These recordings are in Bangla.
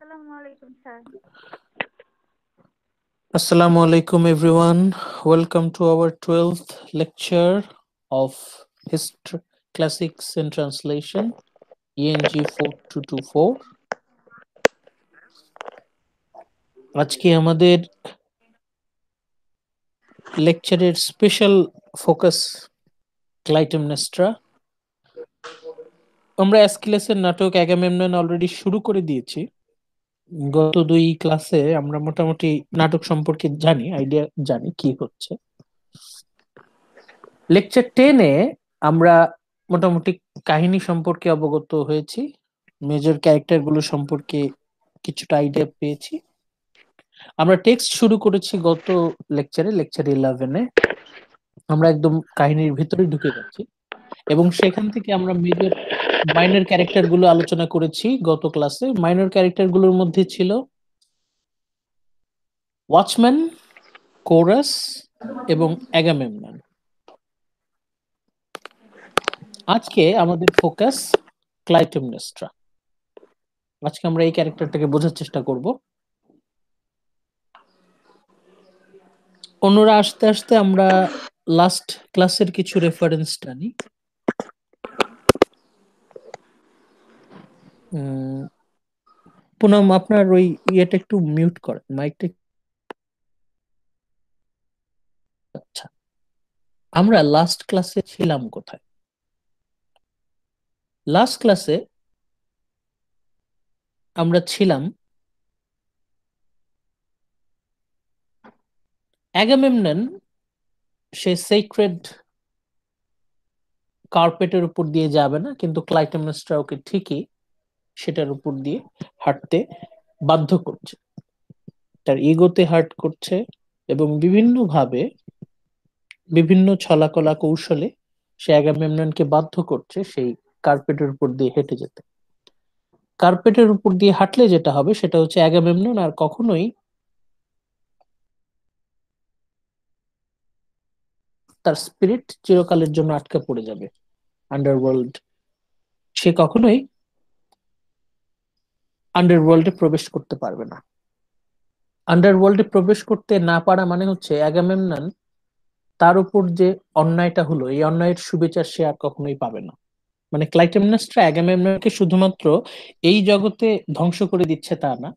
আসসালামু আলাইকুম sir. Assalamu alaikum everyone. Welcome to our 12th lecture of History Classics in Translation ENG 4224. আজকে আমাদের লেকচারের স্পেশাল ফোকাস ক্লাইটেমনেস্ট্রা। আমরা অ্যাস্কিলাসের নাটক অ্যাগামেমনন অলরেডি শুরু করে দিয়েছি। গত দুই ক্লাসে আমরা মোটামুটি নাটক সম্পর্কে আইডিয়া জানি কি হচ্ছে। লেকচার 10-এ আমরা মোটামুটি কাহিনী সম্পর্কে অবগত হয়েছি, মেজর ক্যারেক্টার গুলো সম্পর্কে কিছুটা আইডিয়া পেয়েছি। আমরা টেক্সট শুরু করেছি গত লেকচার 11-এ। আমরা একদম কাহিনীর ভিতরে ঢুকে যাচ্ছি এবং সেখান থেকে আমরা মেজর মাইনর ক্যারেক্টার গুলো আলোচনা করেছি গত ক্লাসে। মাইনর ক্যারেক্টার গুলোর মধ্যে ছিল ওয়াচম্যান, কোরাস এবং অ্যাগামেমনন। আজকে আমাদের ফোকাস ক্লাইটেমনেস্ট্রা। আজকে আমরা এই ক্যারেক্টারটাকে বোঝার চেষ্টা করব। অন্যরা আসতে আসতে আমরা লাস্ট ক্লাসের কিছু রেফারেন্স টানি। পুনম, আপনার ওই ইয়েটা একটু মিউট করেন, মাইকটা। আচ্ছা, আমরা লাস্ট ক্লাসে ছিলাম কোথায়? লাস্ট ক্লাসে আমরা ছিলাম অ্যাগামেমনন সে সেক্রেড কার্পেটের উপর দিয়ে যাবে না, কিন্তু ক্লাইটেমনেস্ট্রা ওকে ঠিকই সেটার উপর দিয়ে হাঁটতে বাধ্য করছে, তার ইগোতে হার্ট করছে এবং বিভিন্নভাবে বিভিন্ন ছলাকলা কৌশলে সে অ্যাগামেমননকে বাধ্য করছে সেই কার্পেটের উপর দিয়ে হেঁটে যেতে। কার্পেটের উপর দিয়ে হাঁটলে যেটা হবে সেটা হচ্ছে অ্যাগামেমনন আর কখনোই তার স্পিরিট চিরকালের জন্য আটকে পড়ে যাবে আন্ডারওয়ার্ল্ড। সে কখনোই আন্ডারওয়ার্ল্ডে প্রবেশ করতে পারবে না। আন্ডারওয়ার্ল্ডে প্রবেশ করতে না পারা মানে হচ্ছে অ্যাগামেমনন তার উপর যে অন্যায়টা হলো, এই অন্যায়ের সুবিচার সে আর কখনোই পাবে না। মানে ক্লাইটেমনেস্ট্রা অ্যাগামেমননকে শুধুমাত্র এই জগতে ধ্বংস করে দিচ্ছে তা না,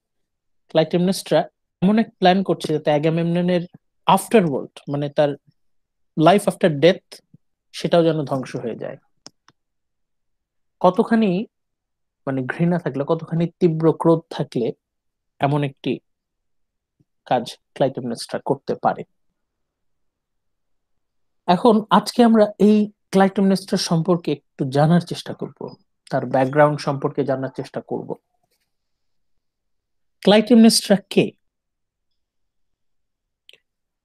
ক্লাইটেমনেস্ট্রা এমন এক প্ল্যান করছে যাতে অ্যাগামেমননের আফটার ওয়ার্ল্ড, মানে তার লাইফ আফটার ডেথ, সেটাও যেন ধ্বংস হয়ে যায়। কতখানি মানে ঘৃণা থাকলে, কতখানি তীব্র ক্রোধ থাকলে এমন একটি কাজ ক্লাইটেমনেস্ট্রা করতে পারে। এখন আজকে আমরা এই ক্লাইটেমনেস্ট্রা সম্পর্কে একটু জানার চেষ্টা করব, তার ব্যাকগ্রাউন্ড সম্পর্কে জানার চেষ্টা করব। Clytemnestra K?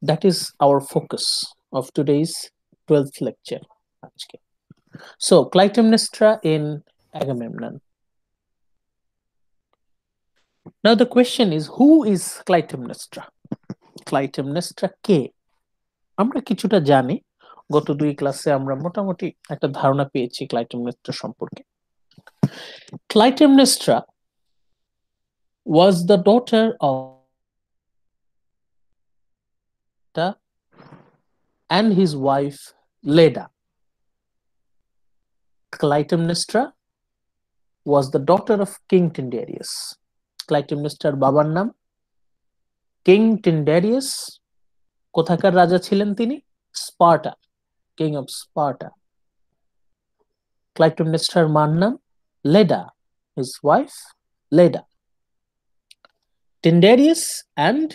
That is our focus of today's 12th lecture. So, Clytemnestra in Agamemnon. Now the question is, who is Clytemnestra? Clytemnestra কে? আমরা কিছুটা জানি, গত দুই ক্লাসে আমরা মোটামুটি একটা ধারণা পেয়েছি ক্লাইটেমনেস্ট্রা সম্পর্কে। Clytemnestra was the daughter of and his wife Leda. Clytemnestra was the daughter of King Tyndareus. ক্লাইটেমনেস্ট্রার বাবার নাম কিং টিন্ডারিয়াস। কোথাকার রাজা ছিলেন তিনি? Sparta, king of Sparta. ক্লাইটেমনেস্ট্রার মার নাম Leda, his wife Leda. Tyndareus and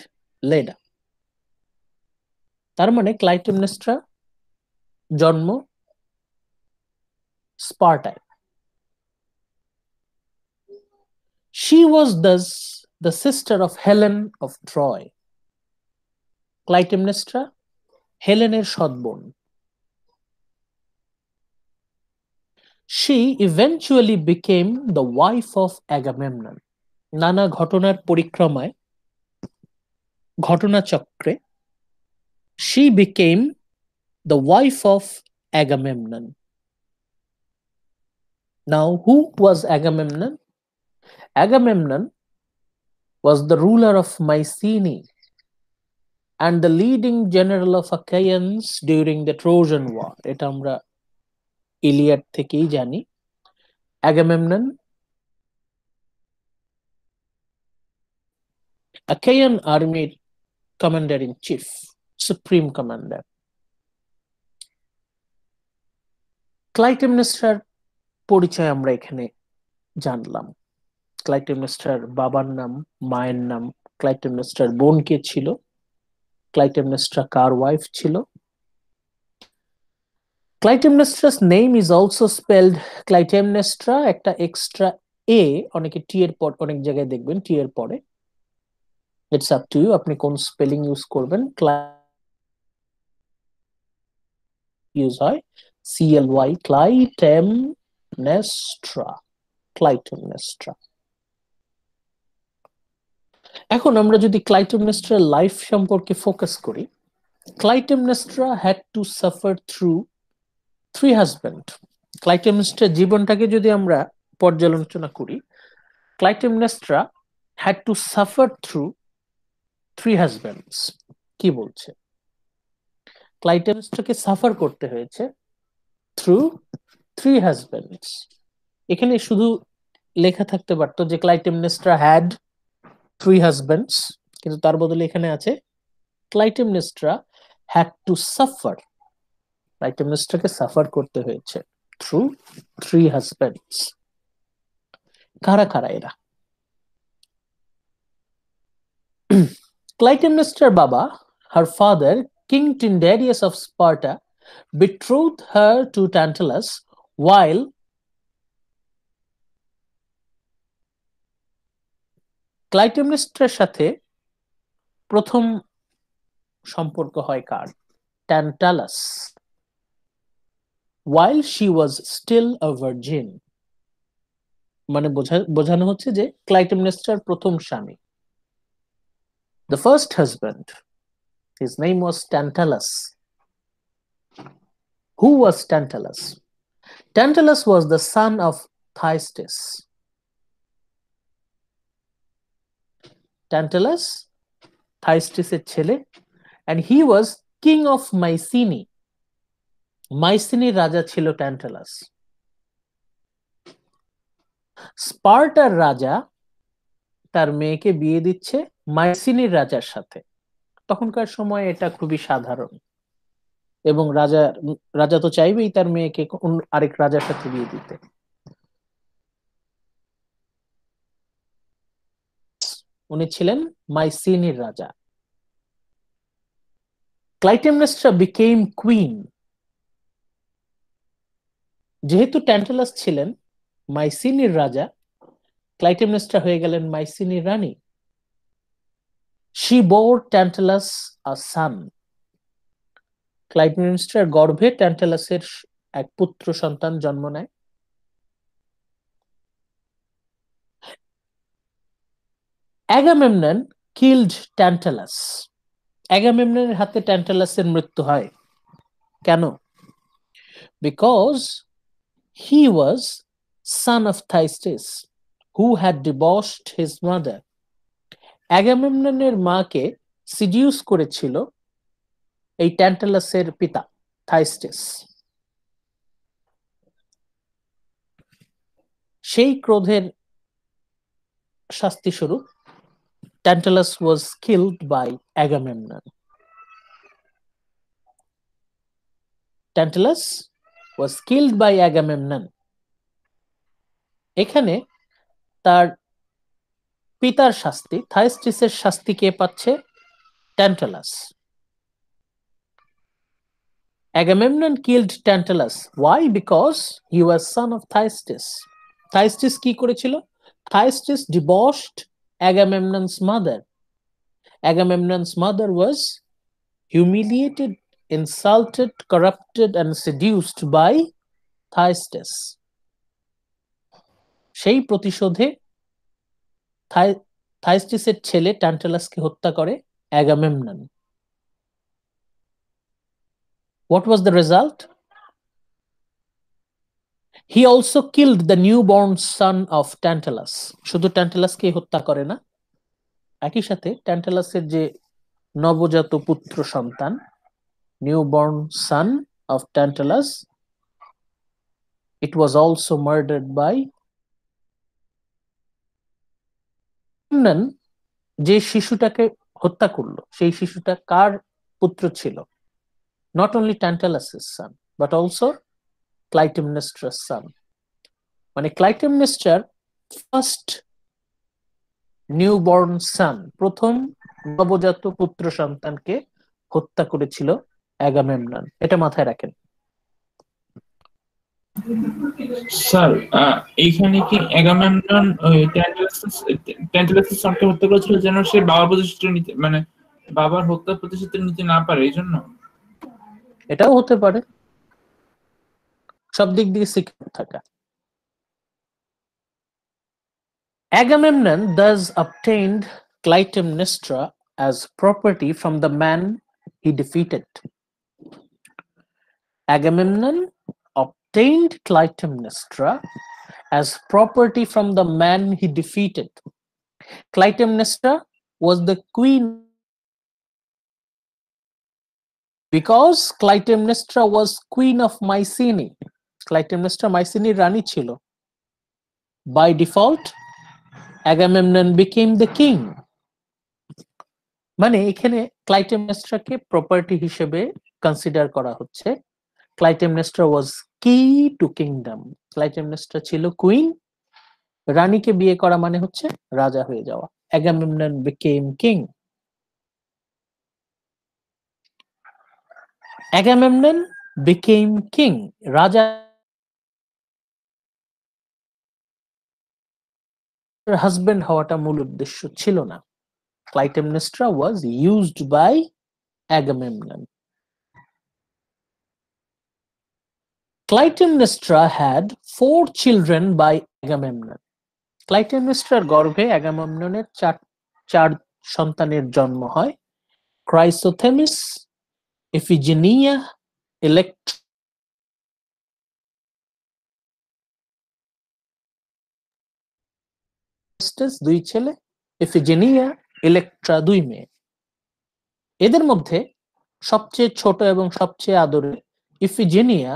Leda, তার মানে ক্লাইটেমনেস্ট্রা জন্ম স্পার্টায়। She was thus the sister of Helen of Troy. Clytemnestra হেলেনের সৎ বোন। She eventually became the wife of Agamemnon. নানা ঘটনার পরিক্রমায়, ঘটনাচক্রে she became the wife of Agamemnon. Now, who was Agamemnon? Agamemnon was the ruler of Mycenae and the leading general of Achaeans during the Trojan War. এটা আমরা ইলিয়াড থেকেই জানি। Agamemnon, Achaean army commander in chief, supreme commander. ক্লাইটেমনেস্ট্রার পরিচয় আমরা এখানে জানলাম। ক্লাইটেমনেস্ট্রার বাবার নাম, মায়ের নাম, ক্লাইটেমনেস্ট্রার বোন কে ছিল, ক্লাইটেমনেস্ট্রা কার ওয়াইফ ছিল। Clytemnestra's name is also spelled Clytemnestra, একটা এক্সট্রা এ অনেকে টি এর পর, অনেক জায়গায় দেখবেন টি এর পরে। ইটস আপ টু ইউ, আপনি কোন স্পেলিং ইউজ করবেন। ইউজ হয় CLY, Clytemnestra, Clytemnestra। এখন আমরা যদি ক্লাইটেমনেস্ট্রার লাইফ সম্পর্কে ফোকাস করি, Clytemnestra had to suffer through 3 husband. ক্লাইটেমনেস্ট্রার জীবনটাকে যদি আমরা পর্যালোচনা করি, Clytemnestra had to suffer through 3 husbands. কি বলছে? ক্লাইটেমনেস্ট্রাকে সাফার করতে হয়েছে থ্রু 3 হাজব্যান্ডস। এখানে শুধু লেখা থাকতে পারতো যে ক্লাইটেমনেস্ট্রা হ্যাড 3 হাজব্যান্ডস, কিন্তু তার বদলে এখানে আছে ক্লাইটেমনেস্ট্রা হ্যাড টু সাফার। ক্লাইটেমনেস্ট্রাকে সাফার করতে হয়েছে থ্রু 3 হাজব্যান্ডস। কারা কারা এরা? Clytemnestra's Baba, her father, King Tyndareus of Sparta, betrothed her to Tantalus while Clytemnestra's সাথে প্রথম সম্পর্ক হয় কার? Tantalus, while she was still a virgin। মানে বোঝানো হচ্ছে যে ক্লাইটেমনেস্ট্রার প্রথম স্বামী, the first husband, his name was Tantalus. Who was Tantalus? Tantalus was the son of Thyestes. Tantalus, Thyestes' ছেলে, and he was king of Mycenae. Mycenae রাজা ছিল Tantalus. স্পার্টার রাজা তার মেয়েকে বিয়ে দিচ্ছে মাইসিনির রাজার সাথে। তখনকার সময় এটা খুবই সাধারণ, এবং রাজা তো চাইবেই তার মেয়েকে আরেক রাজার সাথে বিয়ে দিতে। উনি ছিলেন মাইসিনির রাজা। Clytemnestra became queen। যেহেতু ট্যান্টালাস ছিলেন মাইসিনির রাজা, ক্লাইটেমনেস্ট্রা হয়ে গেলেন মাইসিনির রানী। She bore Tantalus a son. ক্লাইটেমনেস্ট্রার গর্ভে ট্যান্টালাসের এক পুত্র সন্তান জন্ম নেয়। Agamemnon killed Tantalus. অ্যাগামেমননের হাতে ট্যান্টালাসের মৃত্যু হয়। কেন? Because he was son of Thyestes, who had debauched his mother. অ্যাগামেমননের মাকে সিডিউস করেছিল এই ট্যান্টালাসের পিতা থাইস্টেস। সেই ক্রোধের শাস্তি স্বরূপ Tantalus was killed by Agamemnon. Tantalus was killed by Agamemnon. এখানে তার পিতার শাস্তি, থাইস্টিসের শাস্তি কে পাচ্ছে? Tantalus. Agamemnon killed Tantalus. Why? Because he was son of Thyestes. Thyestes কি করেছিল? Thyestes debauched Agamemnon's mother. Agamemnon's mother was humiliated, insulted, corrupted, and seduced by Thyestes. সেই প্রতিশোধে থাইস্টিসের ছেলে ট্যান্টালাসকে হত্যা করে Agamemnon. What was the result? He also killed the newborn son of Tantalus. শুধু ট্যান্টালাসকে হত্যা করে না, একই সাথে ট্যান্টালাসের যে নবজাত পুত্র সন্তান, newborn son of Tantalus, it was also murdered by Agamemnon। যে শিশুটাকে হত্যা করলো সেই শিশুটা কার পুত্র ছিল? নট অনলি ট্যান্টালাসের son but also ক্লাইটেমনেস্ট্রার son। মানে ক্লাইটেমনেস্ট্রার ফার্স্ট নিউবর্ন সান, প্রথম নবজাত পুত্র সন্তানকে হত্যা করেছিল অ্যাগামেমনন। এটা মাথায় রাখেন। স্যার এইখানে কি অ্যাগামেমনন ট্যান্টালাসের সনকে হত্যা করেছিল যেন সে বাবার প্রতিশোধ নিতে, মানে বাবার হত্যার প্রতিশোধ নিতে না পারে, এই জন্য? এটাও হতে পারে, সব দিক দিয়ে সিকিউর থাকা। Agamemnon thus obtained Clytemnestra as property from the man he defeated. Agamemnon obtained Clytemnestra as property from the man he defeated. Clytemnestra was the queen. Because Clytemnestra was queen of Mycenae, Clytemnestra Mycenae রানী ছিল। By default, Agamemnon became the king. মানে এখানে ক্লাইটেমনেস্ট্রাকে প্রপার্টি হিসেবে কনসিডার করা হচ্ছে। ক্লাইটেমনেস্ট্রা ওয়াজ কি টু কিংডম। ক্লাইটেমনেস্ট্রা ছিল কুইন, রানীকে বিয়ে করা মানে হচ্ছে রাজা হয়ে যাওয়া। Agamemnon became king. Agamemnon became king. রাজা হাজবেন্ড হওয়াটা মূল উদ্দেশ্য ছিল না। Clytemnestra was used by Agamemnon. Clytemnestra had 4 children by Agamemnon. ক্লাইটেমনেস্ট্রার গর্ভে অ্যাগামেমননের চার সন্তানের জন্ম হয়। ক্রাইসোথেমিস, ইফিজেনিয়া, ইলেক্ট্রাস্টাস 2 ছেলে, ইফিজেনিয়া, ইলেকট্রা 2 মেয়ে। এদের মধ্যে সবচেয়ে ছোট এবং সবচেয়ে আদরের ইফিজেনিয়া,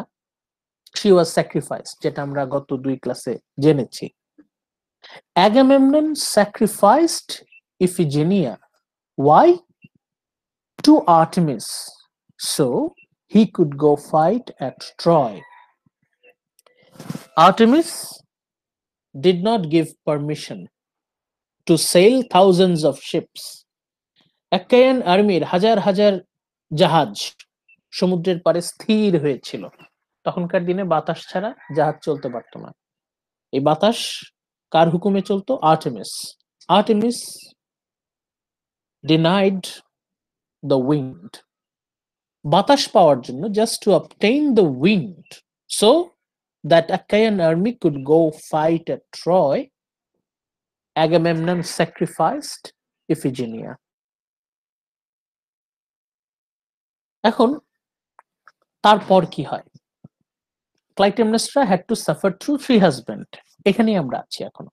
she was sacrificed, যেটা আমরা গত 2 ক্লাসে জেনেছি। Agamemnon sacrificed Iphigenia. Why? To Artemis, so he could go fight at Troy. Artemis did not give permission to sail thousands of ships. Achaean আর্মির হাজার হাজার জাহাজ সমুদ্রের পাড়ে স্থির হয়েছিল। তখনকার দিনে বাতাস ছাড়া জাহাজ চলতে পারত না। এই বাতাস কার হুকুমে চলতো? Artemis. Artemis denied the wind. বাতাস পাওয়ার জন্য, just to obtain the wind so that Achaean army could go fight at Troy, Agamemnon sacrificed Iphigenia. এখন তারপর কি হয়? Clytemnestra had to suffer through 3 husbands. এখানেই আমরা আছি এখন।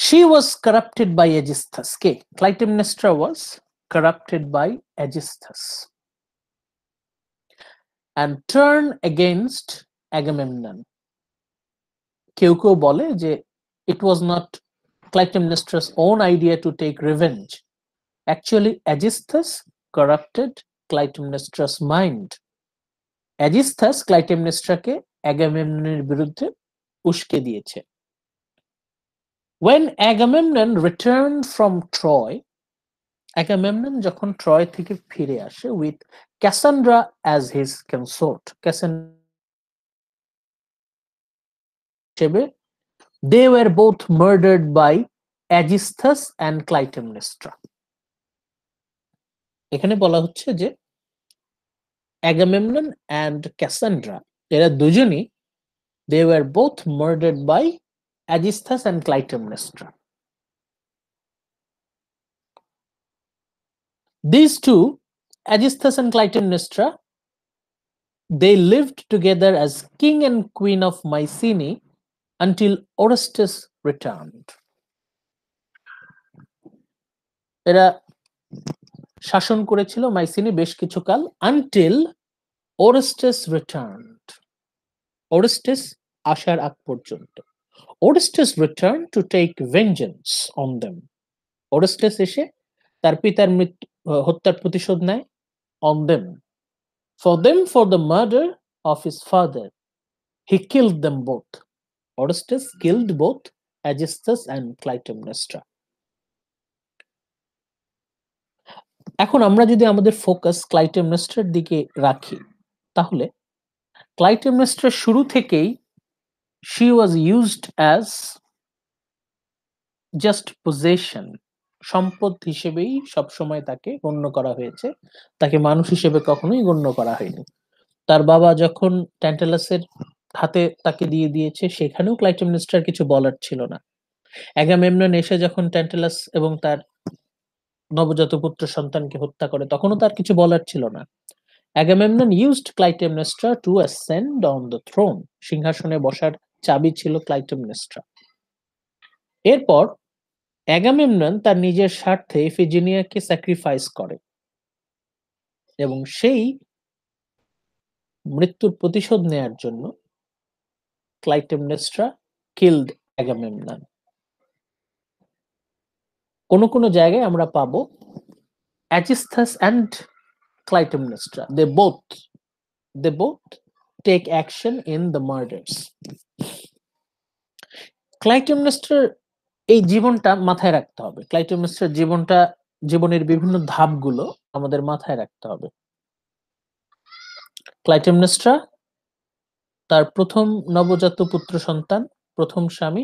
She was corrupted by Aegisthus. K? Clytemnestra was corrupted by Aegisthus and turned against Agamemnon. কেউ কেউ বলে যে it was not Clytemnestra's own idea to take revenge. Actually, Aegisthus corrupted Clytemnestra's mind. Aegisthus Clytemnestraকে Agamemnon's বিরুদ্ধে উস্কে দিয়েছে। When Agamemnon returned from Troy, Agamemnon যখন ট্রয় থেকে ফিরে আসে with Cassandra as his consort, they were both murdered by Aegisthus and Clytemnestra. এখানে বলা হচ্ছে যে Agamemnon and Cassandra, এরা দুজনই they were both murdered by Aegisthus and Clytemnestra. These two, Aegisthus and Clytemnestra, they lived together as king and queen of Mycenae until Orestes returned. এরা শাসন করেছিল মাইসিনে বেশ কিছুকাল, আনটিল ওরেস্টেস রিটার্নড, ওরেস্টেস আসার আগ পর্যন্ত। Orestes return to take vengeance on them, Orestes এসে তার পিতার হত্যার প্রতিশোধ নেয়, on them, for the murder of his father he killed them both. Orestes killed both Aegisthus and Clytemnestra. এখন আমরা যদি আমাদের ফোকাস ক্লাইটেমনেস্ট্রার দিকে রাখি, তাহলে ক্লাইটেমনেস্ট্রা শুরু থেকেই she was used as just possession, সম্পদ হিসেবেই সবসময় তাকে গণ্য করা হয়েছে, তাকে মানুষ হিসেবে কখনোই গণ্য করা হয়নি। তার বাবা যখন ট্যান্টালাসের হাতে তাকে দিয়ে দিয়েছে, সেখানেও ক্লাইটেমনেস্ট্রার কিছু বলার ছিল না। অ্যাগামেমনন এসে যখন ট্যান্টালাস এবং তার নবজাত পুত্র সন্তানকে হত্যা করে, তখনও তার কিছু বলার ছিল না। Agamemnon used Clytemnestra to ascend on the throne, সিংহাসনে বসার চাবি ছিল ক্লাইটেমনেস্ট্রা। এরপর অ্যাগামেমনন তার নিজের স্বার্থে ইফিজিনিয়াকে স্যাক্রিফাইস করে এবং সেই মৃত্যুর প্রতিশোধ নেয়ার জন্য ক্লাইটেমনেস্ট্রা কিল্ড অ্যাগামেমনন। কোন কোন জায়গায় আমরা পাবো Aegisthus and Clytemnestra they both take action in the murders. ক্লাইটেমনেস্ট্রার এই জীবনটা মাথায় রাখতে হবে, ক্লাইটেমনেস্ট্রার জীবনের বিভিন্ন ধাপগুলো আমাদের মাথায় রাখতে হবে। ক্লাইটেমনেস্ট্রা তার প্রথম নবজাত পুত্র সন্তান, প্রথম স্বামী,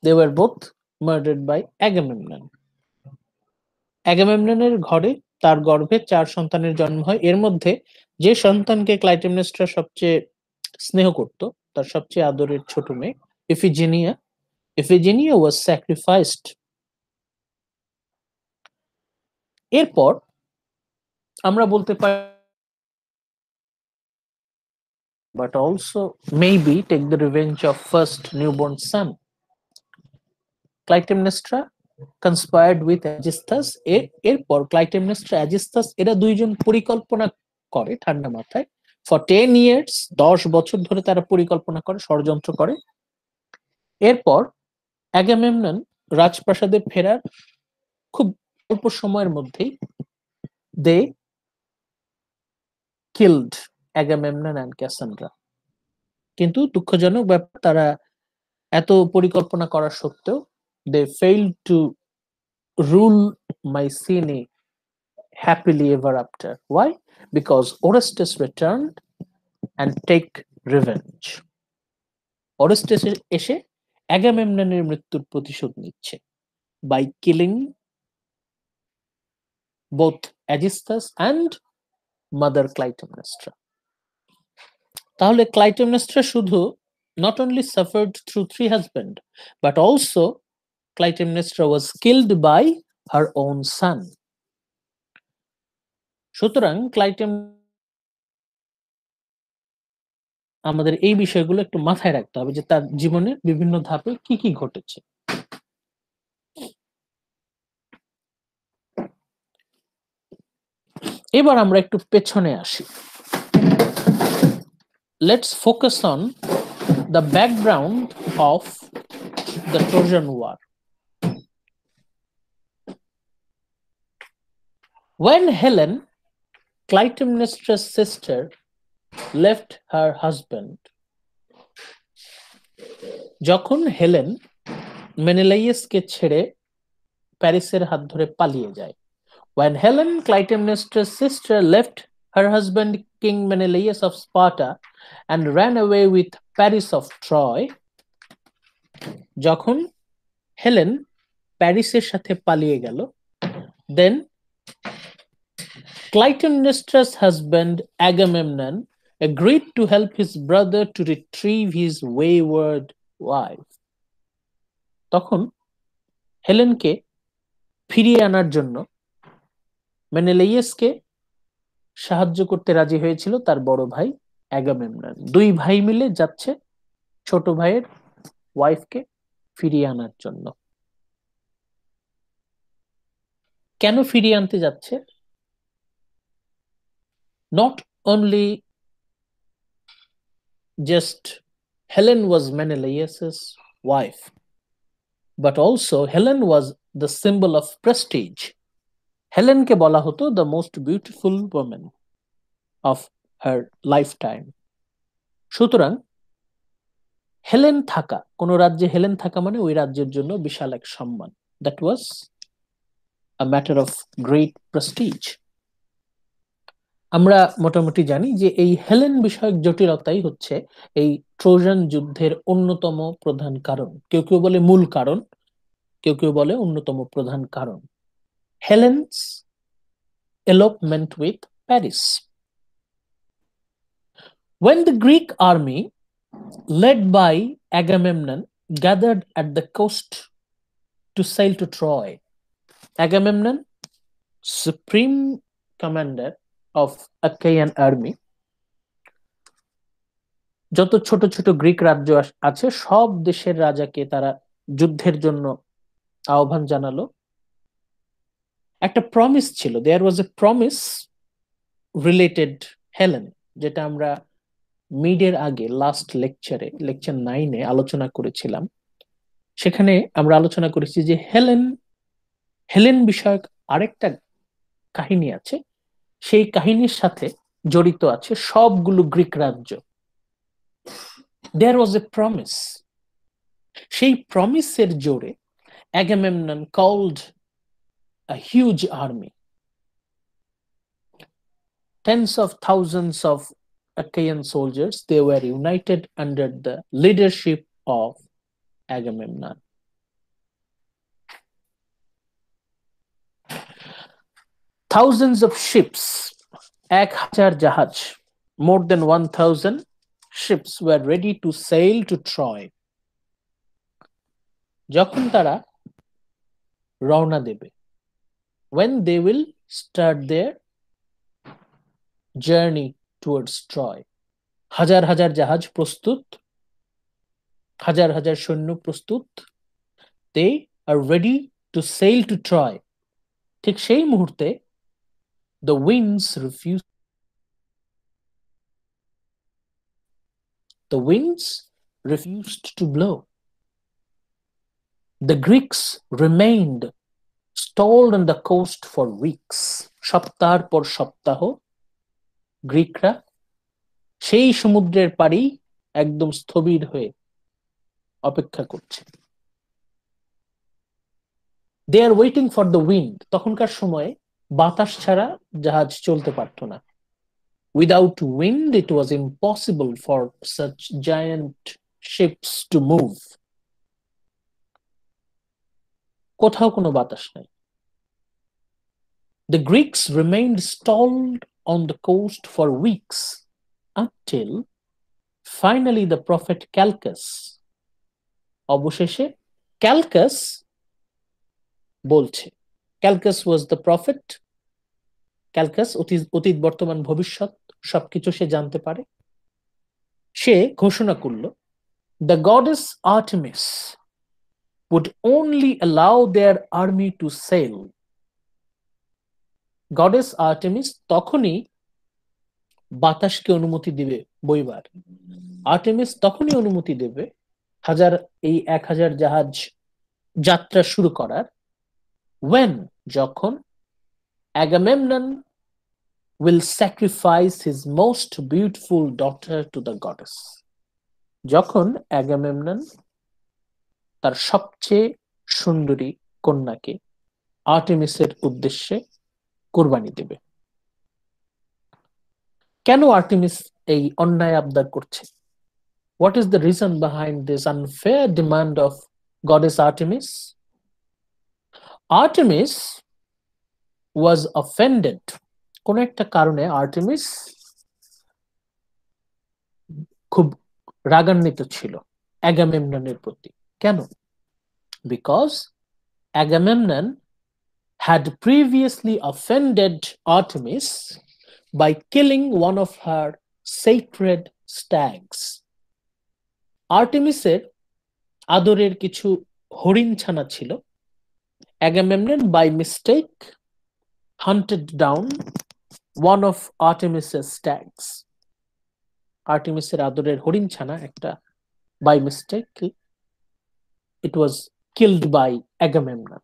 they were both murdered by Agamemnon. অ্যাগামেমননের ঘরে, তার গর্ভে 4 সন্তানের জন্ম হয়। এর মধ্যে যে সন্তানকে ক্লাইটেমনেস্ট্রা সবচেয়ে স্নেহ করত, তার সবচেয়ে আদরের ছোট মেয়ে ইফিজিনিয়া ওয়াজ স্যাক্রিফাইসড। এরপর আমরা বলতে পারি but also maybe take the revenge of first newborn son. Clytemnestra conspired with Aegisthus. এরপর ক্লাইটেমনেস্ট্রা, অ্যাজিস্থাস এরা দুইজন পরিকল্পনা করে ঠান্ডা মাথায় for 10 years, 10 বছর ধরে তারা পরিকল্পনা করে, ষড়যন্ত্র করে। এরপর অ্যাগামেমনন রাজপ্রাসাদে ফেরার খুব অল্প সময়ের মধ্যেই they killed Agamemnon and Cassandra. কিন্তু দুঃখজনক ব্যাপার, তারা এত পরিকল্পনা করা সত্ত্বেও they failed to rule Mycenae happily ever after. Why? Because Orestes returned and take revenge. Orestes এসে অ্যাগামেমননের মৃত্যুর প্রতিশোধ নিচ্ছে by killing both Aegisthus and mother Clytemnestra. তাহলে ক্লাইটেমনেস্ট্রা শুধু not only suffered through 3 husbands, but also Clytemnestra was killed by her own son. সুতরাং আমাদের এই বিষয়গুলো একটু মাথায় রাখতে হবে যে তার জীবনের বিভিন্ন ধাপে কি কি ঘটেছে। এবার আমরা একটু পেছনে আসি। Let's focus on the background of the Trojan War. When Helen, Clytemnestra's sister, left her husband, যখন হেলেন মেনেলাইয়াসকে ছেড়ে প্যারিসের হাত ধরে পালিয়ে যায়, when Helen, Clytemnestra's sister, left her husband King Menelaus of Sparta and ran away with Paris of Troy, যখন হেলেন প্যারিসের সাথে পালিয়ে গেল, then Clytemnestra's husband Agamemnon agreed to help his brother to retrieve his wayward wife. তখন হেলেনকে ফিরিয়ে আনার জন্য মেনেলাইয়াসকে সাহায্য করতে রাজি হয়েছিল তার বড় ভাই অ্যাগামেমনন। 2 ভাই মিলে যাচ্ছে ছোট ভাইয়ের ওয়াইফকে ফিরিয়ে আনার জন্য। কেন ফিরিয়ে আনতে যাচ্ছে? Not only just Helen was মেনেলাইয়াসের wife, but also Helen was the symbol of prestige. হেলেনকে বলা হতো the most beautiful women of her lifetime. সুতরাং হেলেন থাকা, কোন রাজ্যে হেলেন থাকা মানে ওই রাজ্যের জন্য বিশাল এক সম্মান। That was a matter of great Prestige. আমরা মোটামুটি জানি যে এই হেলেন বিষয়ক জটিলতাই হচ্ছে এই ট্রোজান যুদ্ধের অন্যতম প্রধান কারণ। কেউ কেউ বলে মূল কারণ, কেউ কেউ বলে অন্যতম প্রধান কারণ। Helen's elopement with Paris. When the Greek army led by Agamemnon gathered at the coast to sail to Troy, Agamemnon, supreme commander of Achaean army, যত ছোট ছোট গ্রিক রাজ্য আছে সব দেশের রাজাকে তারা যুদ্ধের জন্য আহ্বান জানালো। একটা প্রমিস ছিল, দেয়ার ওয়াজ এ প্রমিস রিলেটেড হেলেন, যেটা আমরা মিডের আগে লাস্ট লেকচারে, লেকচার 9-এ আলোচনা করেছিলাম। সেখানে আমরা আলোচনা করেছি যে হেলেন বিষয়ক আরেকটা কাহিনী আছে, সেই কাহিনীর সাথে জড়িত আছে সবগুলো গ্রিক রাজ্য। দেয়ার ওয়াজ এ প্রমিস। সেই প্রমিসের জোরে Agamemnon called a huge army. Tens of thousands of Achaean soldiers, they were united under the leadership of Agamemnon. Thousands of ships, 1000 জাহাজ, more than 1000 ships were ready to sail to Troy. যখন তারা রওনা দেবে, when they will start their journey towards Troy, হাজার হাজার জাহাজ প্রস্তুত, হাজার হাজার সৈন্য প্রস্তুত, they are ready to sail to Troy. ঠিক সেই মুহূর্তে the winds refused to blow. The Greeks remained stalled on the coast for weeks. সপ্তাহের পর সপ্তাহ গ্রিকরা সেই সমুদ্রের পাড়ি একদম স্থবির হয়ে অপেক্ষা করছে। They are waiting for the wind. তখনকার সময়ে বাতাস ছাড়া জাহাজ চলতে পারত না। Without wind, it was impossible for such giant ships to move. কোথাও কোনো বাতাস নাই। The Greeks remained stalled on the coast for weeks until finally the prophet Calchas, অবশেষে Calchas বলছে, Calchas was the prophet. Calchas অতীত বর্তমান ভবিষ্যৎ সবকিছু সে জানতে পারে। সে ঘোষণা করল, the goddess Artemis would only allow their army to sail. Goddess Artemis তখনই বাতাসকে অনুমতি দিবে বইবার। আর্টেমিস তখনই অনুমতি দেবে এই 1000 জাহাজ যাত্রা শুরু করার, when, যখন Agamemnon will sacrifice his most beautiful daughter to the goddess. যখন Agamemnon তার সবচেয়ে সুন্দরী কন্যাকে আর্টেমিসের উদ্দেশ্যে কোরবানি দেবে। কেন আর্টেমিস এই অন্যায় আবদার করছে? What is the reason behind this unfair demand of goddess Artemis? Artemis was offended. কোন একটা কারণে আর্টেমিস খুব রাগান্বিত ছিল অ্যাগামেমননের প্রতি। কেন? Because Agamemnon had previously offended Artemis by killing one of her sacred stags. আর্টেমিসের আদরের কিছু হরিণ ছানা ছিল, Agamemnon by mistake hunted down one of Artemis's stags. আর্টেমিসের আদরের হরিণ ছানা একটা by mistake it was killed by Agamemnon.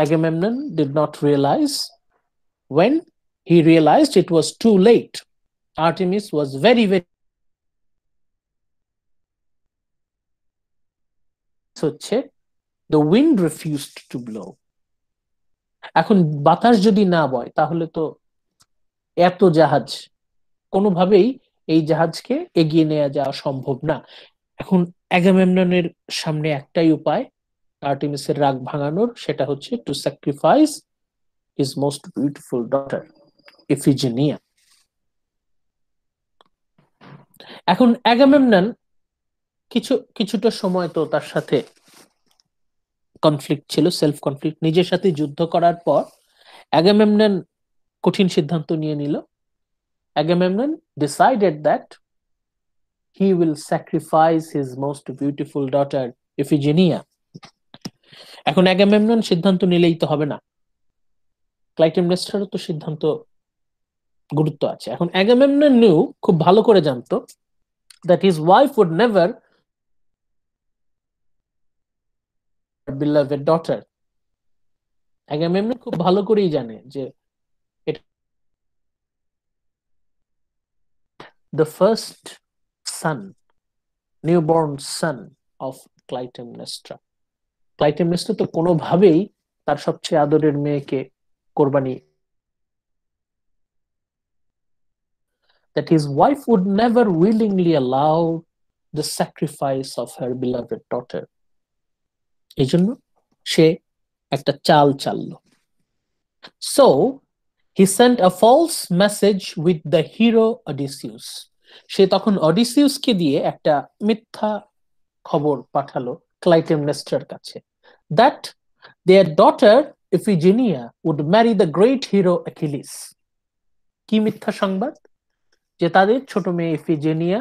Agamemnon did not realize. When he realized, it was too late. Artemis was very হচ্ছে the wind refused to blow. এখন বাতাস যদি না বয় তাহলে তো এত জাহাজ কোনোভাবেই এই জাহাজকে এগিয়ে নিয়ে যাওয়া সম্ভব না। এখন অ্যাগামেমননের সামনে একটাই উপায় আর্টেমিসের রাগ ভাঙানোর, সেটা হচ্ছে to sacrifice his most beautiful daughter Iphigenia. এখন অ্যাগামেমনন কিছুটা সময় তো তার সাথে কনফ্লিক্ট ছিল, সেলফ কনফ্লিক্ট। নিজের সাথে যুদ্ধ করার পর অ্যাগামেমনন কঠিন সিদ্ধান্ত নিয়ে নিল। Agamemnon decided that he will sacrifice his most beautiful daughter Iphigenia. এখন অ্যাগামেমনন সিদ্ধান্ত নিলেই তো হবে না, ক্লাইটেমনেস্ট্রারও তো সিদ্ধান্ত গুরুত্ব আছে। এখন অ্যাগামেমনন নিউ খুব ভালো করে জানতো that his wife would never beloved daughter. Agamemnon খুব ভালো করেই জানে যে the first son, newborn son of Clytemnestra. Clytemnestra তো কোনোভাবেই তার সবচেয়ে আদরের মেয়েকে কোরবানি, that his wife would never willingly allow the sacrifice of her beloved daughter. এই জন্য সে একটা চাল চাললো। So he sent a false message with the hero Odysseus. সে তখন অডিসিউসকে দিয়ে একটা মিথ্যা খবর পাঠালো ক্লাইটেমনেস্ট্রার কাছে, that their daughter Iphigenia would marry the great hero Achilles. কি মিথ্যা সংবাদ? যে তাদের ছোট মেয়ে ইফিজেনিয়া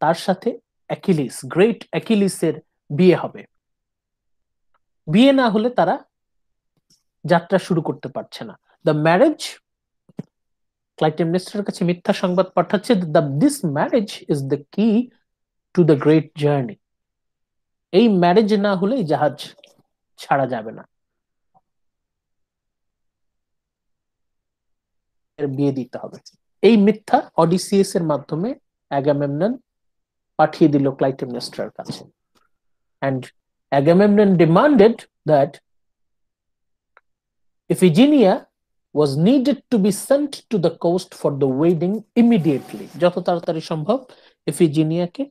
তার সাথে অ্যাকিলিস, গ্রেট অ্যাকিলিসের বিয়ে হবে। বিয়ে না হলে তারা যাত্রা শুরু করতে পারছে না। দ্য ম্যারেজ, ক্লাইটেমনেস্ট্রার কাছে মিথ্যা সংবাদ পাঠাচ্ছে, দিস ম্যারেজ ইজ দ্য কি টু দ্য গ্রেট জার্নি। এই ম্যারেজ না হলে জাহাজ ছাড়া যাবে না, বিয়ে দিতে হবে। এই মিথ্যা অডিসিয়াস এর মাধ্যমে অ্যাগামেমনন পাঠিয়ে দিল ক্লাইটেমনেস্ট্রার কাছে। and Agamemnon demanded that Iphigenia was needed to be sent to the coast for the wedding immediately. যত তাড়াতাড়ি সম্ভব ইফিজিনিয়াকে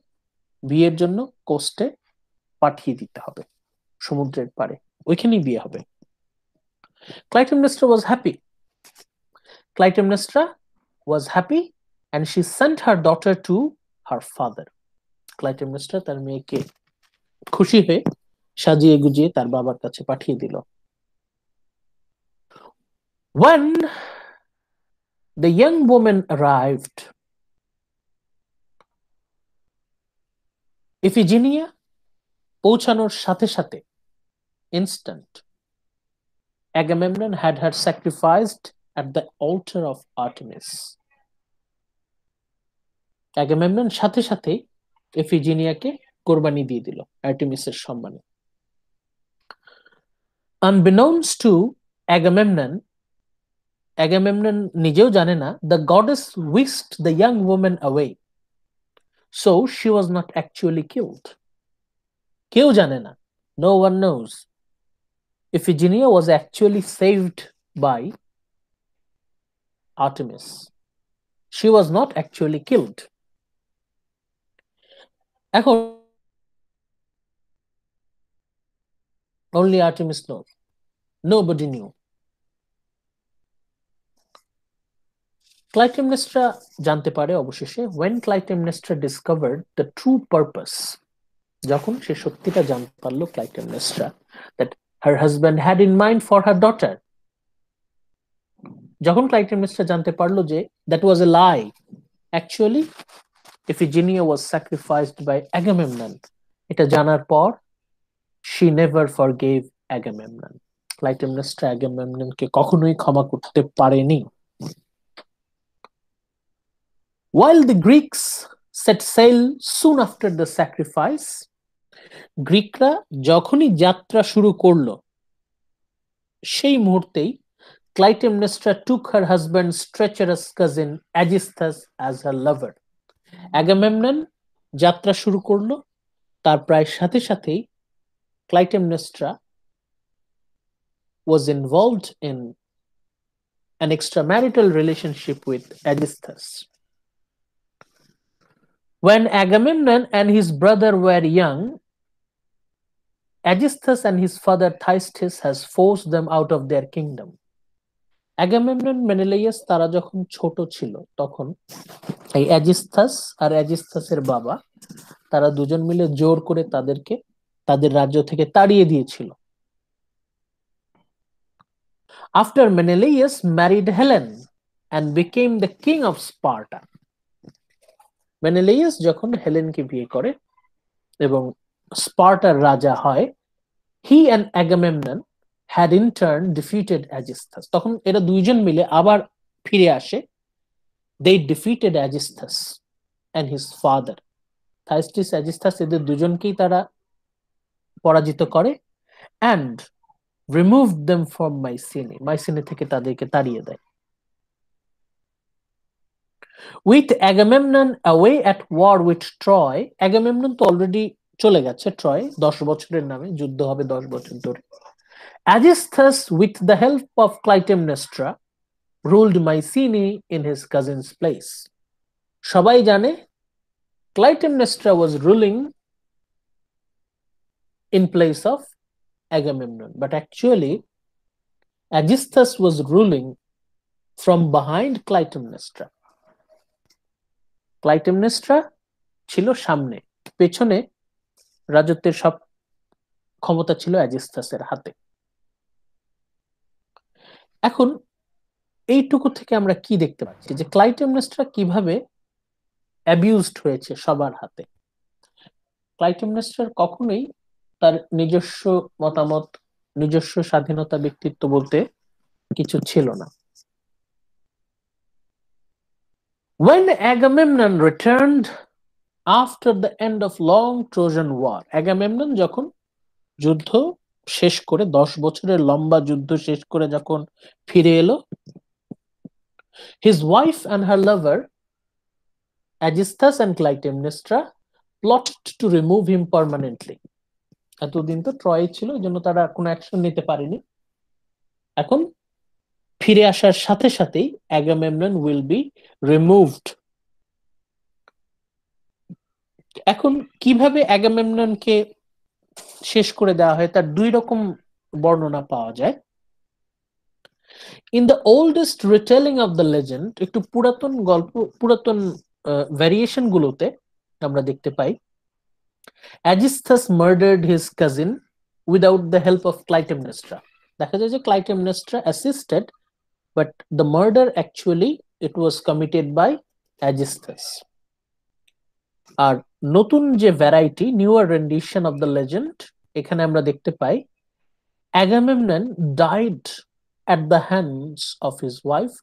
বিয়ের জন্য কোস্টে পাঠিয়ে দিতে হবে, সমুদ্রের পাড়ে, ওইখানেই বিয়ে হবে। Clytemnestra was happy. Clytemnestra was happy and she sent her daughter to her father. Clytemnestra তার মেয়েকে খুশি হয়ে সাজিয়ে গুজিয়ে তার বাবার কাছে পাঠিয়ে দিল। When the young woman arrived, Iphigenia পৌঁছানোর সাথে সাথে instant Agamemnon had her sacrificed at the altar of Artemis. Agamemnon সাথে সাথে ইফিজিনিয়াকে কোরবানি দিয়ে দিল আর্টেমিসের সম্মানে। Unbeknownst to Agamemnon, Agamemnon নিজেও জানে না, the goddess whisked the young woman away, so she was not actually killed. কেউ জানে না, no one knows. Iphigenia was actually saved by Artemis. She was not actually killed. এখন only Artemis knows. Nobody knew. Clytemnestra জানতে পারে অবশেষে, when Clytemnestra discovered the true purpose, যখন সে সত্যিটা জানতে পারলো Clytemnestra, that her husband had in mind for her daughter. যখন Clytemnestra জানতে পারলো যে that was a lie, actually Iphigenia was sacrificed by Agamemnon, এটা জানার পর she never forgave Agamemnon. Clytemnestra আগামেমননকে কখনোই ক্ষমা করতে পারেনি। While the Greeks set sail soon after the sacrifice, গ্রিকরা যখনই যাত্রা শুরু করলো সেই মুহূর্তেই Clytemnestra took her husband's treacherous cousin Aegisthus as her lover. Agamemnon যাত্রা শুরু করলো, তার প্রায় সাথে সাথেই Clytemnestra was involved in an extramarital relationship with Aegisthus. When Agamemnon and his brother were young, Aegisthus and his father Thyestes has forced them out of their kingdom. Agamemnon মেনেলাইয়াস তারা যখন ছোট ছিল তখন এই অ্যাজিস্থাস আর অ্যাজিস্থাসের বাবা তারা দুজন মিলে জোর করে তাদেরকে তাদের রাজ্য থেকে তাড়িয়ে দিয়েছিল। After Menelaus married Helen and became the king of Sparta. মেনেলাইয়াস যখন হেলেনকে বিয়ে করে এবং স্পার্টার রাজা হয়, he and Agamemnon had in turn defeated Aegisthus. তখন এরা দুইজন মিলে আবার ফিরে আসে। They defeated Aegisthus and his father. Thyestes, Aegisthus এদের দুজনকেই তারা পরাজিত করে and removed them from Mycenae. Mycenae থেকে তাদেরকে তাড়িয়ে দেয়। With Agamemnon away at war with Troy, Agamemnon তো অলরেডি চলে গেছে ট্রয়, 10 বছরের নামে যুদ্ধ হবে 10 বছর ধরে। Aegisthus, with the help of Clytemnestra, ruled Mycenae in his cousin's place. সবাই জানে Clytemnestra was ruling in place of Agamemnon, but actually Aegisthus was ruling from behind Clytemnestra. Clytemnestra ছিল সামনে, পেছনে রাজত্বের সব ক্ষমতা ছিল অ্যাজিস্থাসের হাতে। এখন এইটুকু থেকে আমরা কি দেখতে পাচ্ছি যে ক্লাইটেমনেস্ট্রা কিভাবে অ্যাবিউজড হয়েছে সবার হাতে। ক্লাইটেমনেস্ট্রার কখনোই তার নিজস্ব মতামত, নিজস্ব স্বাধীনতা, ব্যক্তিত্ব বলতে কিছু ছিল না। When Agamemnon returned after the end of long Trojan war, Agamemnon যখন যুদ্ধ শেষ করে 10 বছরের লম্বা যুদ্ধ শেষ করে যখন ফিরে এলো, his wife and her lover Aegisthus and Clytemnestra plotted to remove him permanently. এতদিন তো ট্রয় ছিল, এই জন্য তারা কোনো অ্যাকশন নিতে পারেনি। এখন ফিরে আসার সাথে সাথেই Agamemnon will be removed. এখন কিভাবে Agamemnonকে শেষ করে দেওয়া হয় তার দুই রকম বর্ণনা পাওয়া যায়। In the oldest retelling of the legend, একটু পুরাতন গল্প, পুরাতন ভ্যারিয়েশন গুলোতে আমরা দেখতে পাই Aegisthus murdered his cousin without the help of Clytemnestra. দেখা যায় যে Clytemnestra assisted, but the murder actually it was committed by Aegisthus. আর নতুন যে variety, newer রেন্ডিশন of the legend, এখানে আমরা দেখতে পাই Agamemnon died at the hands of his wife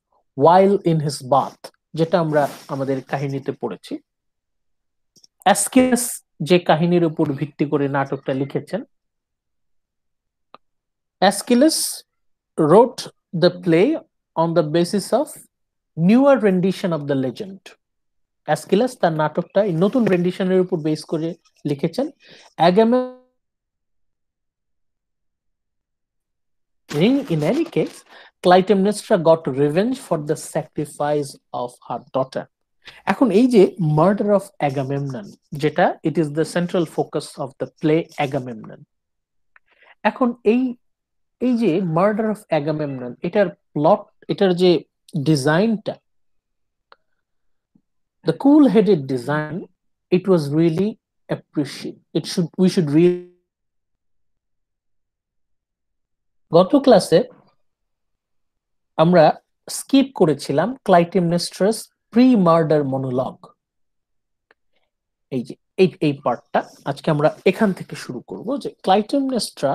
while in his bath, যেটা আমরা আমাদের কাহিনীতে পড়েছি। অ্যাসকিলাস যে কাহিনীর উপর ভিত্তি করে নাটকটা লিখেছেন, অ্যাসকিলাস wrote the play on the basis of newer rendition of the legend. অ্যাসকিলাস তার নাটকটা এই নতুন রেন্ডিশনের উপর বেস করে লিখেছেন। In any case, Clytemnestra got revenge for the sacrifice of her daughter. এখন এই যে মার্ডার অফ অ্যাগামেমনন, যেটা it is the central focus of the play Agamemnon. এখন এই যে মার্ডার অফ অ্যাগামেমনন, এটার প্লট, এটার যে ডিজাইনটা, the cool-headed design, it was really appreciated. We should really. গত ক্লাসে আমরা স্কিপ করেছিলাম ক্লাইটেমনেস্ট্রাস প্রি-মার্ডার মনোলগ। এই যে এই পার্টটা আজকে আমরা এখান থেকে শুরু করব, যে ক্লাইটেমনেস্ট্রা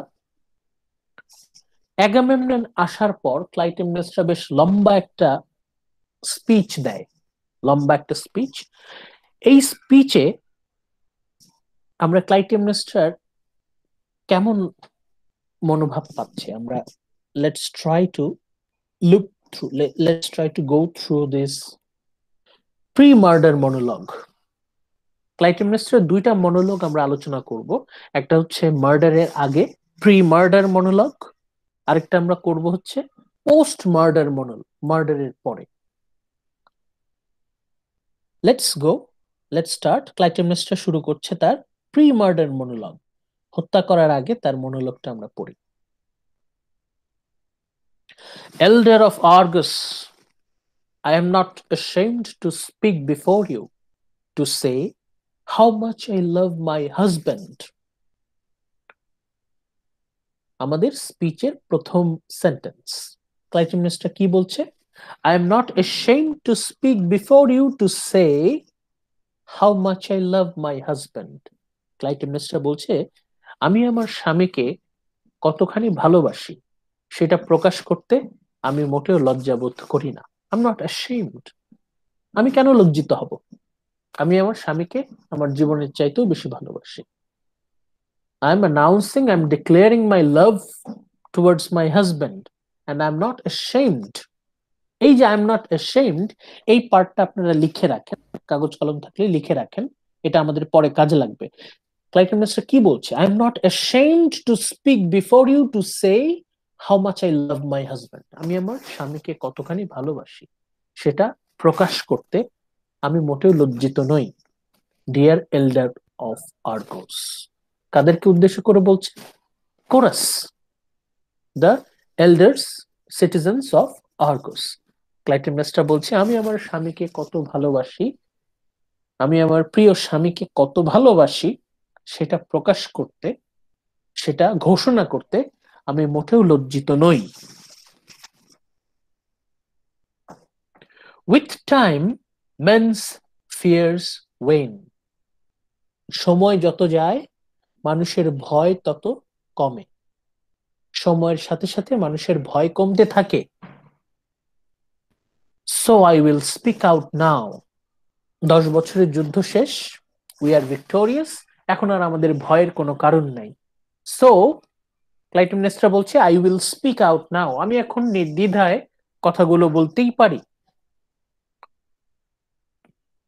অ্যাগামেমনন আসার পর ক্লাইটেমনেস্ট্রা বেশ লম্বা একটা স্পিচ দেয়, এই স্পিচে আমরা ক্লাইটেমনেস্ট্রার কেমন মনোভাব পাচ্ছি আমরা let's try to let's try to go through this pre-murder monologue. ক্লাইটেমনেস্ট্রার দুইটা মনোলগ আমরা আলোচনা করব, একটা হচ্ছে মার্ডারের আগে প্রি-মার্ডার মনোলগ, আরেকটা আমরা করব হচ্ছে পোস্ট মার্ডার মার্ডারের পরে। Let's start. ক্লাইটেমনেস্ট্রা শুরু করছে তার প্রি-মার্ডার মনোলগ, হত্যা করার আগে তার মনোলগটা আমরা পড়ি। Elder of Argus, I am not ashamed to speak before you, to say how much I love my husband. আমাদের স্পিচের প্রথম সেন্টেন্স ক্লাইটেমনেস্ট্রা কি বলছে? I am not ashamed to speak before you to say how much I love my husband. Clytemnestra বলছে আমি আমার স্বামীকে কতখানি ভালোবাসি সেটা প্রকাশ করতে আমি মোটেও লজ্জাবোধ করি না। I'm not ashamed. আমি কেন লজ্জিত হব? আমি আমার স্বামীকে আমার জীবনের চাইতেও বেশি ভালোবাসি। I'm announcing, I'm declaring my love towards my husband and I'm not ashamed. এই যে I'm not ashamed, এই পার্টটা আপনারা লিখে রাখেন, কাগজ কলম থাকলে লিখে রাখেন, এটা আমাদের পরে কাজে লাগবে। ক্লাইটেমনেস্ট্রা কি বলছে? I'm not ashamed to speak before you to say how much I love my husband. আমি আমার স্বামীকে কতখানি ভালোবাসি সেটা প্রকাশ করতে আমি মোটেও লজ্জিত নই। ডিয়ার এল্ডার অফ আর্গোস, কাদেরকে উদ্দেশ্য করে বলছে? Chorus, the elders citizens of আর্গোস। Clytemnestra বলছে আমি আমার স্বামীকে কত ভালোবাসি, আমি আমার প্রিয় স্বামীকে কত ভালোবাসি সেটা প্রকাশ করতে, সেটা ঘোষণা করতে আমি মোটেও লজ্জিত নই। With time, men's fears wane. সময় যত যায় মানুষের ভয় তত কমে, সময়ের সাথে সাথে মানুষের ভয় কমতে থাকে। So I will speak out now. 10 বছরের যুদ্ধ শেষ, we are victorious, এখন আর আমাদের ভয়ের কোনো কারণ নাই। So ক্লাইটেমনেস্ট্রা বলছে I will speak out now, আমি এখন নির্দ্বিধায় কথাগুলো বলতেই পারি।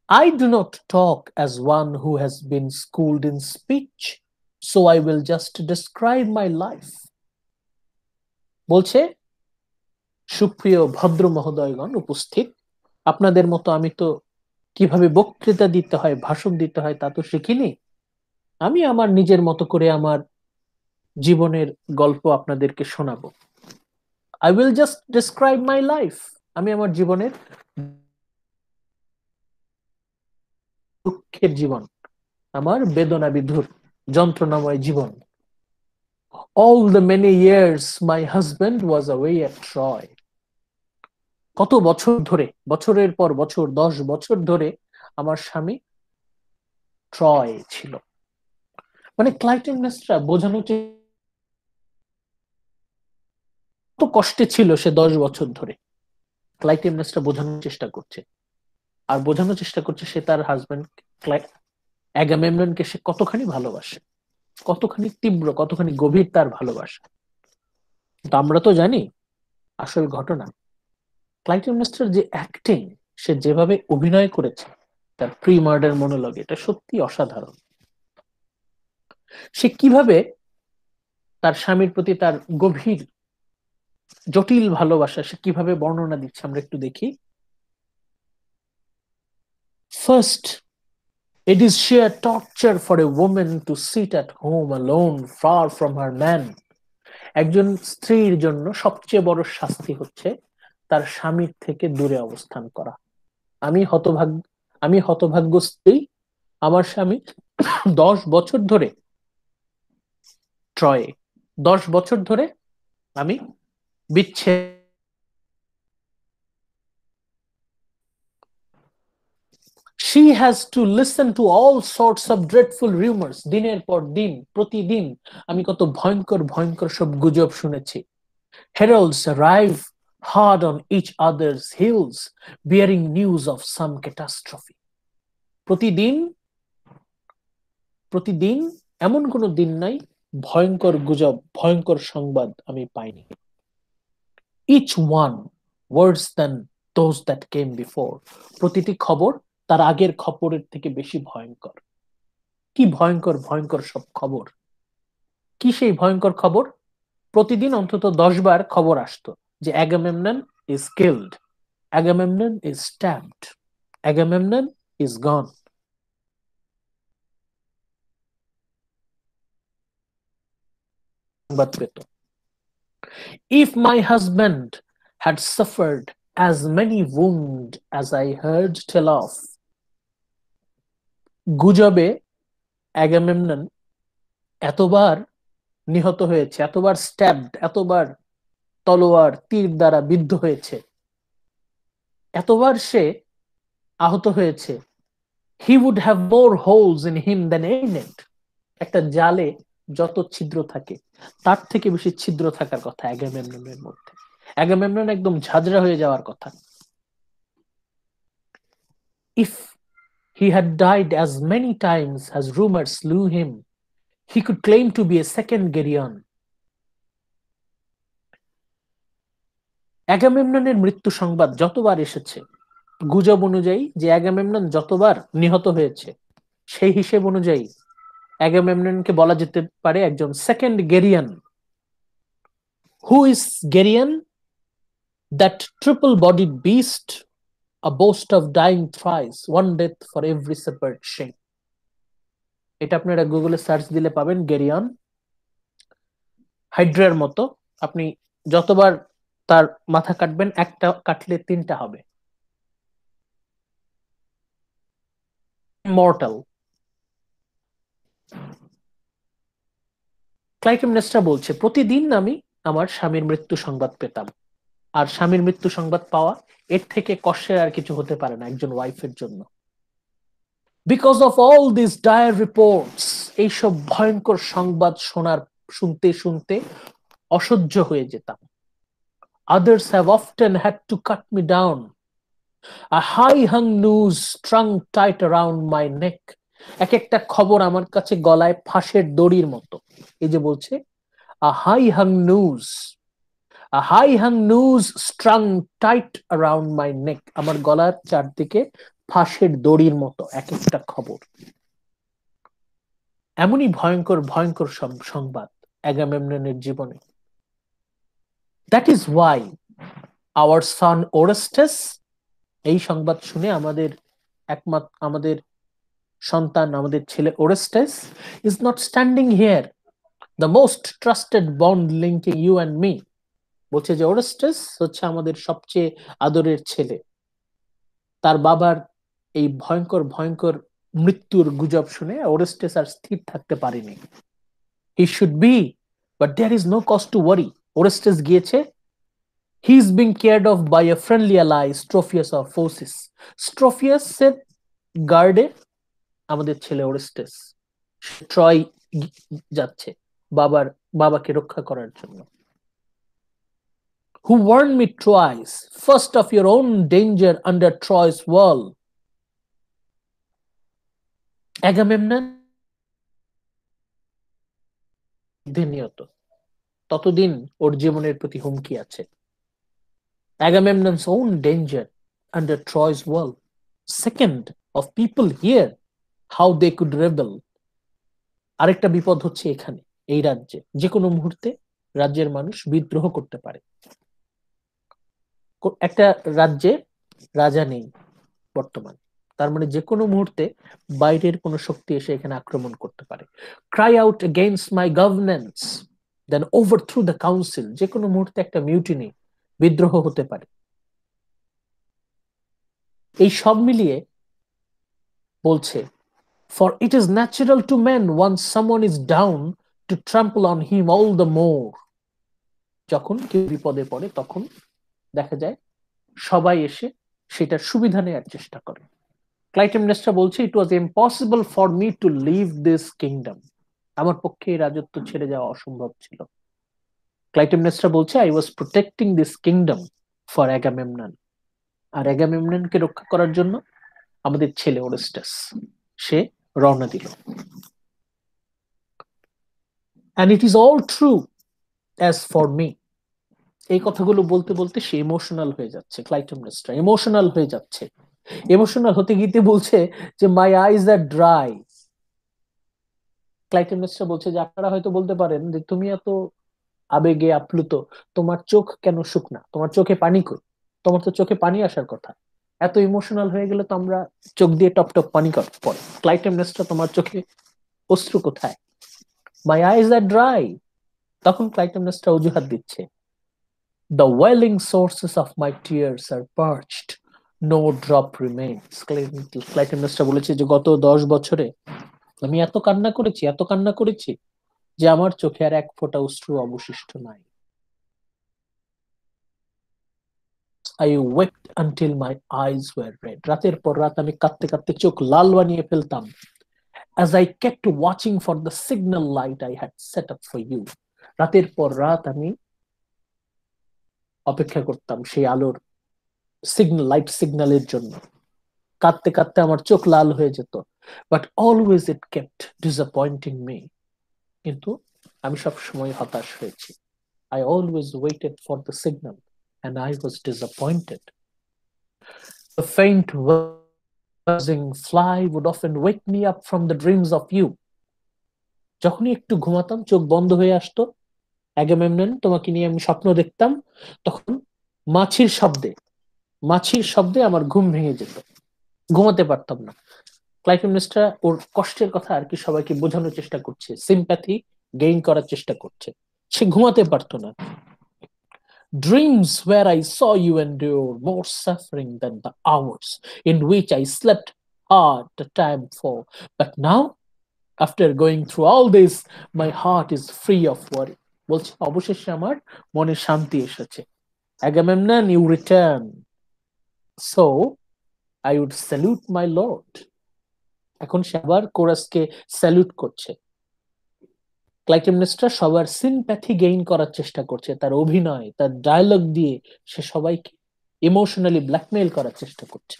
I do not talk as one who has been schooled in speech, so I will just describe my life. বলছে সুপ্রিয় ভদ্র মহোদয়গণ উপস্থিত, আপনাদের মতো আমি তো কিভাবে বক্তৃতা দিতে হয়, ভাষণ দিতে হয় তা তো শিখিনি। আমি আমার নিজের মতো করে আমার জীবনের গল্প আপনাদেরকে শোনাবো। I will just describe my life. আমি আমার জীবনের দুঃখের জীবন, আমার বেদনা বিধুর যন্ত্রণাময় জীবন। All the many years my husband was away at Troy. কত বছর ধরে, বছরের পর বছর, 10 বছর ধরে আমার স্বামী ট্রয় ছিল। মানে ক্লাইটেমনেস্ট্রা বোঝানো কত কষ্টে ছিল সে 10 বছর ধরে, ক্লাইটেমনেস্ট্রা বোঝানোর চেষ্টা করছে। আর বোঝানোর চেষ্টা করছে সে তার হাজবেন্ড অ্যাগামেমননকে সে কতখানি ভালোবাসে, কতখানি তীব্র, কতখানি গভীর তার ভালোবাসা। কিন্তু আমরা তো জানি আসল ঘটনা। ক্লাইটেমনেস্ট্রার যে অ্যাক্টিং, সে যেভাবে অভিনয় করেছে তার প্রি মার্ডার মনোলগে, এটা সত্যি অসাধারণ। সে কিভাবে তার স্বামীর প্রতি তার গভীর জটিল ভালোবাসা সে কিভাবে বর্ণনা দিচ্ছে আমরা একটু দেখি। First, it is sheer torture for a woman to sit at home alone, far from her man. একজন স্ত্রীর জন্য সবচেয়ে বড় শাস্তি হচ্ছে তার স্বামীর থেকে দূরে অবস্থান করা। আমি হতভাগ্য স্ত্রী, আমার স্বামী 10 বছর ধরে ট্রয়ে, 10 বছর ধরে আমি বিচ্ছেদ। She has to listen to all sorts of dreadful rumors. দিনের পর দিন, প্রতিদিন আমি কত ভয়ঙ্কর ভয়ঙ্কর সব গুজব শুনেছি। Heralds arrive hard on each other's heels, bearing news of some catastrophe. প্রতিদিন প্রতিদিন এমন কোনো দিন নাই ভয়ঙ্কর গুজব, ভয়ঙ্কর সংবাদ আমি পাইনি। Each one worse than those that came before. প্রতিটি খবর তার আগের খবরের থেকে বেশি ভয়ঙ্কর। কি ভয়ঙ্কর ভয়ঙ্কর সব খবর! কি সেই ভয়ঙ্কর খবর? প্রতিদিন অন্তত 10 বার খবর আসতো যে Agamemnon is killed, Agamemnon is stabbed, Agamemnon is gone. সংবাদ পেত, if my husband had suffered as many wounds as I heard tell of. গুজবে Agamemnon এতবার নিহত হয়েছে, এতবার স্ট্যাবড, এতবার তলোয়ার তীর দ্বারা বিদ্ধ হয়েছে, এতবার সে আহত হয়েছে, he would have more holes in him than any net. একটা জালে যত ছিদ্র থাকে তার থেকে বেশি ছিদ্র থাকার কথা Agamemnon-এর মধ্যে। Agamemnon একদম ঝাঁঝরা হয়ে যাওয়ার কথা। If he had died as many times as rumors slew him, he could claim to be a second Geryon. Agamemnon-এর মৃত্যু সংবাদ যতবার এসেছে গুজব অনুযায়ী যে Agamemnon যতবার নিহত হয়েছে সেই হিসেব অনুযায়ী Agamemnon-কে বলা যেতে পারে একজন second গেরিয়ান। Who is Geryon? That triple-bodied beast, a boast of dying thrice, one death for every separate shame. এটা আপনারা গুগলে সার্চ দিলে পাবেন গেরিয়ন। হাইড্রার মতো, আপনি যতবার তার মাথা কাটবেন একটা কাটলে তিনটা হবে। ইমর্টাল। ক্লাইটেমনেস্ট্রা বলছে প্রতিদিন আমি আমার স্বামীর মৃত্যু সংবাদ পেতাম, আর স্বামীর মৃত্যু সংবাদ পাওয়া এর থেকে কষ্টের আর কিছু হতে পারে না একজন ওয়াইফের জন্য। Because of all these dire reports, এইসব ভয়ঙ্কর সংবাদ শুনতে শুনতে অসহ্য হয়ে যেতাম। Others have often had to cut me down. A high-hung noose strung tight around my neck. এক একটা খবর আমার কাছে গলায় ফাঁসের দড়ির মতো। এই যে বলছে a high-hung noose strung tight around my neck. আমার গলার চারদিকে ফাঁসের দড়ির মতো এক একটা খবর। এমনই ভয়ঙ্কর ভয়ঙ্কর সংবাদ Agamemnon-এর জীবনে। That is why our son Orestes, এই সংবাদ শুনে আমাদের সন্তান, আমাদের ছেলে Orestes is not standing here, the most trusted bond linking you and me. বলছে যে Orestes হচ্ছে আমাদের সবচেয়ে আদরের ছেলে। তার বাবার এই ভয়ঙ্কর ভয়ঙ্কর মৃত্যুর গুজব শুনে Orestes আর স্থির থাকতে পারেনি। He should be, but there is no cause to worry. Orestes গিয়েছে, he is being cared of by a friendly ally, Strophius of Phocis. Strophius-এর গার্ডে আমাদের ছেলে Orestes ট্রয় যাচ্ছে বাবাকে রক্ষা করার জন্য। Who warned me twice, first of your own danger under Troy's wall. Agamemnon নিহত, ততদিন ওর জীবনের প্রতি হুমকি আছে। Agamemnon's own danger under Troy's wall. Second, of people here, how they could rebel. আরেকটা বিপদ হচ্ছে এখানে, এই রাজ্যে যে কোনো মুহূর্তে রাজ্যের মানুষ বিদ্রোহ করতে পারে। একটা রাজ্যে রাজা নেই বর্তমানে, তার মানে যে কোনো মুহূর্তে বাইরের কোনো শক্তি এসে এখানে আক্রমণ করতে পারে। Cry out against my governance, then overthrow the council. যে কোনো মুহূর্তে একটা মিউটিনি, বিদ্রোহ হতে পারে। এই সব মিলিয়ে বলছে, for it is natural to men once someone is down to trample on him all the more. যখন কেউ বিপদে পড়ে তখন দেখা যায় সবাই এসে সেটার সুবিধা নেওয়ার চেষ্টা করে। ক্লাইটেমনেস্ট্রা বলছে, it was impossible for me to leave this kingdom. আমার পক্ষে এই রাজত্ব ছেড়ে যাওয়া অসম্ভব ছিল। ক্লাইটেমনেস্ট্রা বলছে I was protecting this kingdom for Agamemnon, আর অ্যাগামেমননকে রক্ষা করার জন্য আমাদের ছেলে ওরেস্টাস সে রওনা দিল। And it is all true as for me. এই কথাগুলো বলতে বলতে সে ইমোশনাল হয়ে যাচ্ছে, ক্লাইটেমনেস্ট্রা ইমোশনাল হয়ে যাচ্ছে। ইমোশনাল হতে গিয়ে বলছে যে মাই আইজ আর ড্রাই। ক্লাইটেমনেস্ট্রা বলছে যে আপনারা হয়তো বলতে পারেন যে তুমি এত আবেগে আপ্লুত, তোমার চোখ কেন শুকনা, তোমার চোখে পানি কই, তোমার তো চোখে পানি আসার কথা, এত ইমোশনাল হয়ে গেলে তো আমরা চোখ দিয়ে টপ টপ পানি পড়ে। ক্লাইটেমনেস্ট্রা তোমার চোখে অশ্রু কোথায়? মাই আইজ আর ড্রাই। তখন ক্লাইটেমনেস্ট্রা অজুহাত দিচ্ছে, the welling sources of my tears are parched, no drop remains. Clytemnestra বলেছে যে গত 10 বছরে আমি এত কান্না করেছি, এত কান্না করেছি যে আমার চোখে আর এক ফোঁটা অশ্রু অবশিষ্ট নাই। I wept until my eyes were red. রাতের পর রাত আমি কাঁদতে কাঁদতে চোখ লাল বানিয়ে ফেলতাম। As I kept watching for the signal light I had set up for you. রাতের পর রাত আমি অপেক্ষা করতাম সেই আলোর লাইট সিগন্যালের জন্য। কাঁদতে কাঁদতে আমার চোখ লাল হয়ে যেত। But always it kept disappointing me. কিন্তু আমি সব সময় হতাশ হয়েছি। I always waited for the signal and I was disappointed. The faint buzzing fly would often wake me up from the dreams of you. যখনই একটু ঘুমাতাম, চোখ বন্ধ হয়ে আসতো, অ্যাগামেমনন তোমাকে নিয়ে আমি স্বপ্ন দেখতাম, তখন মাছির শব্দে আমার ঘুম ভেঙে যেত, ঘুমাতে পারতাম না। ক্লাইটেমনেস্ট্রা ওর কষ্টের কথা আর কি সবাইকে বোঝানোর চেষ্টা করছে, সিম্প্যাথি গেইন করার চেষ্টা করছে। সে ঘুমাতে পারতো না। Dreams where I saw you endure more suffering than the hours in which I slept hard the time for. But now, after going through all this, my heart is free of worry. বলছে অবশেষে আমার মনে শান্তি এসেছে। Agamemnon, you return. So, I would salute my lord. এখন সে আবার কোরাসকে স্যালুট করছে। ক্লাইটেমনেস্ট্রা সবার সিম্প্যাথি গেইন করার চেষ্টা করছে, তার অভিনয়, তার ডায়লগ দিয়ে সে সবাইকে ইমোশনালি ব্ল্যাকমেইল করার চেষ্টা করছে।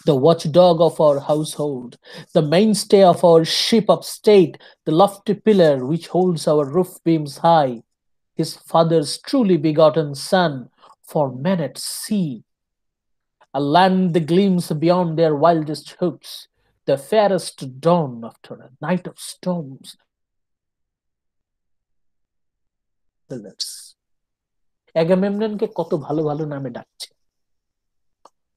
The watchdog of our household, the mainstay of our ship of state, the lofty pillar which holds our roof beams high, his father's truly begotten son, for men at sea, a land that gleams beyond their wildest hopes, the fairest dawn after a night of storms. অ্যাগামেমননকে কত ভালো ভালো নামে ডাকছে,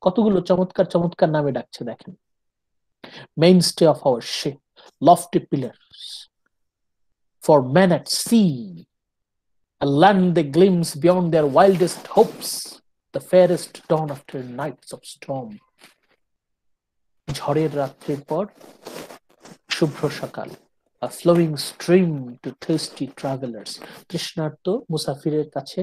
কতগুলো চমৎকার চমৎকার নামে ডাকছে দেখেন। Mainstay of our ship, lofty pillars, for men at sea, a land that gleams beyond their wildest hopes, the fairest dawn after nights of storm. ঝড়ের রাত্রির পর শুভ্র সকাল, a flowing stream to thirsty travelers. তৃষ্ণার্ত মুসাফিরের কাছে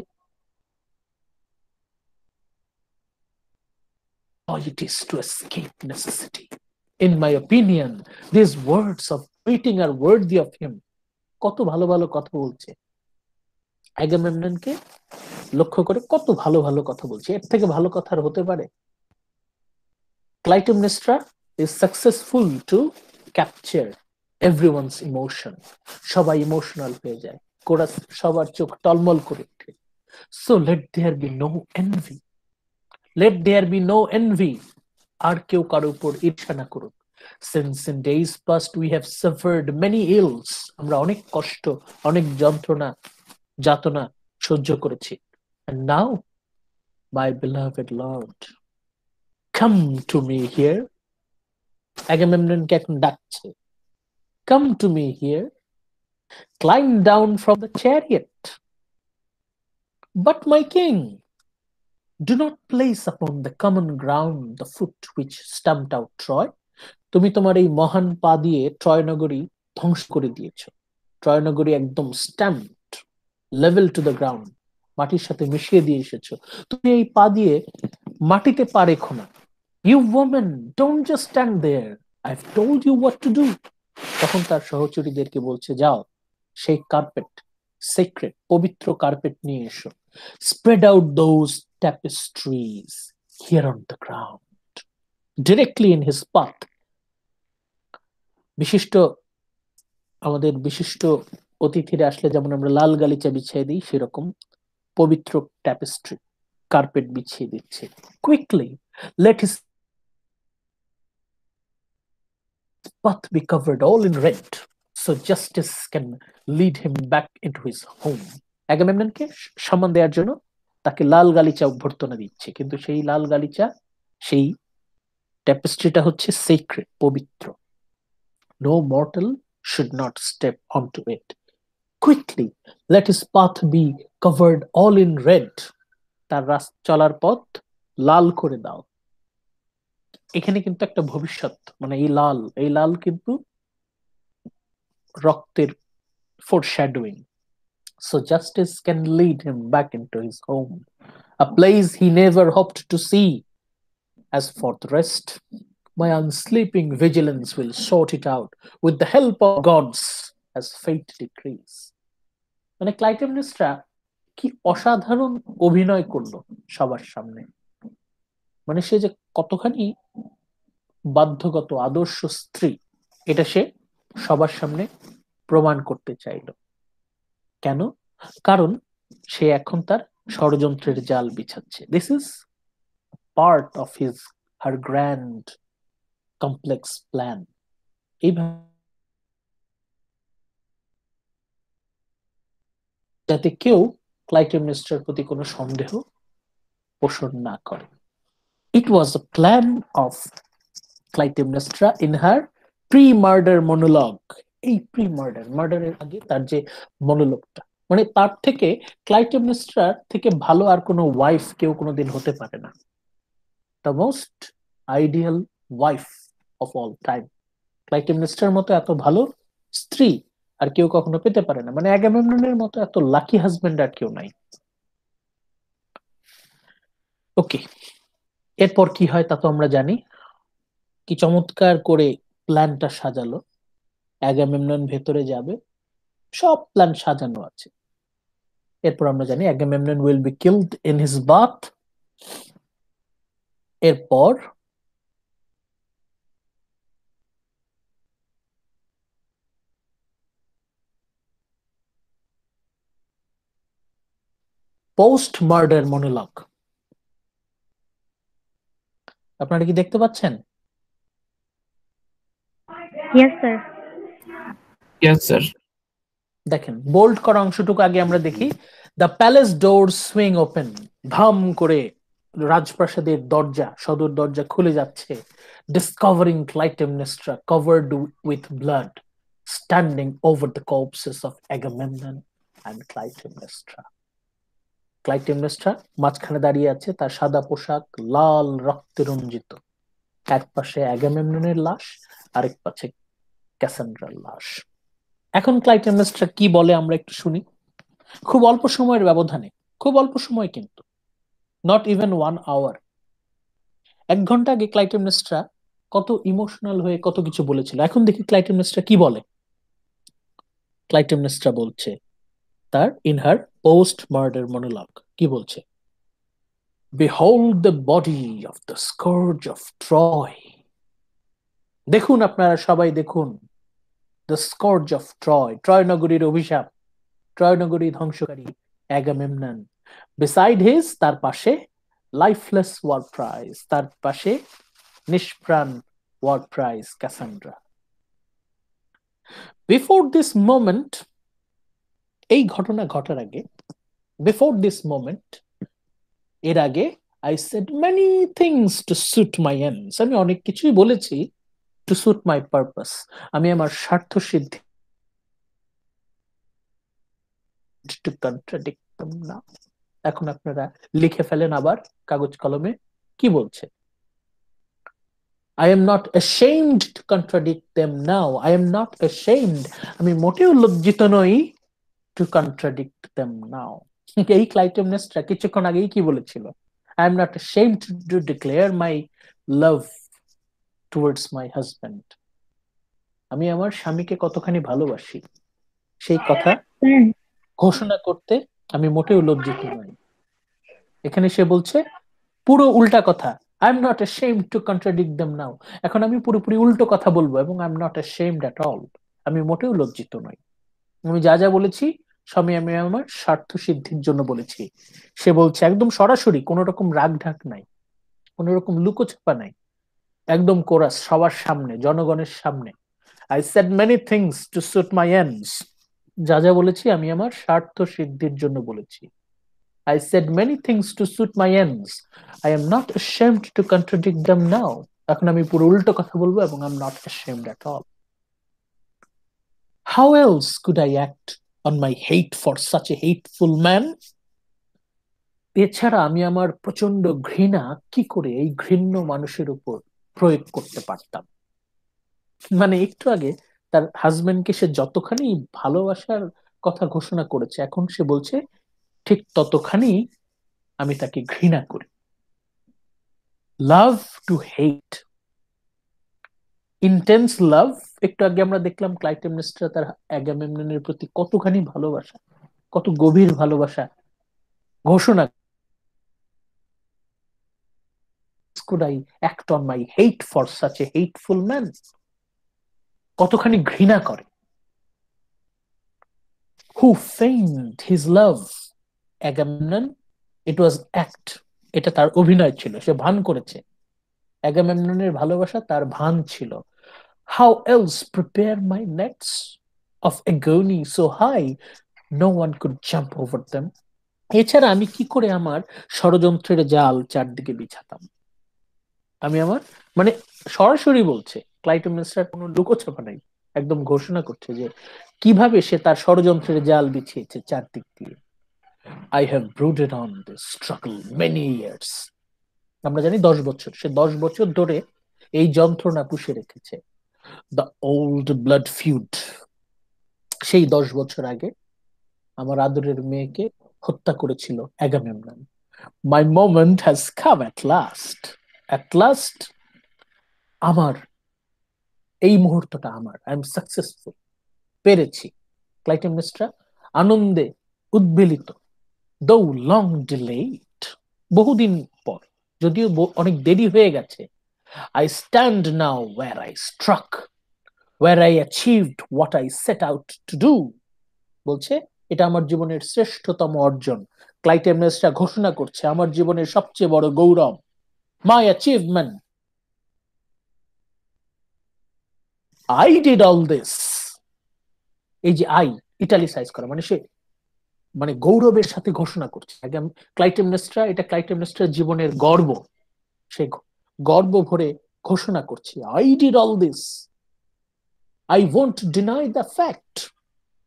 all it is to escape necessity. In my opinion, these words of greeting are worthy of him. কত ভালো ভালো কথা বলছে, অ্যাগামেমননকে লক্ষ্য করে কত ভালো ভালো কথা বলছে, এর থেকে ভালো কথা আর হতে পারে? Clytemnestra is successful to capture everyone's emotion. সবাই ইমোশনাল হয়ে যায়, কোরাস সবার চোখ টলমল করে ওঠে। So let there be no envy. Let there be no envy. আর কেউ কারো উপর ঈর্ষা না করুক। Since in days past we have suffered many ills. আমরা অনেক কষ্ট, অনেক যন্ত্রণা, যাতনা সহ্য করেছি। And now, my beloved Lord, come to me here. অ্যাগামেমননকে এখন ডাকছে, come to me here, climb down from the chariot. But my king, do not place upon the common ground the foot which stamped out Troy. তুমি তোমার এই মহান পা দিয়ে ট্রয় নগরী ধ্বংস করে দিয়েছো। ট্রয় নগরী একদম stamped, level to the ground, মাটির সাথে মিশিয়ে দিয়ে এসেছো। তুমি এই পা দিয়ে মাটিতে পা রেখো না। You woman, don't just stand there. I've told you what to do. তখন তার সহচরীদেরকে বলছে, যাও সেই কার্পেট, sacred, পবিত্র কার্পেট নিয়ে এসো, spread out those tapestries here on the ground, directly in his path. আমাদের বিশিষ্ট অতিথিরা আসলে যেমন আমরা লাল গালিচা বিছিয়ে দিই, সেরকম পবিত্র ট্যাপেস্ট্রি কার্পেট বিছিয়ে দিচ্ছে। Quickly let his path be covered all in red, so justice can lead him back into his home. অ্যাগামেমননকে সম্মান দেওয়ার জন্য তাকে লাল গালিচা অভ্যর্থনা দিচ্ছে, কিন্তু সেই লাল গালিচা, সেই ট্যাপেস্ট্রিটা হচ্ছে সেক্রেট, পবিত্র। No mortal should not step onto it. Quickly let his path be covered all in red. তার চলার পথ লাল করে দাও। এখানে কিন্তু একটা ভবিষ্যৎ, মানে এই লাল কিন্তু রক্তের foreshadowing. So justice can lead him back into his home, a place he never hoped to see. As for the rest, my unsleeping vigilance will sort it out with the help of gods as fate decrees. মানে ক্লাইটেমনেস্ট্রা কি অসাধারণ অভিনয় করলো সবার সামনে, মানে সে যে কতখানি বাধ্যগত আদর্শ স্ত্রী, এটা সে সবার সামনে প্রমাণ করতে চাইল। কেন? কারণ সে এখন তার ষড়যন্ত্রের জাল বিছাচ্ছে। This is part of her grand complex plan. এইভাবে যাতে কেউ ক্লাইটেমনেস্ট্রার প্রতি কোনো সন্দেহ পোষণ না করে। It was a plan of Clytemnestra in her pre-murder monologue. এই মার্ডারের আগে তার যে মনোলগটা, মানে তার থেকে ক্লাইটেমনেস্ট্রার থেকে ভালো আর কোনো ওয়াইফ কেউ কোনোদিন হতে পারে না। The most ideal wife of all time. ক্লাইটেমনেস্ট্রার মতো এত ভালো স্ত্রী আর কেউ কখনো পেতে পারে না, মানে অ্যাগামেমননের মতো এত লাকি হাজবেন্ড আর কেউ নাই। ওকে, এরপর কি হয় তা তো আমরা জানি। কি চমৎকার করে প্ল্যানটা সাজালো। অ্যাগামেমনন ভেতরে যাবে, সব প্ল্যান সাজানো আছে। এরপর আমরা জানি Agamemnon will be killed in his bath. এরপর পোস্ট মার্ডার মনোলগ। আপনারা কি দেখতে পাচ্ছেন? Yes, sir. Yes, sir. দেখেন, বোল্ড করা অংশটুকু আগে আমরা দেখি। The palace door swing open. ধাম করে রাজপ্রাসাদের দরজা, সদর দরজা খুলে যাচ্ছে। Discovering Clytemnestra covered with blood standing over the corpses of Agamemnon and Clytemnestra. Clytemnestra মাঝখানে দাঁড়িয়ে আছে, তার সাদা পোশাক লাল রক্তে রঞ্জিত। এক পাশে অ্যাগামেমননের লাশ, আরেক পাশে ক্যাসান্ড্রার লাশ। এখন ক্লাইটেমনেস্ট্রা কি বলে আমরা একটু শুনি। খুব অল্প সময়ের ব্যবধানে, খুব অল্প সময় কিন্তু, নট ইভেন 1 hour, 1 ঘন্টা আগে ক্লাইটেমনেস্ট্রা কত ইমোশনাল হয়ে কত কিছু বলেছিল। এখন দেখি ক্লাইটেমনেস্ট্রা কি বলে। ক্লাইটেমনেস্ট্রা বলছে তার in her post murder monologue, কি বলছে? Behold the body of the scourge of Troy. দেখুন, আপনারা সবাই দেখুন, the scourge of Troy, Troy নগরীর অভিশাপ, ট্রয় নগরী ধ্বংসকারী অ্যাগামেমনন। Beside his, তার পাশে লাইফলেস ওয়ার প্রাইজ, তার পাশে নিষ্প্রাণ war prize Cassandra. Before this moment, এই ঘটনা ঘটার আগে, বিফোর দিস মোমেন্ট, এর আগে I said many things to suit my ends. আমি অনেক কিছুই বলেছি to suit my purpose, আমি আমার স্বার্থ সিদ্ধি, to contradict them now. এখন আপনারা লিখে ফেলেন আবার কাগজ কলমে, কি বলছে? I am not ashamed to contradict them now. I am not ashamed, আমি মোটেও লজ্জিত নই to contradict them now. এই ক্লাইটেমনেস্ট্রা কিছুক্ষণ আগেই কি বলেছিল? I am not ashamed to declare my love towards my husband. আমি আমার স্বামীকে কতখানি ভালোবাসি সেই কথা ঘোষণা করতে আমি মোটেও লজ্জিত নই। এখানে সে বলছে পুরো উল্টা কথা, I am not ashamed to contradict them now. এখন আমি পুরোপুরি উল্টো কথা বলবো এবং I am not ashamed at all, আমি মোটেও লজ্জিত নই। আমি যা যা বলেছি সবই আমি আমার স্বার্থ সিদ্ধির জন্য বলেছি। সে বলছে একদম সরাসরি, কোন রকম রাগ ঢাক নাই, কোন রকম লুকোছাপা নাই, একদম কোরাস, সবার সামনে, জনগণের সামনে। I said many things to suit my ends, যা যা বলেছি আমি আমার স্বার্থ সিদ্ধির জন্য বলেছি। I said many things to suit my ends. I am not ashamed to contradict them now. এখন আমি পুরো উল্টো কথা বলবো এবং I'm not ashamed at all. How else could I act on my hate for such a hateful man? এছাড়া আমি আমার প্রচন্ড ঘৃণা কি করে এই ঘৃণ্য মানুষের উপর প্রয়োগ করতে পারতাম? মানে একটু আগে তার হাজবেন্ডকে সে যতখানি ভালোবাসার কথা ঘোষণা করেছে, এখন সে বলছে ঠিক ততখানি আমি তাকে ঘৃণা করি। লাভ টু হেট, ইন্টেন্স লাভ। একটু আগে আমরা দেখলাম ক্লাইটেমনেস্ট্রা তার অ্যাগামেমননের প্রতি কতখানি ভালোবাসা, কত গভীর ভালোবাসা ঘোষণা। could I act on my hate for such a hateful man? কতখানি ঘৃণা করে। who feigned his love, Agamemnon, it was act, এটা তার অভিনয় ছিল, সে ভান করেছে। অ্যাগামেমননের ভালোবাসা তার ভান ছিল। how else prepare my nets of agony so high no one could jump over them? এছাড়া আমি কি করে আমার ষড়যন্ত্রের জাল চারদিকে বিছাতাম? আমি আমার, মানে সরাসরি বলছে, ক্লাইটেমনেস্ট্রার কোনো লুকোছাপা নাই, একদম ঘোষণা করছে যে কিভাবে সে তার ষড়যন্ত্রের জাল বিছিয়েছে চারদিক দিয়ে। I have brooded on this struggle many years, আমরা জানি 10 বছর, সে 10 বছর ধরে এই যন্ত্রণা পুষে রেখেছে। দ্য ওল্ড ব্লাড ফিউড, সেই 10 বছর আগে আমার আদরের মেয়েকে হত্যা করেছিল Agamemnon. My moment has come at last, at last আমার এই মুহূর্তটা আমার, আই এম সাকসেসফুল, পেরেছি। ক্লাইটেমনেস্ট্রা আনন্দে উদ্বেলিত। দো লং ডিলেড, বহুদিন পর, যদিও অনেক দেরি হয়ে গেছে। I stand now where I struck, where I achieved what I set out to do. বলছে এটা আমার জীবনের শ্রেষ্ঠতম অর্জন। ক্লাইটেমনেস্ট্রা ঘোষণা করছে আমার জীবনের সবচেয়ে বড় গৌরব, my achievement, I did all this. এই যে আই ইটালিসাইজ করা, মানে সে মানে গৌরবের সাথে ঘোষণা করছে। ক্লাইটেমনেস্ট্রা, এটা ক্লাইটেমনেস্ট্রার জীবনের গর্ব, সে গর্ব ভরে ঘোষণা করছে I did all this, I won't deny the fact.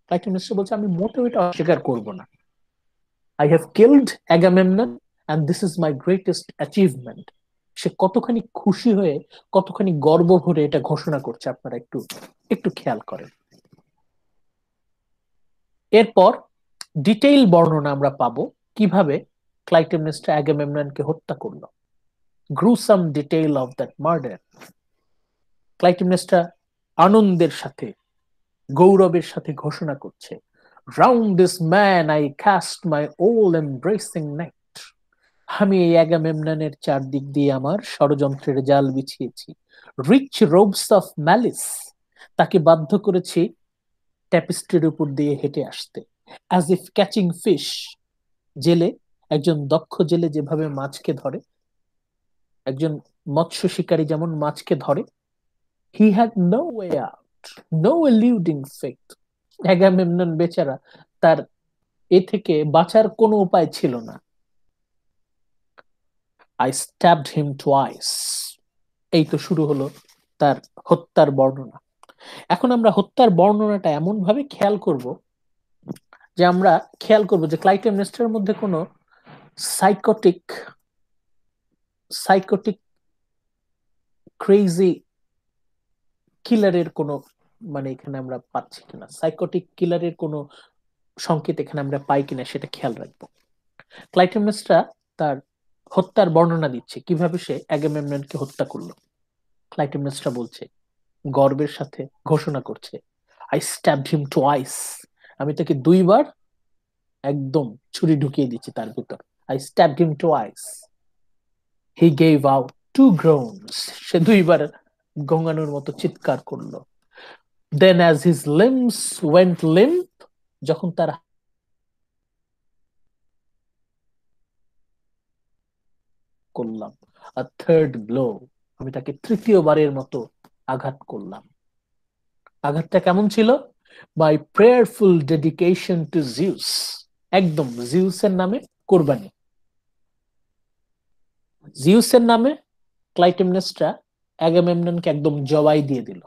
Clytemnestra বলছে আমি মোটেও এটা অস্বীকার করব না। I have killed Agamemnon and this is my greatest achievement. সে কতখানি খুশি হয়ে, কতখানি গর্ব ভরে এটা ঘোষণা করছে আপনারা একটু একটু খেয়াল করেন। এরপর ডিটেইল বর্ণনা আমরা পাবো কিভাবে ক্লাইটেমনেস্ট্রা অ্যাগামেমননকে হত্যা করলো। Gruesome detail of that murder. Clytemnestra আনন্দের সাথে, গৌরবের সাথে ঘোষণা করছে round this man I cast my all embracing net. আমি এই অ্যাগামেমননের চারদিক দিয়ে আমার ষড়যন্ত্রের জাল বিছিয়েছি। রিচ রোবস অফ ম্যালিস, তাকে বাধ্য করেছি ট্যাপিস্ট্রির উপর দিয়ে হেঁটে আসতে। অ্যাজ ইফ ক্যাচিং ফিশ, জেলে, একজন দক্ষ জেলে যেভাবে মাছকে ধরে, একজন মৎস্য শিকারী যেমন মাছকে ধরে, he had no way out, no eluding fate. Agamemnon বেচারা, তার এ থেকে বাঁচার কোনো উপায় ছিল না। I stabbed him twice. এই তো শুরু হলো তার হত্যার বর্ণনা। এখন আমরা হত্যার বর্ণনাটা এমন ভাবে খেয়াল করব যে আমরা খেয়াল করব যে ক্লাইটেমনেস্ট্রার মধ্যে কোনো সাইকোটিক সাইকোটিক ক্রেজি কিলারের কোনো, মানে এখানে আমরা পাচ্ছি কিনা, সাইকোটিক কিলারের কোনো সংকেত এখানে আমরা পাই কিনা সেটা খেয়াল রাখবো। ক্লাইটেমনেস্ট্রা তার হত্যার বর্ণনা দিচ্ছে কিভাবে সে অ্যাগামেমননকে হত্যা করলো। ক্লাইটেমনেস্ট্রা বলছে, গর্বের সাথে ঘোষণা করছে, আই স্ট্যাবড হিম টুয়াইস, আমি তাকে 2বার একদম ছুরি ঢুকিয়ে দিচ্ছি তার ভিতর। I stabbed him twice. He gave out two groans. সে দুইবার গঙ্গানোর মতো চিৎকার করলো। Then as his limbs went limp, যখন তার করলাম আ থার্ড ব্লো, আমি তাকে তৃতীয়বারের মতো আঘাত করলাম। আঘাতটা কেমন ছিল? বাই প্রেয়ারফুল ডেডিকেশন টু জিউস, একদম জিউসের নামে কোরবানি। জিউসের নামে ক্লাইটেমনেস্ট্রা অ্যাগামেমননকে একদম জবাই দিয়ে দিল।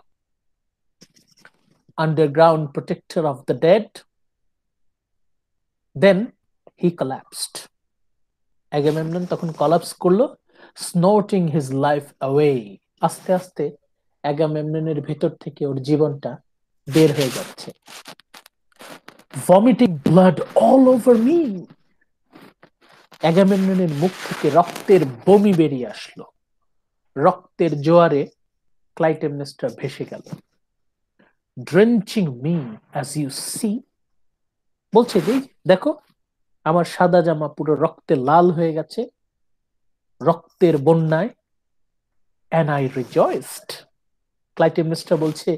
Underground protector of the dead, then he collapsed. Agamemnon তখন কলাপস করলো, স্নোটিং হিজ লাইফ অ্যাওয়ে। আস্তে আস্তে অ্যাগামেমননের ভিতর থেকে ওর জীবনটা বের হয়ে যাচ্ছে। Vomiting blood all over me, অ্যাগামেমননের মুখ থেকে রক্তের বমি বেরিয়ে আসলো। রক্তের জোয়ারে ক্লাইটেমনেস্ট্রা ভেসে গেল। Drenching me as you see, বলছে যে দেখো আমার সাদা জামা পুরো রক্তে লাল হয়ে গেছে, রক্তের বন্যায়। অ্যান্ড আই রিজয়েসড, ক্লাইটেমনেস্ট্রা বলছে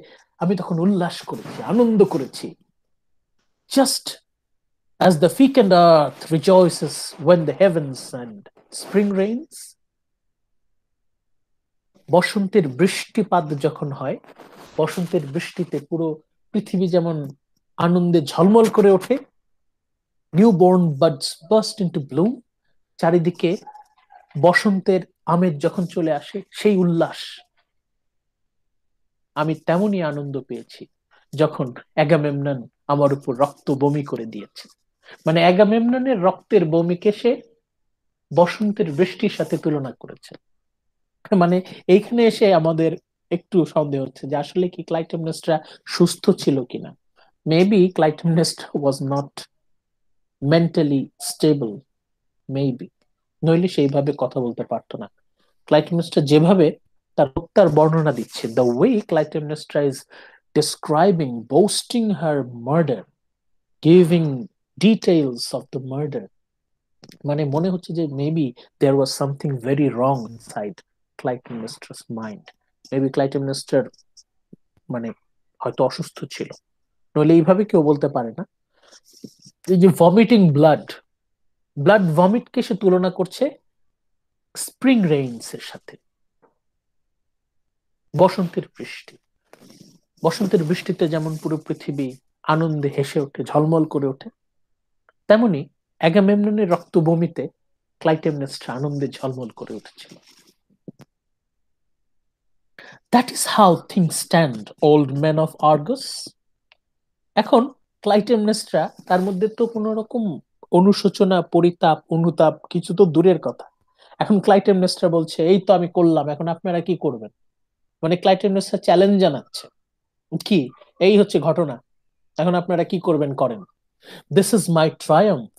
আমি তখন উল্লাস করেছি, আনন্দ করেছি। Just as the fecund earth rejoices when the heavens send spring rains, বসন্তের বৃষ্টিপাত যখন হয়, বসন্তের বৃষ্টিতে পুরো পৃথিবী যেমন আনন্দে ঝলমল করে ওঠে, new born birds burst into Bloom, চারিদিকে বসন্তের আমেজ যখন চলে আসে সেই উল্লাস, আমি তেমনই আনন্দ পেয়েছি যখন অ্যাগামেমনন আমার উপর রক্ত বমি করে দিয়েছে। মানে অ্যাগামেমননের রক্তের বমিকে সে বসন্তের বৃষ্টির সাথে তুলনা করেছে। মানে এইখানে এসে আমাদের একটু সন্দেহ হচ্ছে যে আসলে কি ক্লাইটেমনেস্ট্রা সুস্থ ছিল কিনা। Maybe Clytemnestra was not mentally stable, maybe, নইলে সেইভাবে কথা বলতে পারতো না। ক্লাইটেমনেস্ট্রা যেভাবে তার হত্যার বর্ণনা দিচ্ছে, the way Clytemnestra is describing boasting her murder, giving details of the murder, মানে মনে হচ্ছে যে maybe there was something very wrong inside Clytemnestra's mind. Maybe ক্লাইটেমনেস্ট্রার মানে হয়তো অসুস্থ ছিল, নইলে এইভাবে কেউ বলতে পারে না। এই যে ভমিটিং ব্লাড, ব্লাড ভমিটকে সে তুলনা করছে স্প্রিং রেইনস এর সাথে, বসন্তের বৃষ্টি। বসন্তের বৃষ্টিতে যেমন পুরো পৃথিবী আনন্দে হেসে ওঠে, ঝলমল করে ওঠে, তেমনি অ্যাগামেমননের রক্ত বমিতে ক্লাইটেমনেস্ট্রা আনন্দে ঝলমল করে উঠেছিল। That is how things stand, old man of Argus. এখন ক্লাইটেমনেস্ট্রা, তার মধ্যে তো কোন রকম অনুশোচনা, পরিতাপ, অনুতাপ কিছু তো দূরের কথা। এখন ক্লাইটেমনেস্ট্রা বলছে এই তো আমি করলাম, এখন আপনারা কি করবেন। মানে ক্লাইটেমনেস্ট্রা চ্যালেঞ্জ জানাচ্ছে, কি এই হচ্ছে ঘটনা, এখন আপনারা কি করবেন করেন। This is my triumph,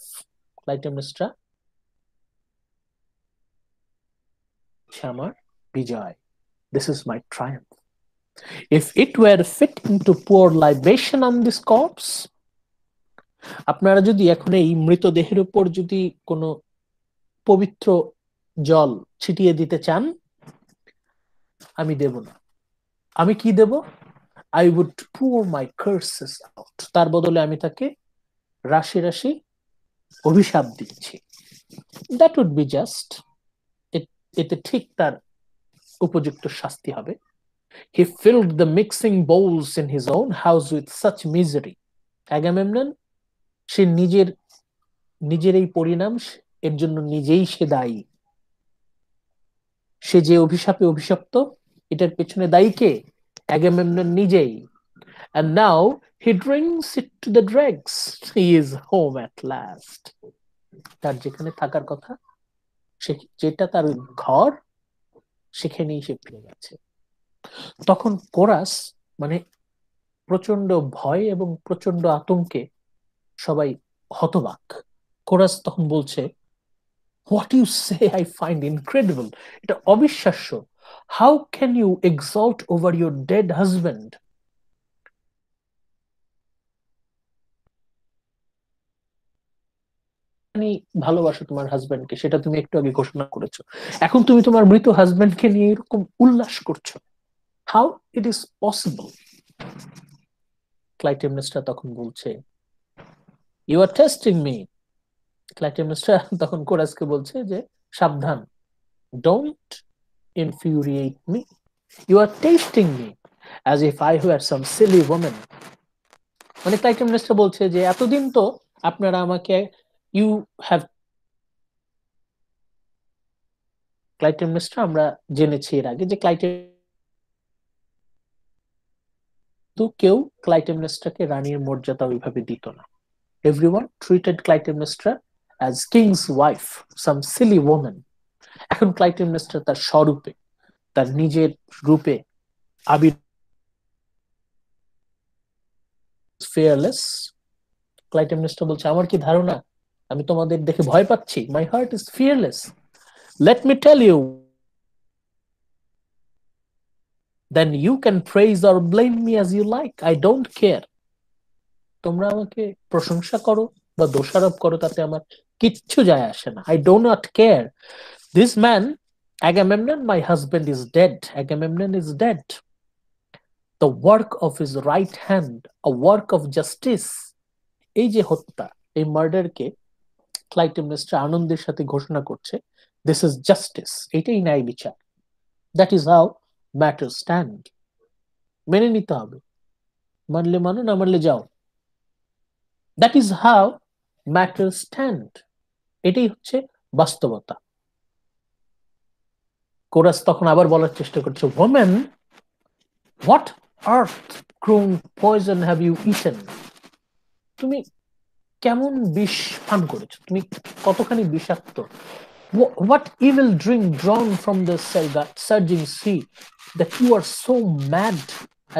Clytemnestra, আমার বিজয়, this is my triumph. If it were fitting to pour libation on this corpse, আপনারা যদি এখন এই মৃতদেহের উপর যদি কোনো পবিত্র জল ছিটিয়ে দিতে চান, আমি দেব না। আমি কি দেব? I would pour my curses out, তার বদলে আমি তাকে রাশি রাশি অভিশাপ দিচ্ছি। That would be just, এতে ঠিক তার উপযুক্ত শাস্তি হবে। He filled the mixing bowls in his own house with such misery. Agamemnon সে নিজের এই পরিণাম এর জন্য নিজেই সে দায়ী। সে যে অভিশাপে অভিশপ্ত, এটার পেছনে দায়ী কে? অ্যাগামেমনন নিজেই। And now he drinks it to the dregs. He is home at last. তার যেখানে থাকার কথা, সে যেটা তার ঘর, সেখানেই সে ফিরে গেছে। তখন কোরাস মানে প্রচন্ড ভয় এবং প্রচন্ড আতঙ্কে সবাই হতবাক। কোরাস তখন বলছে, what you say I find incredible, এটা অবিশ্বাস্য। How can you exult over your dead husband. কতখানি ভালোবাসো তোমার হাজবেন্ডকে সেটা তুমি একটু আগে ঘোষণা করেছো, এখন তুমি তোমার মৃত হাজবেন্ডকে নিয়ে এরকম উল্লাস করছো, হাউ ইট ইজ পসিবল? ক্লাইটেমনেসটা তখন বলছে, ইউ আর টেস্টিং মি। ক্লাইটেমনেসটা তখন কোরাসকে বলছে যে সাবধান, don't infuriate me. You are tasting me as if I were some silly woman. মানে ক্লাইটেমনেসটা বলছে যে এতদিন তো আপনারা আমাকে ইউ হ্যাভ, ক্লাইটেমনেসটা আমরা জেনেছি এর আগে যে কেউ ক্লাইটেমনেসটাকে রানীর মর্যাদা ওইভাবে দিত না। Everyone treated Clytemnestra as king's wife, some silly woman. এখন ক্লাইটেমনেসটা তার স্বরূপে, তার নিজের রূপে আবির ফিয়ারলেস। ক্লাইটেমনেসটা বলছে আমার কি ধারণা আমি তোমাদের দেখে ভয় পাচ্ছি? My heart is fearless. Let me tell you, then you can praise or blame me as you like, I don't care. তোমরা আমাকে প্রশংসা করো বা দোষারোপ করো, তাতে আমার কিচ্ছু যায় আসে না। I do not care. This man Agamemnon, my husband, is dead. Agamemnon is dead. The work of his right hand, a work of justice. এই যে হত্যা, এই মার্ডারকে ক্লাইটেমনেসটা আনন্দের সাথে ঘোষণা করছে, দিস ইজ জাস্টিস, এটাই ন্যায় বিচার। That is how matter stand. মেনে নিতে হবে, মানলে মানো, না মানলে যাও। That is how matter stand, এটাই হচ্ছে বাস্তবতা। কোরাস তখন আবার বলার চেষ্টা করছে, woman, what earth grown poison have you eaten? তুমি কেমন বিষ পান করেছো, তুমি কতখানি বিষাক্ত? What evil drink drawn from the surging sea that you are so mad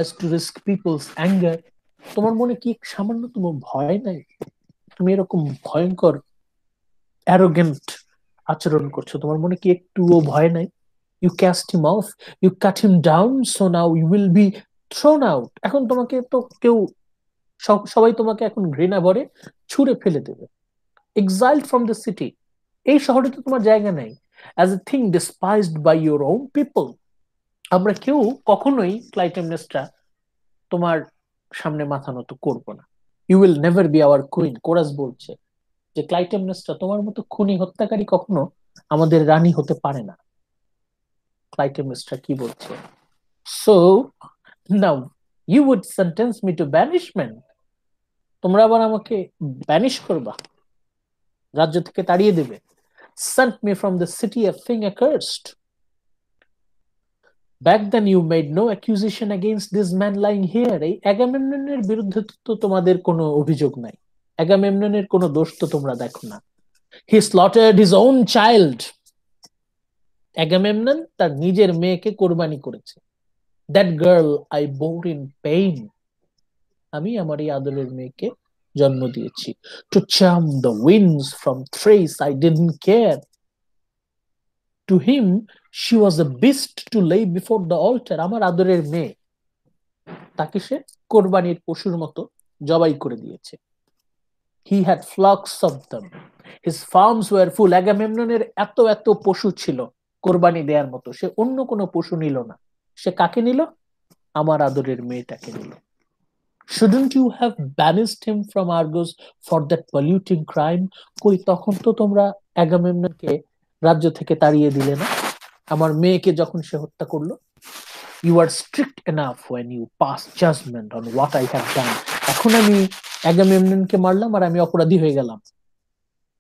as to risk people's anger? তোমার মনে কি সামান্য তোমার ভয় নাই? তুমি এরকম ভয়ঙ্কর অ্যারোগেন্ট আচরণ করছো, তোমার মনে কি একটুও ভয় নাই? You cast him off, you cut him down, so now you will be thrown out. এখন তোমাকে তো কেউ, সবাই তোমাকে এখন ঘৃণা ভরে ছুঁড়ে ফেলে দেবে। Exiled from the city, এই শহরে তো তোমার জায়গা নাই। As a thing despised by your own people, আমরা কেউ কখনোই ক্লাইটেমনেসটা তোমার সামনে মাথা নত করব না। You will never be our queen. Chorus বলছে যে ক্লাইটেমনেসটা তোমার মতো খুনি হত্যাকারী কখনো আমাদের রানী হতে পারে না। ক্লাইটেমনেসটা কি বলছে? So now you would sentence me to banishment. তোমরা আবার আমাকে ব্যানিশ করবা, রাজ্য থেকে তাড়িয়ে দেবে। Sent me from the city a thing accursed. Back then you made no accusation against this man lying here. এই অ্যাগামেমননের বিরুদ্ধে তো তোমাদের কোনো অভিযোগ নাই, অ্যাগামেমননের কোনো দোষ তো তোমরা দেখো না। He slaughtered his own child. Agamemnon তার নিজের মেয়েকে কোরবানি করেছে। That girl I bore in pain. আমি আমার এই আদরের মেয়েকে জন্ম দিয়েছি। To charm the winds from Thrace I didn't care. To him she was a beast to lay before the altar. আমার আদরের মেয়ে, তাকে সে কোরবানির পশুর মতো জবাই করে দিয়েছে। He had flocks of them. His farms were full. অ্যাগামেমননের এত এত পশু ছিল কোরবানি দেওয়ার মতো, সে অন্য কোনো পশু নিল না। সে কাকে নিল? আমার আদরের মেয়েটাকে নিল। Shouldn't you have banished him from Argos for that polluting crime? কই তখন তো তোমরা অ্যাগামেমননকে রাজ্য থেকে তাড়িয়ে দিলে না আমার মেয়েকে যখন সে হত্যা করলো? You are strict enough when you pass judgment on what I have done. এখন আমি অ্যাগামেমননকে মারলাম আর আমি অপরাধী হয়ে গেলাম।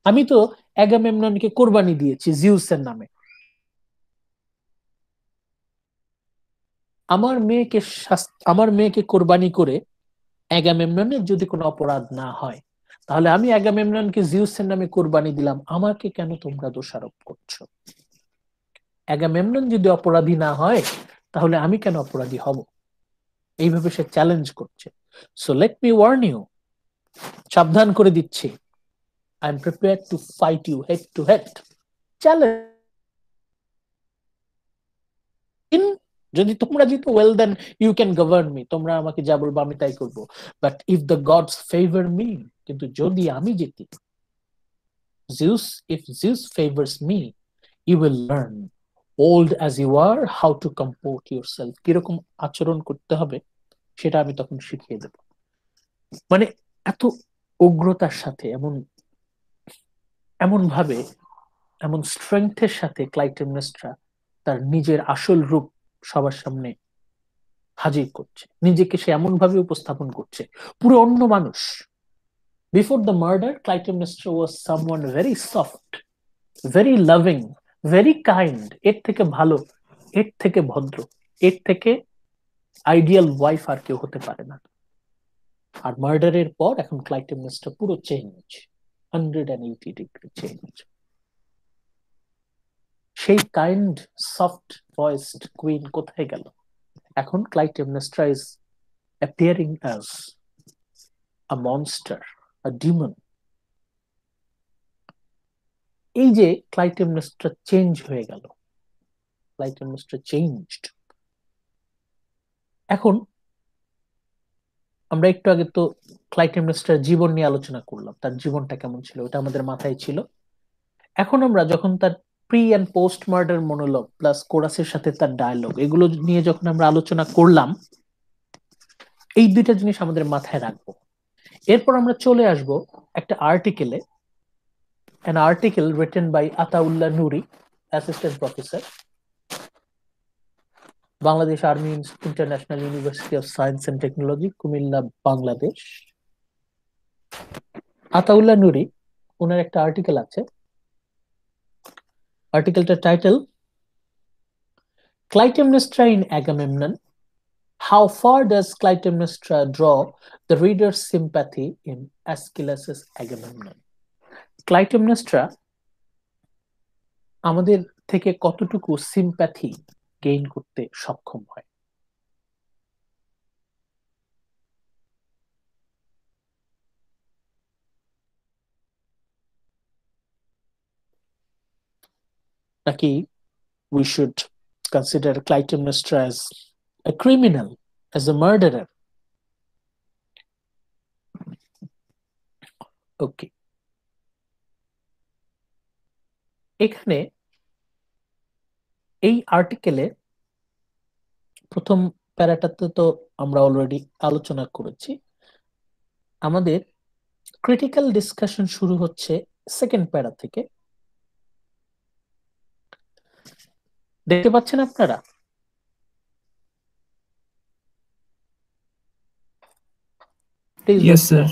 আমি তো অ্যাগামেমননকে কোরবানি দিয়েছি জিউসের নামে। আমার মেয়েকে কোরবানি করে অ্যাগামেমননের যদি কোনো অপরাধ না হয়, তাহলে আমি অ্যাগামেমননকে জিউসের নামে কোরবানি দিলাম, আমাকে কেন তোমরা দোষারোপ করছো? অ্যাগামেমনন যদি অপরাধী না হয় তাহলে আমি কেন অপরাধী হব? এইভাবে সে চ্যালেঞ্জ করছে। So let me warn you, সাবধান করে দিচ্ছি, I am prepared to fight you head to head. Challenge, যদি তোমরা জিতো, well then you can govern me, তোমরা আমাকে যা বলবো আমি তাই করবো। But if the gods favour me, কিন্তু যদি আমি জিতি, if Zeus favors me, you will learn, old as you are, how to comport yourself. কিরকম আচরণ করতে হবে সেটা আমি তখন শিখিয়ে দেব। মানে এত উগ্রতার সাথে, এমন এমন ভাবে, এমন স্ট্রেংথের সাথে ক্লাইটেমনেস্ট্রা তার নিজের আসল রূপ সবার সামনে হাজির করছে, নিজেকে সে এমন ভাবে উপস্থাপন করছে পুরো অন্য মানুষ। Before the murder Clytemnestra was someone very soft, very loving, very kind. এর থেকে ভালো, এর থেকে ভদ্র, এর থেকে আইডিয়াল ওয়াইফ আর কেউ হতে পারে না। আর মার্ডারের পর এখন ক্লাইটেমনেস্ট্রা পুরো চেঞ্জ, 180 ডিগ্রি চেঞ্জ। সেই কাইন্ড সফট ভয়েসড কুইন কোথায় গেল? এখন Clytemnestra is appearing as a monster, a Demon. এই যে ক্লাইটেমনেস্ট্রা চেঞ্জ হয়ে গেল, ক্লাইটেমনেস্ট্রা চেঞ্জড। এখন আমরা একটু আগে তো ক্লাইটেমনেস্ট্রার জীবন নিয়ে আলোচনা করলাম, তার জীবনটা কেমন ছিল ওটা আমাদের মাথায় ছিল। এখন আমরা যখন তার pre and post murder monologue plus কোরাসের সাথে তার ডায়ালগ, এগুলো নিয়ে যখন আমরা আলোচনা করলাম, এই দুইটা জিনিস আমাদের মাথায় রাখবো। এরপর আমরা চলে আসব একটা আর্টিকেলে, an article written by Ataullah Nuri, assistant professor, Bangladesh Army International University of Science and Technology, Kumilla, Bangladesh. Ataullah Nuri, ওনার একটা আর্টিকেল আছে, আর্টিকেলটার title Clytemnestra in Agamemnon. How far does Clytemnestra draw the reader's sympathy in Aeschylus's Agamemnon? Clytemnestra আমাদের থেকে কতটুকু সিম্প্যাথি গেইন করতে সক্ষম হয়? নাকি we should consider Clytemnestra as a criminal, as a murderer? Okay. এখানে এই আর্টিকেলে প্রথম প্যারাটাতে তো আমরা অলরেডি আলোচনা করেছি। আমাদের ক্রিটিক্যাল ডিসকাশন শুরু হচ্ছে সেকেন্ড প্যারা থেকে। দেখতে পাচ্ছেন আপনারা? Yes, sir.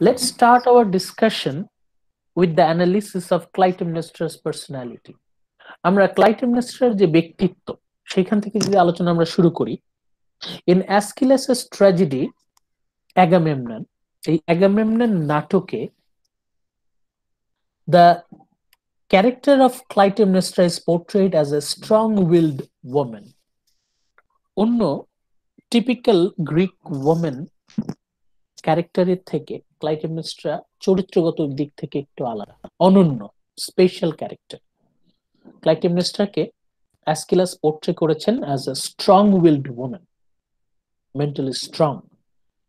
Let's start our discussion with the analysis of Clytemnestra's personality. আমরা ক্লাইটেমনেস্ট্রার যে ব্যক্তিত্ব সেখান থেকে যদি আলোচনা আমরা শুরু করি। In Aeschylus's tragedy Agamemnon, এই Agamemnon নাটকে the character of Clytemnestra is portrayed as a strong-willed woman. অন্য টিপিক্যাল গ্রিক ওমেন ক্যারেক্টারের থেকে ক্লাইটেমনেস্ট্রা চরিত্রগত দিক থেকে একটু আলাদা, অনন্য, স্পেশাল ক্যারেক্টার। ক্লাইটেমনেস্ট্রাকে অ্যাসকিলাস পোর্ট্রে করেছেন as a strong willed woman, mentally strong.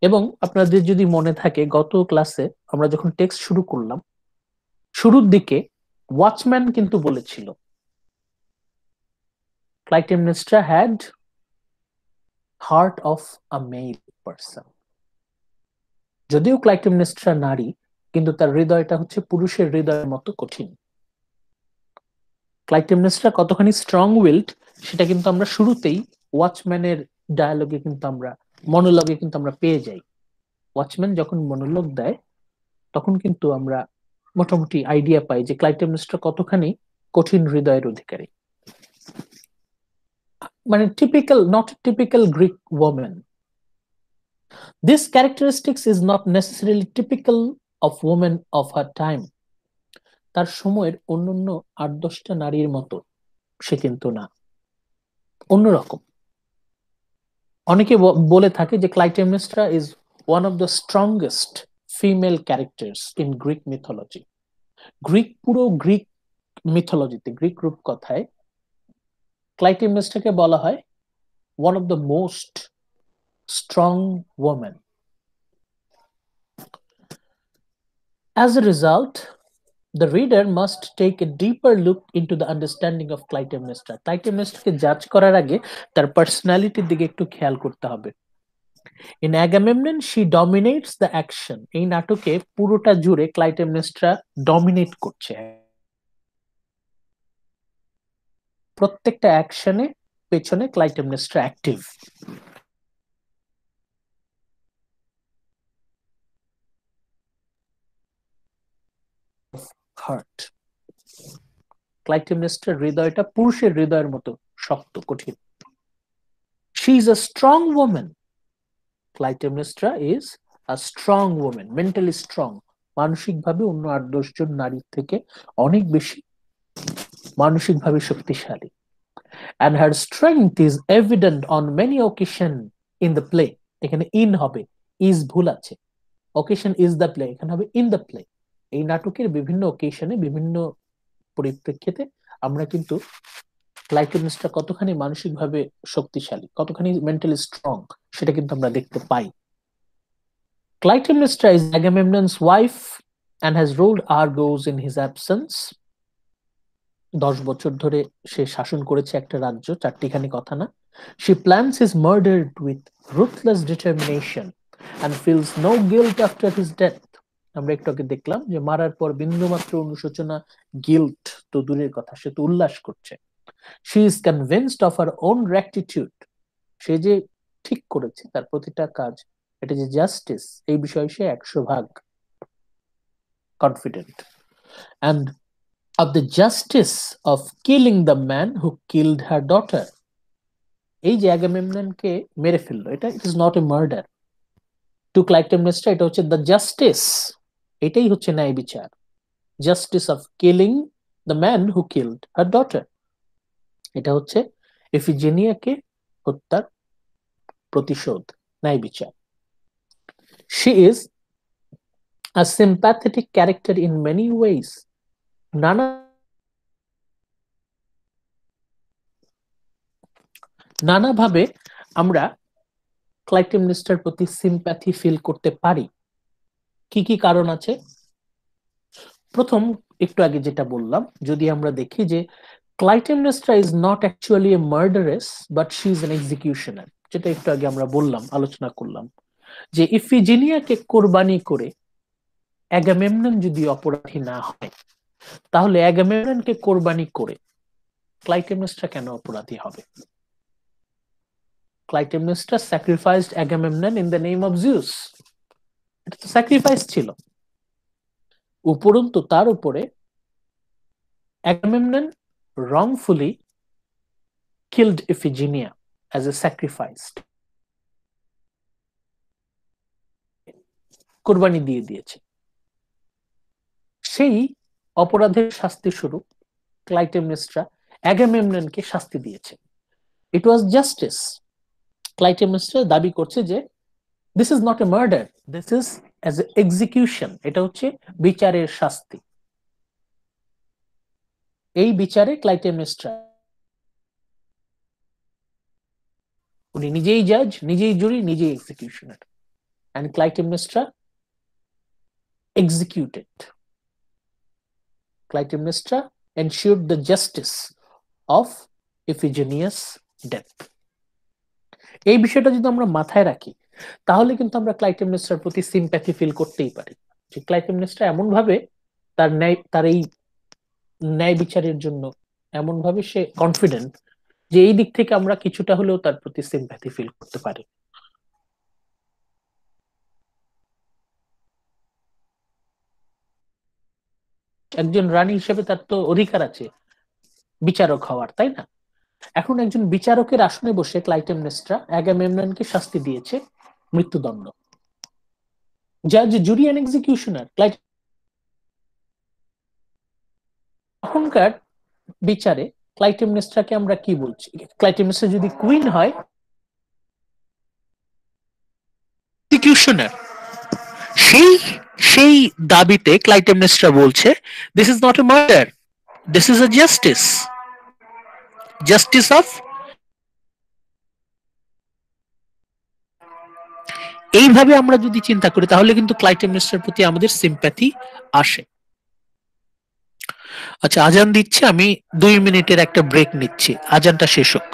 এবং আপনাদের যদি মনে থাকে গত ক্লাসে আমরা যখন টেক্সট শুরু করলাম, শুরুর দিকে ওয়াচম্যান কিন্তু বলেছিল Clytemnestra had heart of a male person. যদিও ক্লাইটেমনেস্ট্রা নারী, কিন্তু তার হৃদয়টা হচ্ছে পুরুষের হৃদয়ের মতো কঠিন। ক্লাইটেমনেস্ট্রা কতখানি স্ট্রং উইলড সেটা কিন্তু আমরা শুরুতেই ওয়াচম্যানের ডায়ালগে কিন্তু আমরা, মনোলগে কিন্তু আমরা পেয়ে যাই। ওয়াচম্যান যখন মনোলগ দেয় তখন কিন্তু আমরা মোটামুটি আইডিয়া পাই যে ক্লাইটেমনেস্ট্রা কতখানি কঠিন হৃদয়ের অধিকারী। মানে typical, not typical Greek women. This characteristics is not necessarily typical of women of her time. তার সময়ের অন্যান্য 8-10টা নারীর মতো সে কিন্তু না, অন্যরকম। অনেকে বলে থাকে যে Clytemnestra is one of the strongest female characters in Greek mythology. পুরো গ্রিক মিথোলজিতে, গ্রিক রূপকথায় ক্লাইটেমনেস্ট্রাকে বলা হয় one of the most strong women. As a result, the reader must take a deeper look into the understanding of Clytemnestra. Clytemnestraকে জাজ করার আগে তার পার্সোনালিটির দিকে একটু খেয়াল করতে হবে। In Agamemnon, she dominates the action. এই নাটকে পুরোটা জুড়ে ক্লাইটেমনেস্ট্রা ডমিনেট করছে। প্রত্যেকটা অ্যাকশনে পেছনে ক্লাইটেমনেস্ট্রা অ্যাক্টিভ। হার্ট, ক্লাইটেমনেস্ট্রার হৃদয়টা পুরুষের হৃদয়ের মতো শক্ত কঠিন। She is a strong woman. Clytemnestra is a strong woman, mentally strong. মানসিকভাবে অন্য 8-10 জন নারীর থেকে অনেক বেশি মানসিকভাবে শক্তিশালী। And her strength is evident on many occasions in the play. এখানে ইন হবে, ইজ ভুল আছে। occasion is the play, এখানে হবে in the play। এই নাটকের বিভিন্ন occasion-এ বিভিন্ন পরিপ্রেক্ষিতে আমরা কিন্তু ক্লাইটেমনেস্ট্রা কতখানি মানসিকভাবে শক্তিশালী, কতখানি মেন্টালি স্ট্রং সেটা কিন্তু আমরা দেখতে পাই। Clytemnestra is Agamemnon's wife and has ruled Argos in his absence. 10 বছর ধরে সে শাসন করেছে একটা রাজ্য, চারটিখানি কথা না। She plans his murder with ruthless determination and feels no guilt after his death. আমরা একটু আগে দেখলাম যে মারার পর বিন্দুমাত্র অনুশোচনা, গিল্ট তো দূরের কথা, সে তো উল্লাস করছে। She is convinced of her own rectitude. সে যে ঠিক করেছে তার প্রতিটা কাজ, এটা যে জাস্টিস, এই বিষয়ে সে 100% confident. And of the justice of killing the man who killed her daughter. এই যে অ্যাগামেমননকে মেরে ফেললো, এটা it is not a murder. To Clytemnestra এটা হচ্ছে দ্য জাস্টিস, এটাই হচ্ছে ন্যায় বিচার। Justice of killing the man who killed her daughter, এটা হচ্ছে এফিজেনিয়াকে হত্যার প্রতিশোধ, ন্যায় বিচার। She is a sympathetic character in many ways. নানাভাবে আমরা ক্লাইটেমনেস্ট্রার প্রতি সিম্প্যাথি ফিল করতে পারি। কি কি কারণ আছে? প্রথম, একটু আগে যেটা বললাম, যদি আমরা দেখি যে Clytemnestra is not actually a murderess but she is an executioner, যেটা একটু আগে আমরা বললাম, আলোচনা করলাম যে ইফিজিনিয়াকে কোরবানি করে অ্যাগামেমনন যদি অপরাধী না হয়, তাহলে অ্যাগামেমননকে কোরবানি করে ক্লাইটেমনেস্ট্রা কেন অপরাধী হবে? Clytemnestra sacrificed Agamemnon in the name of Zeus. এটা তো স্যাক্রিফাইস ছিল। উপরন্তু তার উপরে Agamemnon wrongfully killed Iphigenia as a sacrifice. কোরবানি দিয়ে দিয়েছে। সেই অপরাধের শাস্তি স্বরূপ ক্লাইটেমনেস্ট্রা অ্যাগামেমননকে শাস্তি দিয়েছে। ইট ওয়াজ জাস্টিস। ক্লাইটেমনেস্ট্রা দাবি করছে যে this is not a murder, this is as a execution, এটা হচ্ছে বিচারের শাস্তি। এই বিচারে ক্লাইটেমনেস্ট্রা উনি নিজেই জাজ, নিজেই জুরি, নিজেই এক্সিকিউশনার। and Clytemnestra executed. Clytemnestra ensured the justice of Iphigenia's death. এই বিষয়টা যদি আমরা মাথায় রাখি, তাহলে কিন্তু আমরা ক্লাইটেমনেস্ট্রার প্রতি সিম্প্যাথি ফিল করতেই পারি যে ক্লাইটেমনেস্ট্রা এমন ভাবে তার এই ন্যায় বিচারের জন্য এমন ভাবে সে কনফিডেন্ট যে এই দিক থেকে আমরা কিছুটা হলেও তার প্রতি সিম্প্যাথি ফিল করতে পারি। একজন রানী হিসেবে তার তো অধিকার আছে বিচারক হওয়ার, তাই না? এখন একজন বিচারকের আসনে বসে ক্লাইটেমনেস্ট্রা অ্যাগামেমননকে শাস্তি দিয়েছে মৃত্যুদণ্ড। জাজ, জুরি এন্ড এক্সিকিউশনার। তখনকার বিচারে ক্লাইটেমনেস্ট্রাকে আমরা কি বলছি? ক্লাইটেমনেস্ট্রা যদি কুইন হয়, এক্সিকিউশনার। সেই দাবিতে ক্লাইটেমনেস্ট্রা বলছে this is not a murder, this is a justice, justice of. এইভাবে আমরা যদি চিন্তা করি তাহলে কিন্তু ক্লাইটেমনেস্ট্রার প্রতি আমাদের সিম্প্যাথি আসে। আচ্ছা, আজান দিচ্ছে, আমি 2 মিনিটের একটা ব্রেক নিচ্ছি, আজানটা শেষ হোক।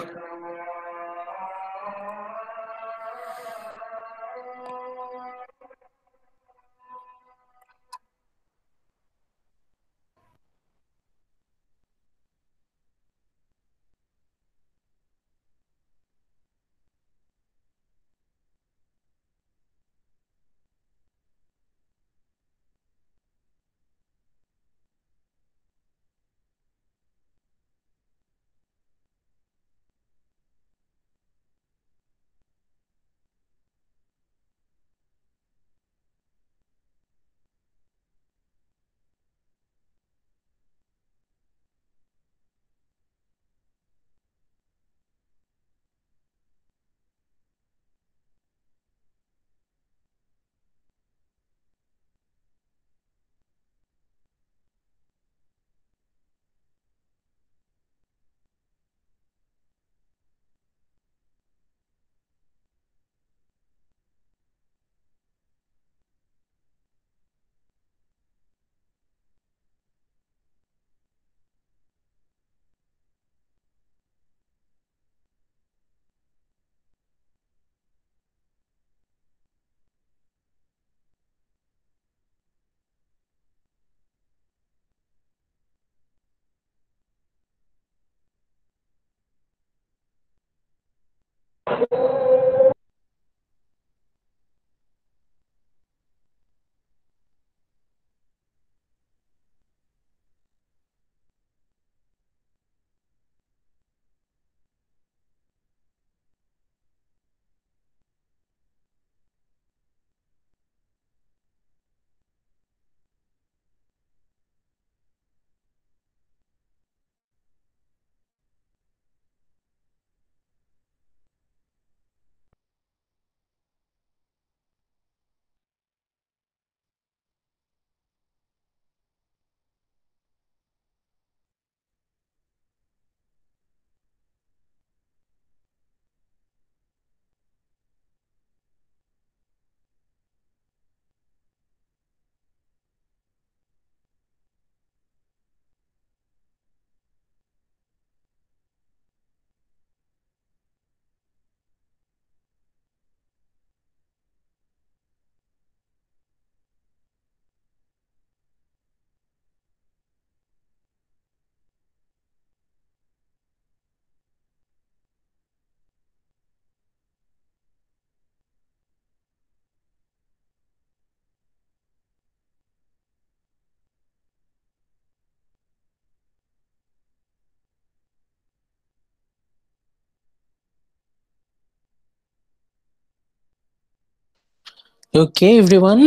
Okay, everyone,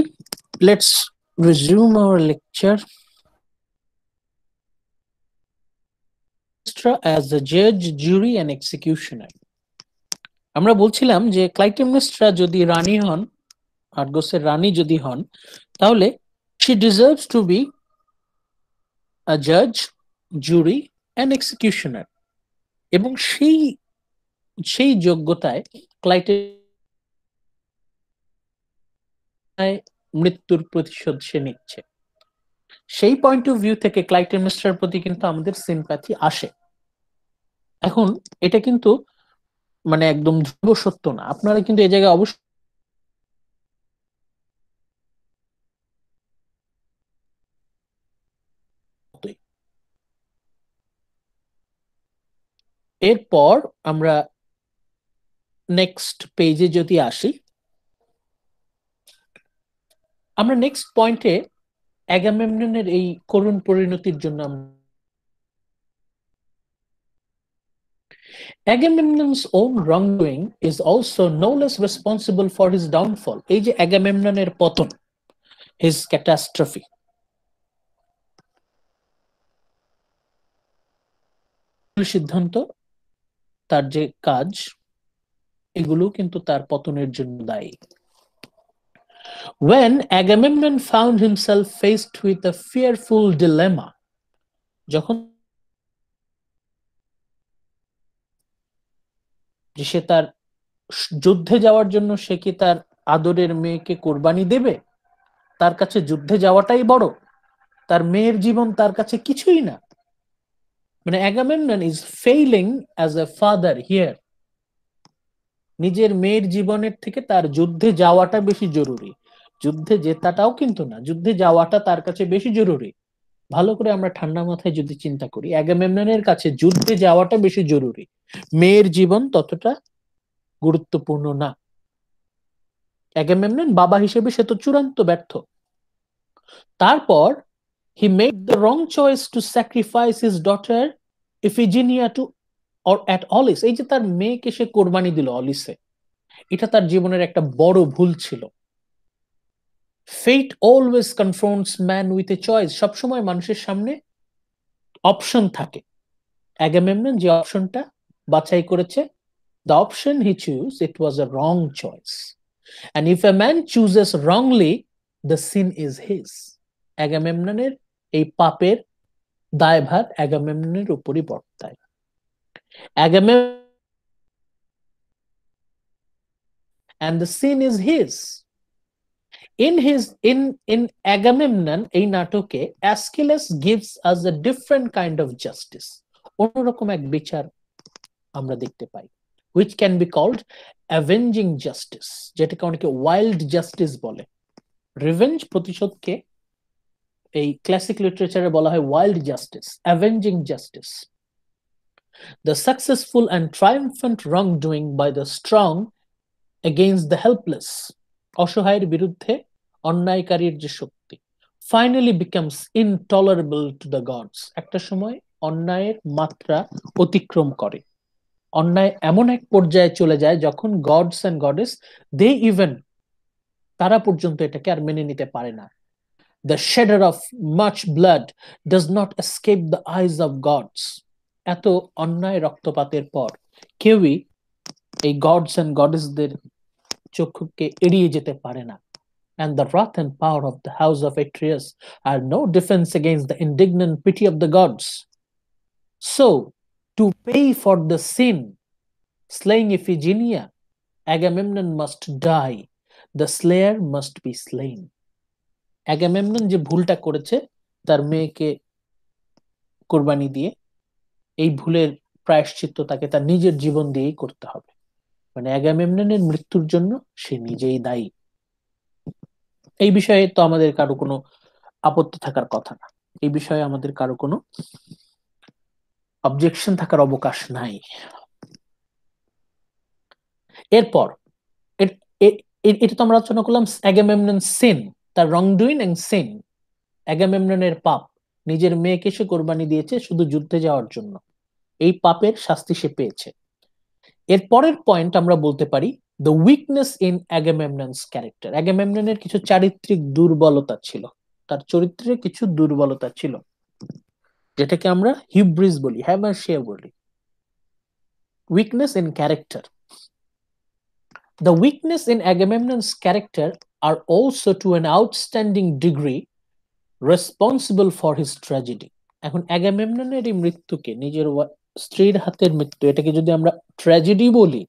let's resume our lecture. As a judge, jury, and executioner. আমরা বলছিলাম যে ক্লাইটেমনেস্ট্রা যদি রানী হন, আর্গসের রানী যদি হন, তাহলে she deserves to be a judge, jury, and executioner. এবং সেই যোগ্যতায় মৃত্যুর প্রতিশোধ সে নিচ্ছে। সেই পয়েন্ট অফ ভিউ থেকে ক্লাইটেমনেস্ট্রার প্রতি কিন্তু আমাদের সিম্প্যাথি আসে। এখন এটা কিন্তু মানে একদম ধ্রুব সত্য না, আপনারা কিন্তু এই জায়গায় অবশ্যই এরপর আমরা নেক্সট পেজে যদি আসি, আমরা নেক্সট পয়েন্টে অ্যাগামেমননের এই করুণ পরিণতির জন্য Agamemnon's own wrongdoing is also no less responsible for his downfall. এই যে অ্যাগামেমননের পতন, his catastrophe, সিদ্ধান্ত, তার যে কাজ, এগুলো কিন্তু তার পতনের জন্য দায়ী। When Agamemnon found himself faced with a fearful dilemma, যখন সে তার যুদ্ধে যাওয়ার জন্য সে কি তার আদরের মেয়েকে কোরবানি দেবে? তার কাছে যুদ্ধে যাওয়াটাই বড়, তার মেয়ের জীবন তার কাছে কিছুই না। মানে Agamemnon is failing as a father here. নিজের মেয়ের জীবনের থেকে তার যুদ্ধে যাওয়াটা বেশি জরুরি। যুদ্ধে জেতাটাও কিন্তু না, যুদ্ধে যাওয়াটা তার কাছে বেশি জরুরি। ভালো করে আমরা ঠান্ডা মাথায় যদি চিন্তা করি, অ্যাগামেমননের কাছে যুদ্ধে যাওয়াটা বেশি জরুরি, মেয়ের জীবন ততটা গুরুত্বপূর্ণ না। অ্যাগামেমনন বাবা হিসেবে সে তো চূড়ান্ত ব্যর্থ। তারপর he made the wrong choice to sacrifice his daughter Iphigenia to or at Aulis। এই যে তার মেয়েকে সে কোরবানি দিল অলিসে, এটা তার জীবনের একটা বড় ভুল ছিল। Fate always confronts man with a choice। সবসময় মানুষের সামনে অপশন থাকে। অ্যাগামেমনন যে অপশনটা বাছাই করেছে, the option he chose, it was a wrong choice, and if a man chooses wrongly, the sin is his। অ্যাগামেমননের এই পাপের দায়ভার অ্যাগামেমননের উপরই বর্তায়। Agamemnon and the sin is his। in Agamemnon এই নাটকে অ্যাস্কিলাস gives us a different kind of justice। অন্যরকম এক বিচার আমরা দেখতে পাই, which can be called avenging justice, যেটাকে অনেকে wild justice বলে। রিভেঞ্জ, প্রতিশোধকে এই ক্লাসিক লিটারেচারে বলা হয় wild justice, avenging justice, the successful and triumphant wrongdoing by the strong against the helpless। অসহায়ের বিরুদ্ধে অন্যায়কারীর যে শক্তি finally becomes intolerable to the gods. একটা সময় অন্যায়ের মাত্রা অতিক্রম করে, অন্যায় এমন এক পর্যায়ে চলে যায় যখন gods and goddess they even তারা পর্যন্ত এটাকে আর মেনে নিতে পারে না। The shedder of much blood does not escape the eyes of gods. এত অন্যায় রক্তপাতের পর কেউই এই গডস এন্ড গডেসদের চক্ষুকে এড়িয়ে যেতে পারে না। And the wrath and power of the house of Atreus are no defense against the indignant pity of the gods. So, to pay for the sin, slaying Iphigenia, Agamemnon must die. The slayer must be slain. Agamemnon যে ভুলটা করেছে তার মেয়েকে কোরবানি দিয়ে, এই ভুলের প্রায়শ্চিত্ত তাকে তার নিজের জীবন দিয়েই করতে হবে। মানে অ্যাগামেমননের মৃত্যুর জন্য সে নিজেই দায়ী। এই বিষয়ে তো আমাদের কারো কোনো আপত্তি থাকার কথা না, এই বিষয়ে আমাদের কারো কোনো অবজেকশন থাকার অবকাশ নাই। এরপর এটা তো আমরা আলোচনা করলাম অ্যাগামেমনন সিন, তার রং ডুইং এন্ড সিন, অ্যাগামেমননের পাপ, নিজের মেয়েকে সে কোরবানি দিয়েছে শুধু যুদ্ধে যাওয়ার জন্য, এই পাপের শাস্তি সে পেয়েছে। এর পরের পয়েন্ট আমরা বলতে পারি দ্য উইকনেস ইন অ্যাগামেমননস ক্যারেক্টার। অ্যাগামেমননের কিছু চারিত্রিক দুর্বলতা ছিল, তার চরিত্রে কিছু দুর্বলতা ছিল, যেটাকে আমরা হিউব্রিস বলি, হ্যামারশিয়া বলি। Weakness in character. The weakness in Agamemnon's character are also to an outstanding degree responsible for his tragedy। এখন অ্যাগামেমননের এই মৃত্যুকে, নিজের স্ত্রীর হাতের মৃত্যু, এটাকে যদি আমরা ট্র্যাজেডি বলি,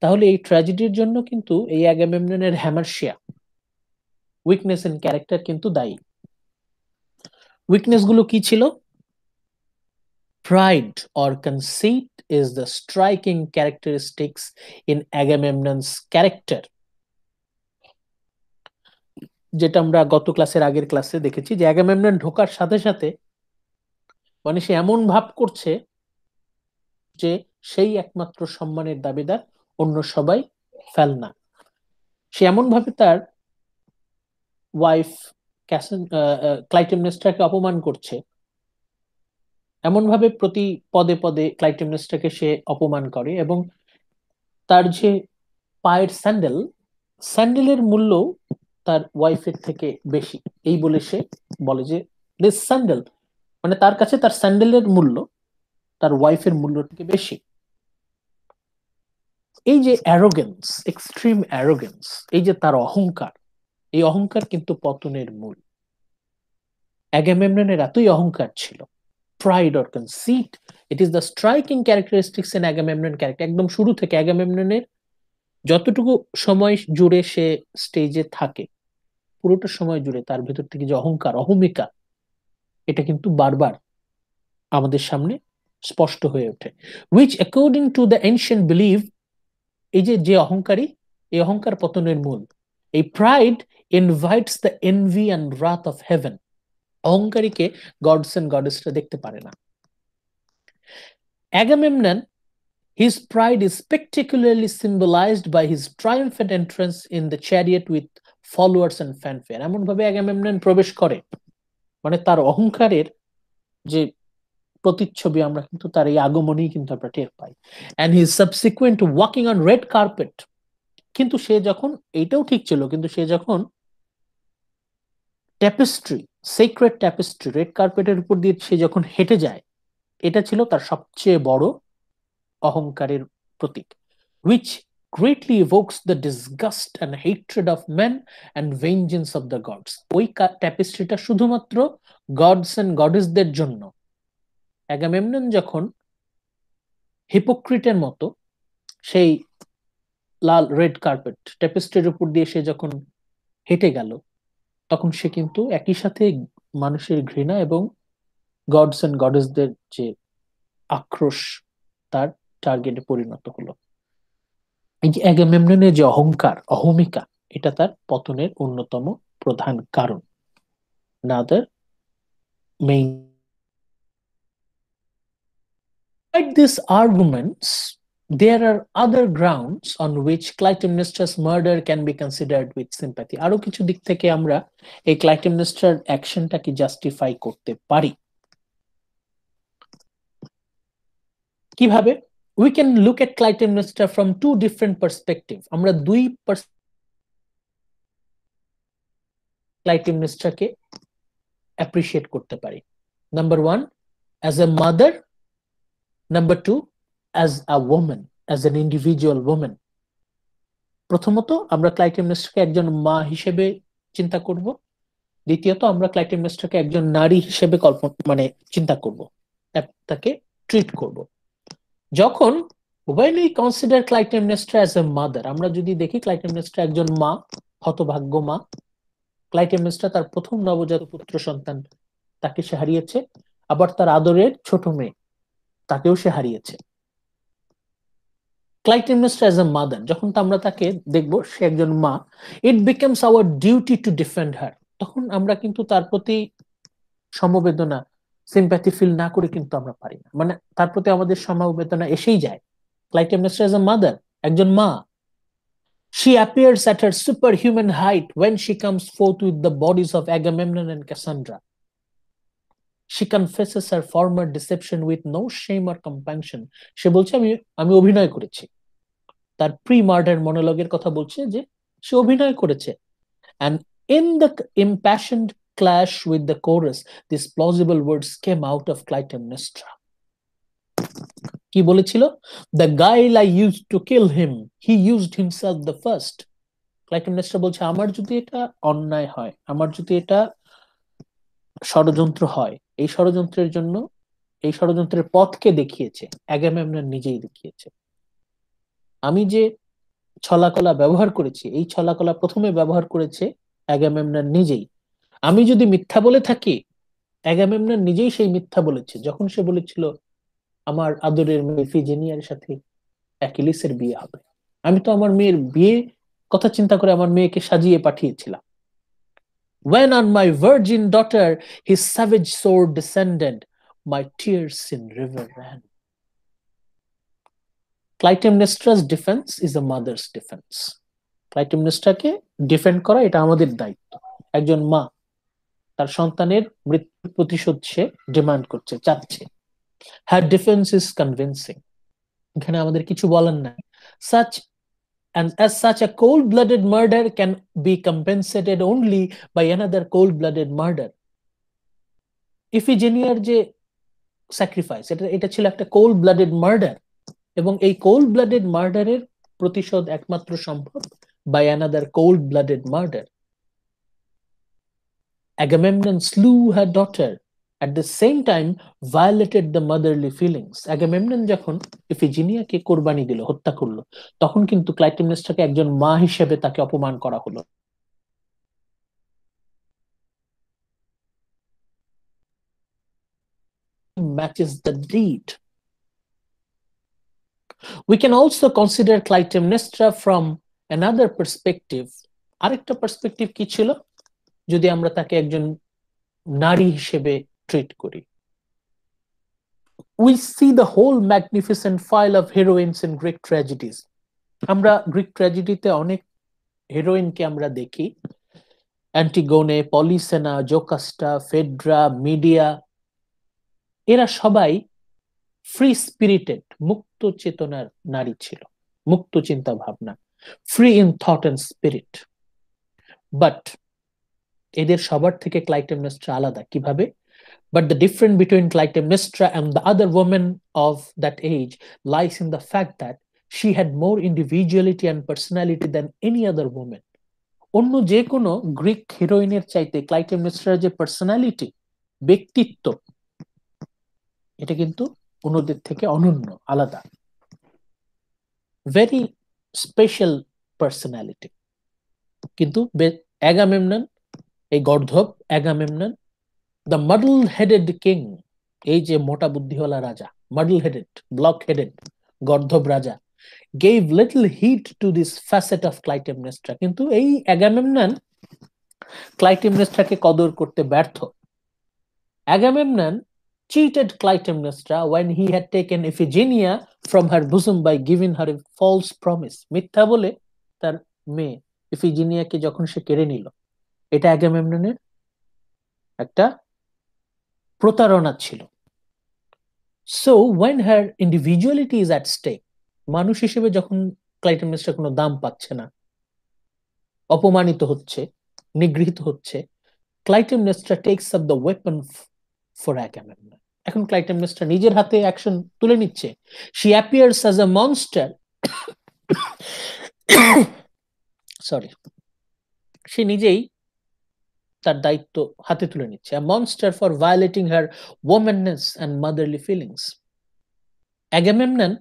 তাহলে এই ট্র্যাজেডির জন্য কিন্তু এই অ্যাগামেমননের হ্যামারশিয়া, উইকনেস ইন ক্যারেক্টার কিন্তু দায়ী। উইকনেস গুলো কি ছিল? Pride or conceit is the striking characteristics in Agamemnon's character, যেটা আমরা গত ক্লাসের আগের ক্লাসে দেখেছি যে অ্যাগামেমনন ঢোকার সাথে সাথে মানে সে এমন ভাব করছে যে সেই একমাত্র সম্মানের দাবিদার, অন্য সবাই ফেলনা। সে এমন ভাবে তার ওয়াইফ ক্লাইটেমনেস্ট্রাকে অপমান করছে, এমন ভাবে প্রতি পদে পদে ক্লাইটেমনেস্ট্রাকে সে অপমান করে, এবং তার যে পায়ের স্যান্ডেলের মূল্য তার ওয়াইফের থেকে বেশি, এই বলে সে বলে যে দিস স্যান্ডেল, মানে তার কাছে তার স্যান্ডেলের মূল্য তার ওয়াইফের মূল্য থেকে বেশি। এই যে অ্যারোগেন্স, এক্সট্রিম অ্যারোগেন্স, এই যে তার অহংকার, এই অহংকার কিন্তু পতনের মূল। অ্যাগামেমননের এতই অহংকার ছিল, pride or conceit, it is the striking characteristics in Agamemnon character। একদম শুরু থেকে অ্যাগামেমননের যতটুকু সময় জুড়ে সে স্টেজে থাকে, পুরোটা সময় জুড়ে তার ভেতর থেকে যে অহংকার, অহমিকা, এটা কিন্তু বারবার আমাদের সামনে স্পষ্ট হয়ে ওঠে। Which according to the ancient belief, এই যে যে অহংকারী, এই অহংকার পতনের মূল। এই pride invites the envy and wrath of heaven. অহংকারীকে গডস এন্ড গডেসরা দেখতে পারে না। Agamemnon, his pride is spectacularly symbolized by his triumphant entrance in the chariot with followers and fanfare. এমন ভাবে অ্যাগামেমনন প্রবেশ করে, মানে তার অহংকারের যে প্রতিচ্ছবি আমরা কিন্তু তার এই আগমনেই কিন্তু আমরা টের পাই। and his subsequent walking on red carpet, কিন্তু সে যখন, এইটাও ঠিক ছিল, কিন্তু সে যখন ট্যাপেস্ট্রি, সিক্রেট ট্যাপেস্ট্রি, রেড কার্পেটের উপর দিয়ে সে যখন হেঁটে যায়, এটা ছিল তার সবচেয়ে বড় অহংকারের প্রতীক। which greatly evokes the disgust and hatred of men and vengeance of the gods. ওই ট্যাপেস্ট্রিটা শুধুমাত্র গডস এন্ড গডেসদের জন্য। অ্যাগামেমনন যখন হিপোক্রিটের মতো সেই লাল রেড কার্পেট ট্যাপেস্ট্রির উপর দিয়ে সে যখন হেঁটে গেল, তখন সে কিন্তু একই সাথে মানুষের ঘৃণা এবং গডস এন্ড গডেসদের যে আক্রোশ, তার টার্গেটে পরিণত হলো। এই যে অ্যাগামেমননের যে অহংকার, অহমিকা, এটা তার পতনের অন্যতম প্রধান কারণ। Another main. Despite these arguments, there are other grounds on which Clytemnestra's murder can be considered with sympathy. আরো কিছু দিক থেকে আমরা এই ক্লাইটেমনেস্ট্রার অ্যাকশনটাকে জাস্টিফাই করতে পারি। কিভাবে? We can look at Clytemnestra from two different perspectives. আমরা দুই ক্লাইটেমনেস্ট্রাকে অ্যাপ্রিশিয়েট করতে পারি। Number 1, as a mother. Number 2, as a woman, as an individual woman. প্রথমত আমরা ক্লাইটেমনেস্ট্রাকে একজন মা হিসেবে চিন্তা করব, দ্বিতীয়ত আমরা ক্লাইটেমনেস্ট্রাকে একজন নারী হিসেবে চিন্তা করব, তাকে ট্রিট করব। যখন when we consider Clytemnestra as a mother, আমরা যদি দেখি ক্লাইটেমনেস্ট্রা একজন মা, হতভাগ্য মা। ক্লাইটেমনেস্ট্রা তার প্রথম নবজাত পুত্র সন্তান, তাকে সে হারিয়েছে, আবার তার আদরের ছোট মেয়ে, তাকেও সে হারিয়েছে। Clytemnestra as a mother, যখন আমরা তাকে দেখব সে একজন মা, it becomes our duty to defend her. তখন আমরা কিন্তু তার প্রতি সমবেদনা, সিম্প্যাথি ফিল না করে কিন্তু আমরা পারি না, মানে তার প্রতি আমাদের সমবেদনা এসেই যায়। Clytemnestra as a mother, একজন মা। She appears at her superhuman height when she comes forth with the bodies of Agamemnon and Cassandra. She confesses her former deception with no shame or compunction. সে বলছে আমি অভিনয় করেছি, তার প্রি মার্ডার মনোলগের কথা বলছে যে সে অভিনয় করেছে। And in the impassioned clash with the chorus, these plausible words came out of Clytemnestra. কি বলেছিল? The guile I used to kill him, he used himself the first. Clytemnestra বলছে আমার যদি এটা অন্যায় হয়, আমার যদি এটা ষড়যন্ত্র হয়, এই ষড়যন্ত্রের জন্য, এই ষড়যন্ত্রের পথকে দেখিয়েছে অ্যাগামেমনন নিজেই দেখিয়েছে। আমি যে ছলাকলা ব্যবহার করেছি, এই ছলাকলা প্রথমে ব্যবহার করেছে অ্যাগামেমনন নিজেই। আমি যদি মিথ্যা বলে থাকি, অ্যাগামেমনন নিজেই সেই মিথ্যা বলেছে, যখন সে বলেছিল আমার আদরের মেয়ে ইফিজেনিয়ার সাথে অ্যাকিলিসের বিয়ে হবে। আমি তো আমার মেয়ের বিয়ে কথা চিন্তা করে আমার মেয়েকে সাজিয়ে পাঠিয়েছিলাম। When on my virgin daughter his savage sword descended, my tears in river ran. Clytemnestra's defense is a mother's defense. ক্লাইটেমনেস্ট্রাকে ডিফেন্ড করা এটা আমাদের দায়িত্ব। একজন মা তার সন্তানের মৃত্যুর প্রতিশোধ সে ডিমান্ড করছে, চাচ্ছে। Her defense is convincing. এখানে আমাদের কিছু বলার নাই। As such a cold-blooded murder can be compensated only by another cold-blooded murder. ইফিজেনিয়ার যে স্যাক্রিফাইস, এটা ছিল একটা cold-blooded murder, এবং এই cold-blooded মার্ডারের প্রতিশোধ একমাত্র সম্ভব by another cold-blooded murder. Agamemnon slew her daughter at the same time violated the motherly feelings. Agamemnon যখন ইফিজিনিয়াকে কোরবানি দিল, হত্যা করলো, তখন কিন্তু ক্লাইটেমনেস্ট্রাকে একজন মা হিসেবে তাকে অপমান করা হলো। Matches the deed. We can also consider Clytemnestra from another perspective. আরেকটা পার্সপেক্টিভ কি ছিল? যদি আমরা তাকে একজন নারী হিসেবে ট্রিট করি, we see the whole magnificent file of heroines in Greek tragedies. আমরা গ্রিক ট্র্যাজেডিতে অনেক হিরোইনকে আমরা দেখি, অ্যান্টিগোনে, পলিসেনা, জোকাস্টা, ফেড্রা, মিডিয়া, এরা সবাই ফ্রি স্পিরিটেড, মুক্ত চেতনার নারী ছিল, মুক্ত চিন্তা ভাবনা, free in thought and spirit. But এদের সবার থেকে ক্লাইটেমনেস্ট্রা আলাদা। কিভাবে? But the difference between Clytemnestra and the other women of that age lies in the fact that she had more individuality and personality than any other woman. অন্য যে কোনো গ্রিক হিরোইনের চাইতে ক্লাইটেমনেস্ট্রার যে পার্সোনালিটি, ব্যক্তিত্ব, এটা কিন্তু অন্যদের থেকে অনন্য, আলাদা, ভেরি স্পেশাল পার্সোনালিটি। কিন্তু অ্যাগামেমনন, এই গর্ধব অ্যাগামেমনন, the muddle-headed king, এই যে মোটা বুদ্ধিওয়ালা রাজা, muddle-headed, block-headed, গর্ধব রাজা, gave little heed to this facet of Clytemnestra. কিন্তু এই অ্যাগামেমনন ক্লাইটেমনেস্ট্রাকে কদর করতে ব্যর্থ। Agamemnon cheated Clytemnestra when he had taken Iphigenia from her bosom by giving her a false promise. মিথ্যা বলে তার মেয়ে ইফিজিনিয়াকে যখন সে কেড়ে নিল, এটা অ্যাগামেমননের একটা প্রতারণা ছিল। So when her individuality is at stake, মানুষ হিসেবে যখন ক্লাইটেমনেস্ট্রা কোনো দাম পাচ্ছে না, অপমানিত হচ্ছে, নিগৃহীত হচ্ছে, Clytemnestra tax up the weapon for Agamemnon. এখন ক্লাইটেমনেস্ট্রা নিজের হাতে অ্যাকশন তুলে নিচ্ছে। she appears as a monster sorry, সে নিজেই তার দায়িত্ব হাতে তুলে নিচ্ছে। a monster for violating her womanness and motherly feelings. Agamemnon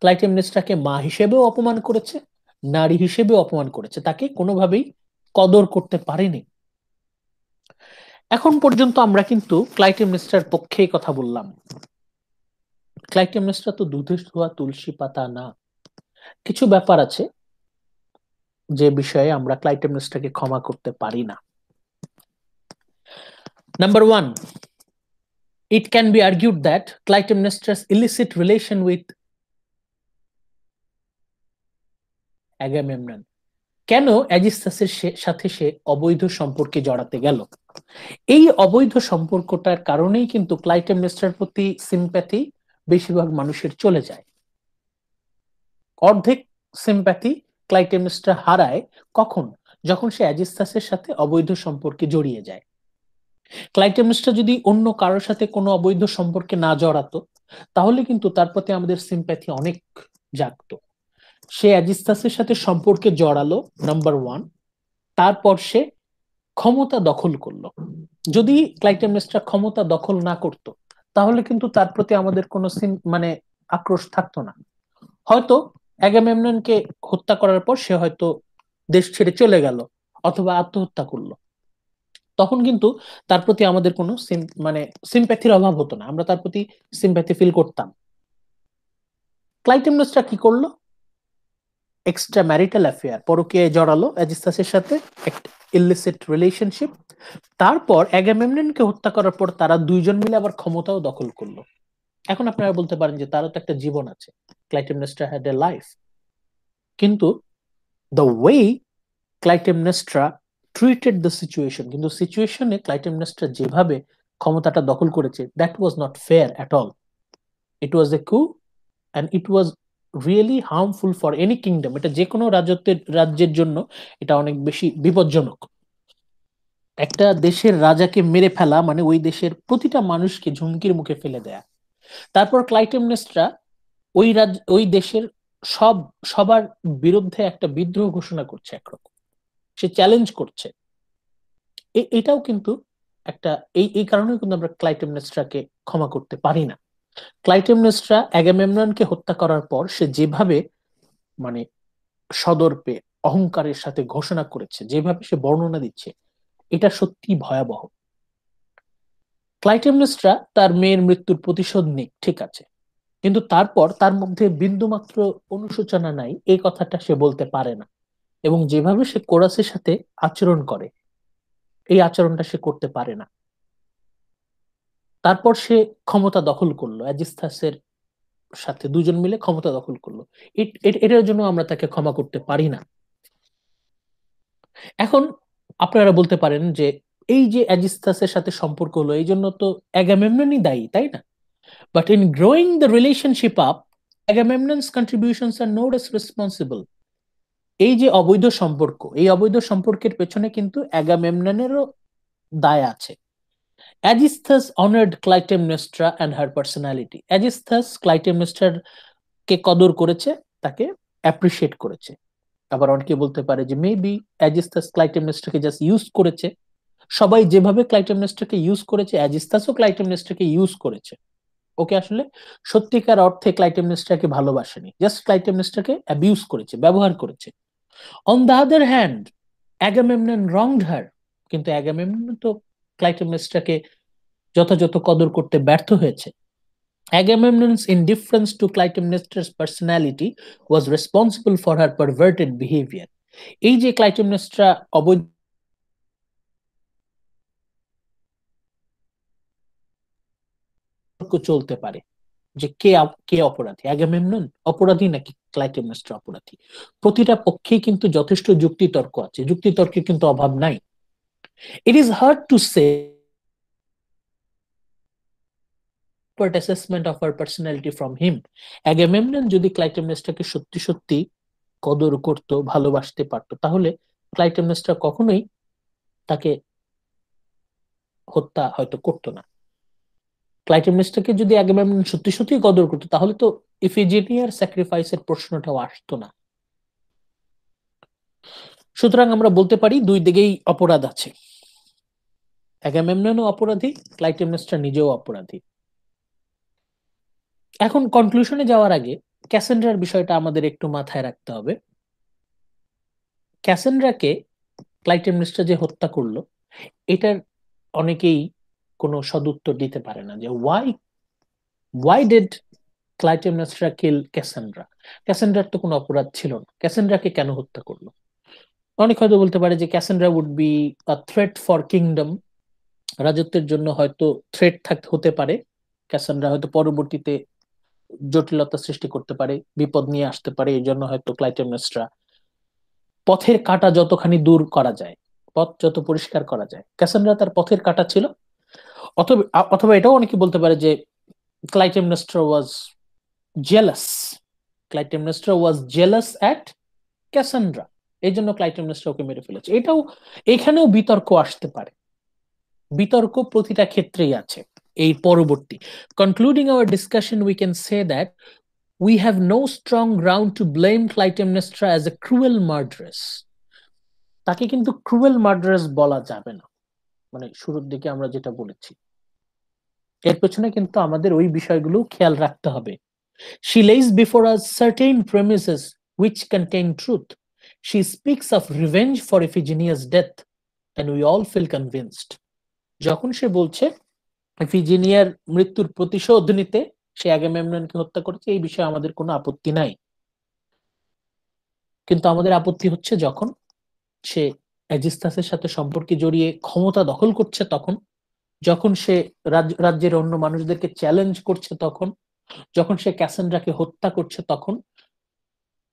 ক্লাইটেমনেস্ট্রাকে মা হিসেবেও অপমান করেছে, নারী হিসেবেও অপমান করেছে, তাকে কোনোভাবেই কদর করতে পারেনি। এখন পর্যন্ত আমরা কিন্তু ক্লাইটেমনেস্ট্রার পক্ষেই কথা বললাম। ক্লাইটেমনেস্ট্রা তো দুধে ধোয়া তুলসী পাতা না। কিছু ব্যাপার আছে যে বিষয়ে আমরা ক্লাইটেমনেস্ট্রাকে ক্ষমা করতে পারি না। Number 1, it can be argued that Clytemnestra's illicit relation with Agamemnon, কেন অ্যাজিস্টাসের সাথে সে অবৈধ সম্পর্কে জড়াতে গেল? এই অবৈধ সম্পর্কটার কারণেই কিন্তু ক্লাইটেমনেস্ট্রার প্রতি সিম্প্যাথি বেশিরভাগ মানুষের চলে যায়। অর্ধেক সিম্প্যাথি ক্লাইটেমনেস্ট্রা হারায় কখন? যখন সে অ্যাজিস্টাসের সাথে অবৈধ সম্পর্কে জড়িয়ে যায়। ক্লাইটেমনেস্ট্রা যদি অন্য কারোর সাথে কোনো অবৈধ সম্পর্কে না জড়াতো, তাহলে কিন্তু তার প্রতি আমাদের সিম্প্যাথি অনেক জাগতো। সে অ্যাজিস্টাসের সাথে সম্পর্কে জড়ালো, নাম্বার 1, তারপর সে ক্ষমতা দখল করলো। যদি ক্লাইটেমনেস্ট্রা ক্ষমতা দখল না করতো, তাহলে কিন্তু তার প্রতি আমাদের কোনো আক্রোশ থাকতো না। হয়তো অ্যাগামেমননকে হত্যা করার পর সে হয়তো দেশ ছেড়ে চলে গেল অথবা আত্মহত্যা করলো, তখন কিন্তু তার প্রতি আমাদের কোনো সিম্প্যাথির অভাব হতো না, আমরা তার প্রতি সিম্প্যাথি ফিল করতাম। ক্লাইটেমনেস্ট্রা কি করলো? এক্সট্রা ম্যারিটাল অ্যাফেয়ার, পরকীয়ায় জড়ালো অ্যাজিস্টাসের সাথে, একটা ইলিসিট রিলেশনশিপ। তারপর অ্যাগামেমননকে হত্যা করার পর তারা দুইজন মিলে আবার ক্ষমতাও দখল করলো। এখন আপনারা বলতে পারেন যে তারও তো একটা জীবন আছে, ক্লাইটেমনেস্ট্রা হ্যাড এ লাইফ। কিন্তু the way Clytemnestra treated the situation, কিন্তু সিচুয়েশনে ক্লাইটেমনেস্ট্রা যেভাবে ক্ষমতাটা দখল করেছে, that was not fair at all. It was a coup and it was really harmful for any kingdom. এটা যে কোনো রাজ্যের জন্য এটা অনেক বেশি বিপজ্জনক। একটা দেশের রাজাকে মেরে ফেলা মানে ওই দেশের প্রতিটা মানুষকে ঝুঁকির মুখে ফেলে দেয়া। তারপর ক্লাইটেমনেস্ট্রা ওই দেশের সবার বিরুদ্ধে একটা বিদ্রোহ ঘোষণা করছে, একরকম সে চ্যালেঞ্জ করছে। এটাও কিন্তু একটা এই কারণে কিন্তু আমরা ক্লাইটেমনেস্ট্রাকে ক্ষমা করতে পারি না। ক্লাইটেমনেস্ট্রা অ্যাগামেমননকে হত্যা করার পর সে যেভাবে মানে সদর্পে অহংকারের সাথে ঘোষণা করেছে, যেভাবে সে বর্ণনা দিচ্ছে, এটা সত্যি ভয়াবহ। ক্লাইটেমনেস্ট্রা তার মেয়ের মৃত্যুর প্রতিশোধ নিক, ঠিক আছে, কিন্তু তারপর তার মধ্যে বিন্দুমাত্র অনুশোচনা নাই এই কথাটা সে বলতে পারে না। এবং যেভাবে সে কোরাসের সাথে আচরণ করে, এই আচরণটা সে করতে পারে না। তারপর সে ক্ষমতা দখল করলো, অ্যাজিস্থাসের সাথে দুজন মিলে ক্ষমতা দখল করলো। এটার জন্য আমরা তাকে ক্ষমা করতে পারি না। এখন আপনারা বলতে পারেন যে এই যে অ্যাজিস্থাসের সাথে সম্পর্ক হলো এই জন্য তো অ্যাগামেমননই দায়ী, তাই না? But in growing the relationship up, Agamemnon's contributions are no less responsible. এই যে অবৈধ সম্পর্ক, এই অবৈধ সম্পর্কের পেছনে কিন্তু অ্যাগামেমননেরও দায় আছে। Aegisthus honored Clytemnestra and her personality. Aegisthus Clytemnestra কে কদর করেছে, তাকে অ্যাপ্রিশিয়েট করেছে। আবার অনেকে বলতে পারে যে মেবি অ্যাজিস্থাস ক্লাইটেমনেস্ট্রাকে জাস্ট ইউজ করেছে। সবাই যেভাবে ক্লাইটেমনেস্ট্রাকে ইউজ করেছে, অ্যাজিস্থাসও ক্লাইটেমনেস্ট্রাকে ইউজ করেছে। ওকে আসলে সত্যিকার অর্থে ক্লাইটেমনেস্ট্রাকে ভালোবাসেনি, জাস্ট ক্লাইটেমনেস্ট্রাকে অ্যাবিউজ করেছে, ব্যবহার করেছে। On the other hand, Agamemnon wronged her, কিন্তু অ্যাগামেমনন তো ক্লাইটেমনেস্ট্রাকে যথাযথ কদর করতে ব্যর্থ হয়েছে। Agamemnon's indifference to Clytemnestra's personality was responsible for her perverted behavior. এই যে ক্লাইটেমনেস্ট্রা অবৈধ চলতে পারে যে কে অপরাধী, অ্যাগামেমনন অপরাধী নাকি ক্লাইটেমনেস্ট্রা অপরাধী, প্রতিটা পক্ষেই কিন্তু যথেষ্ট যুক্তিতর্ক আছে, যুক্তিতর্কের কিন্তু অভাব নাই। It is hard to say assessment of her personality from him. Agamemnon যদি ক্লাইটেমনেস্ট্রাকে সত্যি সত্যি কদর করত, ভালোবাসতে পারত, তাহলে ক্লাইটেমনেস্ট্রা কখনোই তাকে হত্যা হয়তো করতো না। ক্লাইটেমনেস্ট্রাকে যদি অ্যাগামেমনন সত্যি সত্যি কদর করতো, তাহলে তো ইফিজেনিয়ার স্যাক্রিফাইসের প্রশ্নটাও আসতো না। সুতরাং আমরা বলতে পারি দুই দিকেই অপরাধ আছে, অ্যাগামেমননও অপরাধী, ক্লাইটেমনেস্ট্রা নিজেও অপরাধী। এখন কনক্লুশনে যাওয়ার আগে ক্যাসেন্ড্রার বিষয়টা আমাদের একটু মাথায় রাখতে হবে। ক্যাসেন্ড্রাকে ক্লাইটেমনেস্ট্রা যে হত্যা করলো, এটার অনেকেই কোনো সদুত্তর দিতে পারে না যে why did Clytemnestra kill Cassandra. ক্যাসেন্ড্রার তো কোনো অপরাধ ছিল না, ক্যাসেন্ড্রাকে কেন হত্যা করলো? অনেক হয়তো বলতে পারে যে Cassandra would be a threat for kingdom, রাজত্বের জন্য হয়তো থ্রেট হতে পারে। ক্যাসেন্ড্রা হয়তো পরবর্তীতে জটিলতা সৃষ্টি করতে পারে, বিপদ নিয়ে আসতে পারে, এই জন্য হয়তো ক্লাইটেমনেস্ট্রা পথের কাঁটা যতখানি দূর করা যায়, পথ যত পরিষ্কার করা যায়, ক্যাসেন্ড্রা তার পথের কাঁটা ছিল। অথবা অথবা এটাও অনেকে বলতে পারে যে Clytemnestra was jealous, Clytemnestra was jealous at ক্যাসেন্ড্রা, এই জন্য ক্লাইটেমনেস্ট্রা ওকে মেরে ফেলেছে। এখানেও বিতর্ক আসতে পারে, বিতর্ক প্রতিটা ক্ষেত্রেই আছে। এই পরবর্তী concluding hour discussion we can say that we have no strong ground to blame Clytemnestra as a cruel murderess. তাকে কিন্তু ক্রুয়েল মার্ডারেস বলা যাবে না, মানে শুরুর দিকে আমরা যেটা বলেছি, এর পেছনে কিন্তু আমাদের ওই বিষয়গুলো খেয়াল রাখতে হবে। She lays before us certain premises which contain truth. She speaks of revenge for Iphigenia's death and we all feel convinced. যখন সে বলছে ইফিজিনিয়ার মৃত্যুর প্রতিশোধ নিতে সে অ্যাগামেমননকে হত্যা করেছে, এই বিষয়ে আমাদের কোনো আপত্তি নাই। কিন্তু আমাদের আপত্তি হচ্ছে যখন সে অ্যাজিস্থাসের সাথে সম্পর্কে জড়িয়ে ক্ষমতা দখল করছে, তখন যখন সে রাজ্যের অন্য মানুষদেরকে চ্যালেঞ্জ করছে, যখন সে ক্যাসেন্ড্রাকে হত্যা করছে,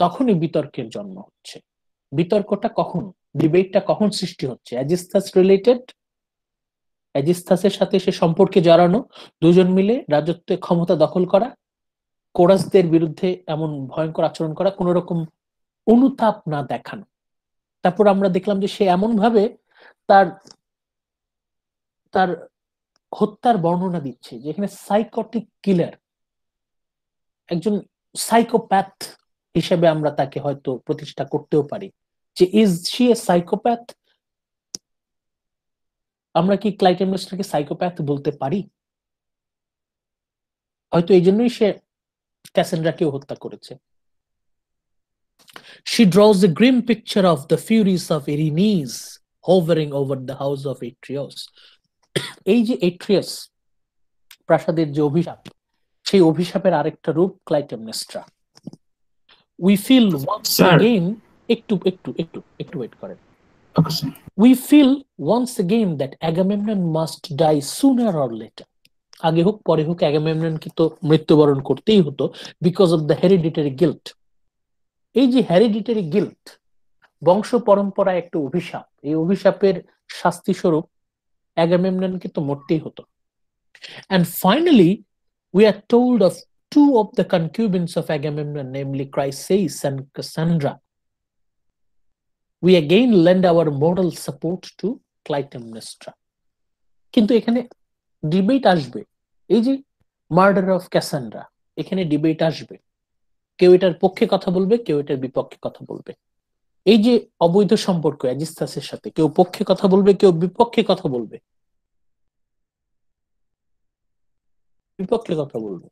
তখনই বিতর্কের জন্ম হচ্ছে। বিতর্কটা কখন, ডিবেটটা কখন সৃষ্টি হচ্ছে? অ্যাজিস্থাস রিলেটেড, অ্যাজিস্থাসের সাথে সে সম্পর্কে জড়ানো, দুজন মিলে রাজত্বে ক্ষমতা দখল করা, কোরাসদের বিরুদ্ধে এমন ভয়ঙ্কর আচরণ করা, কোন রকম অনুতাপ না দেখানো। তারপর আমরা দেখলাম যে সে এমন ভাবে তার তার হত্যার বর্ণনা দিচ্ছে যেখানে সাইকোটিক কিলার, একজন সাইকোপ্যাথ হিসেবে আমরা তাকে হয়তো প্রতিষ্ঠা করতেও পারি যে ইজ শি এ সাইকোপ্যাথ। আমরা কি ক্লাইটেমনেস্ট্রাকে সাইকোপ্যাথ বলতে পারি? হয়তো এই জন্যই সে ক্যাসেন্ড্রাকেও হত্যা করেছে। She draws a grim picture of the furies of Erinyes hovering over the house of Atreus. এই যে এট্রিয়াস প্রাসাদের যে অভিশাপ, সেই অভিশাপের আরেকটা রূপ Clytemnestra. We feel once Sir. again, একটু ওয়েট করেন। Okay, sir. We feel once again that Agamemnon must die sooner or later. আগে হোক পরে হোক অ্যাগামেমননকে তো মৃত্যুবরণ করতেই হতো, because of the hereditary guilt. এই যে হেরিডিটারি গিল্ট, বংশ পরম্পরায় একটা অভিশাপ, এই অভিশাপের শাস্তি স্বরূপ অ্যাগামেমননকে তো মরতেই হতো। And finally, we are told of two of the concubines of Agamemnon, namely Chryseis and Cassandra. We again lend our moral support to Clytemnestra. কিন্তু এখানে ডিবেট আসবে, এই যে মার্ডার অফ ক্যাসান্ড্রা, এখানে ডিবেট আসবে, কেউ এটার পক্ষে কথা বলবে, কেউ এটার বিপক্ষে কথা বলবে। এই যে অবৈধ সম্পর্ক অ্যাজিস্তাসের সাথে, কেউ পক্ষে কথা বলবে, কেউ বিপক্ষে কথা বলবে, বিপক্ষে কথা বলবে।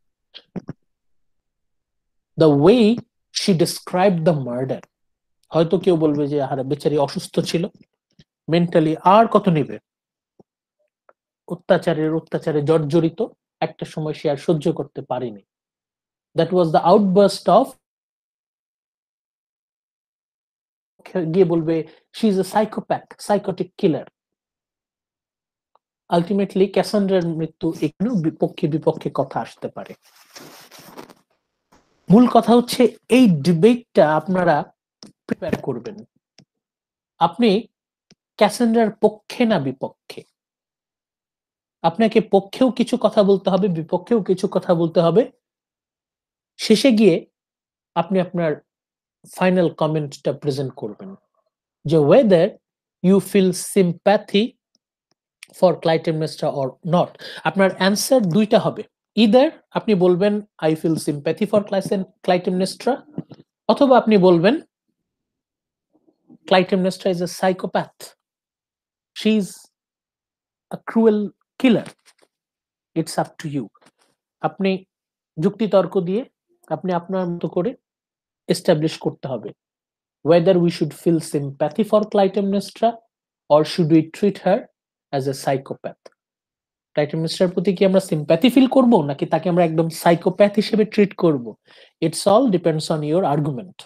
The way she describe the murder, হয়তো কেউ বলবে যে আরে বেচারি অসুস্থ ছিল, মেন্টালি আর কত নেবে, অত্যাচারে জর্জরিত, একটা সময় সে আর সহ্য করতে পারেনি। That was the outburst of, গিয়ে বলবে she is a psychopath, psychotic killer. Ultimately ক্যাসান্ড্রার মৃত্যু, এখানেও বিপক্ষে বিপক্ষে কথা আসতে পারে। মূল কথা হচ্ছে এই ডিবেটটা আপনারা প্রিপেয়ার করবেন। আপনি ক্যাসান্ড্রার পক্ষে না বিপক্ষে, আপনাকে পক্ষেও কিছু কথা বলতে হবে, বিপক্ষেও কিছু কথা বলতে হবে। শেষে গিয়ে আপনি আপনার ফাইনাল কমেন্টটা প্রেজেন্ট করবেন, যে whether you feel sympathy for Clytemnestra or not. আপনার অ্যান্সার দুইটা হবে, ইদার আপনি বলবেন I feel sympathy for Clytemnestra, অথবা আপনি বলবেন Clytemnestra is a psychopath, she is a cruel killer. It's up to you. আপনি যুক্তিতর্ক দিয়ে আপনি আপনার মতো করে এস্টাবলিশ করতে হবে whether we should feel sympathy for Clytemnestra or should we treat her as a psychopath. ক্লাইটেমনেস্ট্রার প্রতি কি আমরা সিম্প্যাথি ফিল করব, নাকি তাকে আমরা একদম সাইকোপ্যাথ হিসেবে ট্রিট করব? It's all depends on your argument.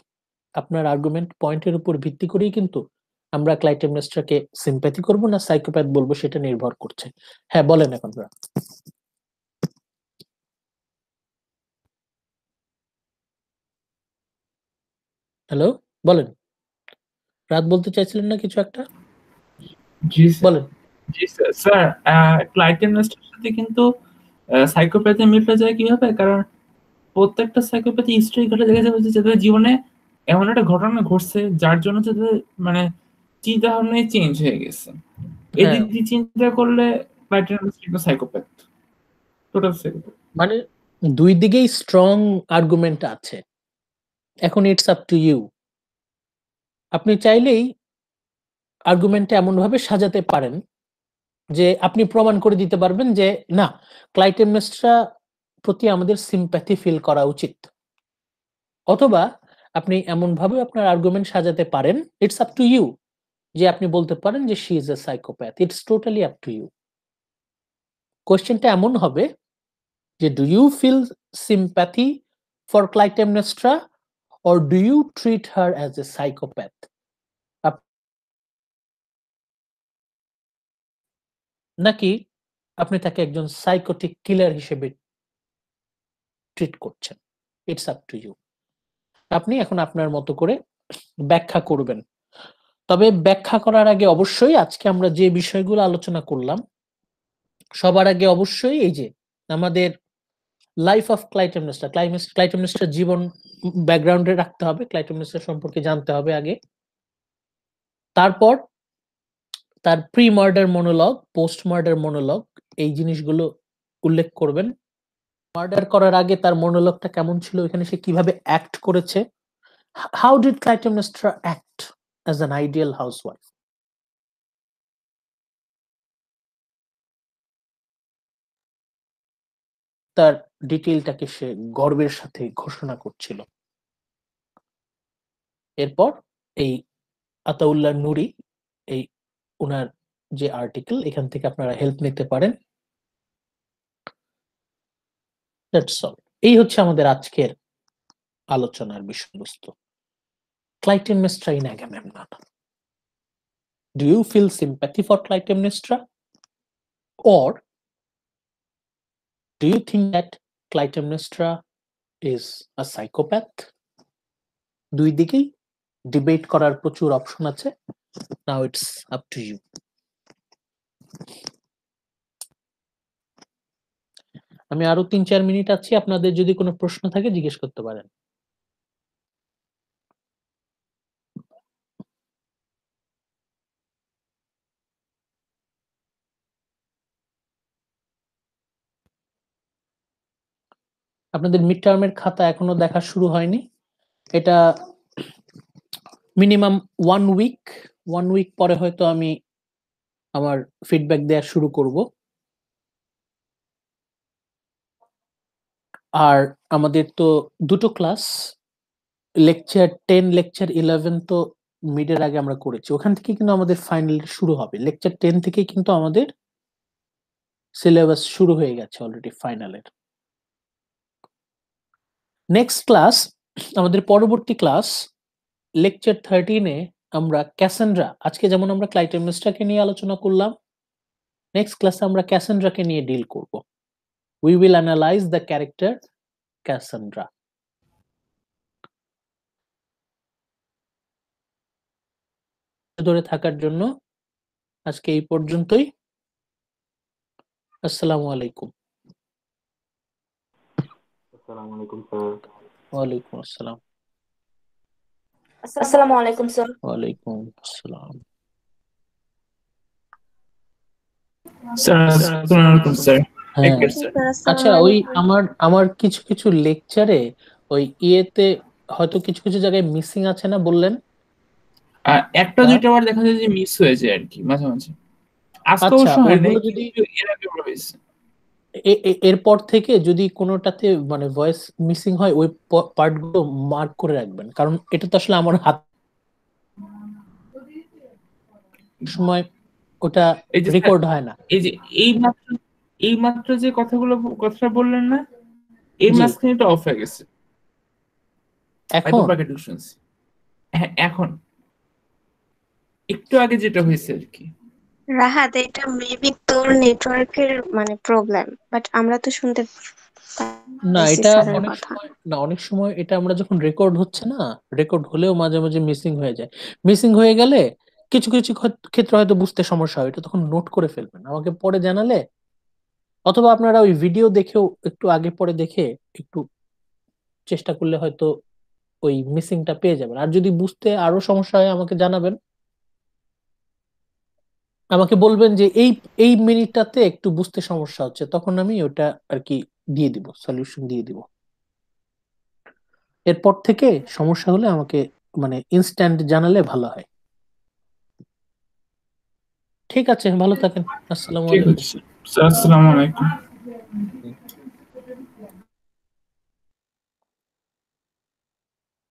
আপনার আর্গুমেন্ট পয়েন্টের উপর ভিত্তি করেই কিন্তু আমরা ক্লাইটেমনেস্ট্রাকে সিম্প্যাথি করব না সাইকোপ্যাথ বলবো, সেটা নির্ভর করছে। হ্যাঁ বলেন এখন। হ্যালো, বলেন। রাত বলতে চাইছিলেন না কিছু একটা? জি স্যার। বলেন। জি স্যার। স্যার ক্লাইটেমনেস্ট্রার সাথে কিন্তু সাইকোপ্যাথি মিলে যায় কিভাবে? কারণ প্রত্যেকটা সাইকোপ্যাথি হিস্ট্রি ঘটে দেখা যাবে যে যাদের জীবনে এমন একটা ঘটনা ঘটছে যার জন্য তাদের মানে চিন্তা ভাবনাই চেঞ্জ হয়ে গেছে। এদিক দিয়ে চিন্তা করলে ক্লাইটেমনেস্ট্রা সাইকোপ্যাথ, টোটাল সাইকোপ্যাথ। মানে দুই দিকেই স্ট্রং আর্গুমেন্ট আছে। এখন ইটস আপ টু ইউ। আপনি চাইলেই আর্গুমেন্টটা এমন ভাবে সাজাতে পারেন যে আপনি প্রমাণ করে দিতে পারবেন যে না, ক্লাইটেমনেস্ট্রা প্রতি আমাদের সিম্প্যাথি ফিল করা উচিত। অথবা আপনি এমন ভাবে আপনার আর্গুমেন্ট সাজাতে পারেন, ইটস আপ টু ইউ, যে আপনি বলতে পারেন যে she is a psychopath. It's totally up to you. কোশ্চেনটা এমন হবে যে do you feel sympathy for Clytemnestra or do you treat her as a psychopath? নাকি আপনি তাকে একজন সাইকোটিক কিলার হিসেবে ট্রিট করছেন? It's up to you. আপনি এখন আপনার মতো করে ব্যাখ্যা করবেন। তবে ব্যাখ্যা করার আগে অবশ্যই আজকে আমরা যে বিষয়গুলো আলোচনা করলাম, সবার আগে অবশ্যই এই যে আমাদের লাইফ অফ ক্লাইটেমনেস্ট্রা, ক্লাইটেমনেস্ট্রার জীবন ব্যাকগ্রাউন্ডে রাখতে হবে, ক্লাইটেমনেস্ট্রা সম্পর্কে জানতে হবে আগে। তারপর তার pre murder monologue, post murder monologue, এই জিনিসগুলো উল্লেখ করবেন। মার্ডার করার আগে তার মনোলগটা কেমন ছিল, এখানে সে কিভাবে অ্যাক্ট করেছে, how did Clytemnestra act as an ideal housewife. তার ডিটেইলটাকে সে গর্বের সাথে ঘোষণা করছিল। এরপর এই আতাউল্লাহ নুরি, এই ওনার যে আর্টিকেল, এখান থেকে আপনারা হেল্প নিতে পারেন। That's all. এই হচ্ছে আমাদের আজকের আলোচনার বিষয়বস্তু, Clytemnestra in Agamemnon. Do you feel sympathy for Clytemnestra? Or do you think that Clytemnestra is a psychopath? দুই দিকেই ডিবেট করার প্রচুর অপশন আছে। Now it's up to you. আমি আরো 3-4 মিনিট আছি, আপনাদের যদি কোনো প্রশ্ন থাকে জিজ্ঞেস করতে পারেন। আপনাদের মিড টার্মের খাতা এখনো দেখা শুরু হয়নি, এটা মিনিমাম 1 উইক পরে হয়তো আমি আমার ফিডব্যাক দেওয়া শুরু করব। আর আমাদের তো দুটো ক্লাস, লেকচার 10 লেকচার 11 তো মিডের আগে আমরা করেছি, ওখান থেকে কিন্তু আমাদের ফাইনাল শুরু হবে। লেকচার 10 থেকে কিন্তু আমাদের সিলেবাস শুরু হয়ে গেছে অলরেডি ফাইনালের। নেক্সট ক্লাস, আমাদের পরবর্তী ক্লাস লেকচার 13-এ আমরা ক্যাসেন্ড্রা, আজকে যেমন আমরা ক্লাইটেমনেস্ট্রাকে নিয়ে আলোচনা করলাম, নেক্সট ক্লাসে আমরা ক্যাসেন্ড্রাকে নিয়ে ডিল করব। We will analyse the character ক্যাসেন্ড্রা। ধরে থাকার জন্য আজকে এই পর্যন্তই। আসসালামু আলাইকুম। আসসালামু আলাইকুম স্যার। ওয়ালাইকুম আসসালাম। আসসালামু আলাইকুম স্যার। ওয়ালাইকুম আসসালাম। স্যার আসসালামু আলাইকুম স্যার। হ্যাঁ, Take care, sir. আচ্ছা, ওই আমার কিছু কিছু লেকচারে ওই ইয়েতে হয়তো কিছু কিছু জায়গায় মিসিং আছে না বললেন? একটা দুইটা বার দেখা যায় যে মিস হয়ে যায় আর কি মাঝে মাঝে। আজকে আচ্ছা, অবশ্য হয় নাই, ওগুলো যদি কিন্তু এর আগে হয়েছে। এরপর থেকে যদি কোনোটাতে মানে ভয়েস মিসিং হয়, ওই পার্টগুলো মার্ক করে রাখবেন, কারণ এটা তো আসলে আমার হাত সময় ওটা এই যে রেকর্ড হয় না। এই যে এই মাত্র যে কথাটা বললেন না, এই জি। মাঝখানে এটা অফ হয়ে গেছে। এখন শুনছি। হ্যাঁ, এখন একটু আগে যেটা হয়েছে আর কি। রাহাত, এটা মেবি তোর নেটওয়ার্কের মানে প্রবলেম, বাট আমরা তো শুনতে না, পাইছি এটা স্যারের অনেক কথা। সময় অনেক সময় এটা আমরা যখন রেকর্ড হচ্ছে না, রেকর্ড হলেও মাঝে মাঝে মিসিং হয়ে যায়। মিসিং হয়ে গেলে কিছু কিছু ক্ষেত্রে হয়তো বুঝতে সমস্যা হয়, এটা তখন নোট করে ফেলবেন, আমাকে পরে জানালে, অথবা আপনারা ওই ভিডিও দেখেও একটু আগে পরে দেখে একটু চেষ্টা করলে হয়তো ওই মিসিংটা পেয়ে যাবেন। আর যদি বুঝতে আরো সমস্যা হয় আমাকে জানাবেন, আমাকে বলবেন যে এই এই মিনিটটাতে একটু বুঝতে সমস্যা হচ্ছে, তখন আমি ওটা আর কি দিয়ে দিব, সলিউশন দিয়ে দিব। এরপর থেকে সমস্যা হলে আমাকে মানে ইনস্ট্যান্ট জানালে ভালো হয়। ঠিক আছে, ভালো থাকেন। আসসালামু ঠিক আলাইকুম। আছে স্যার, আসসালামু আলাইকুম।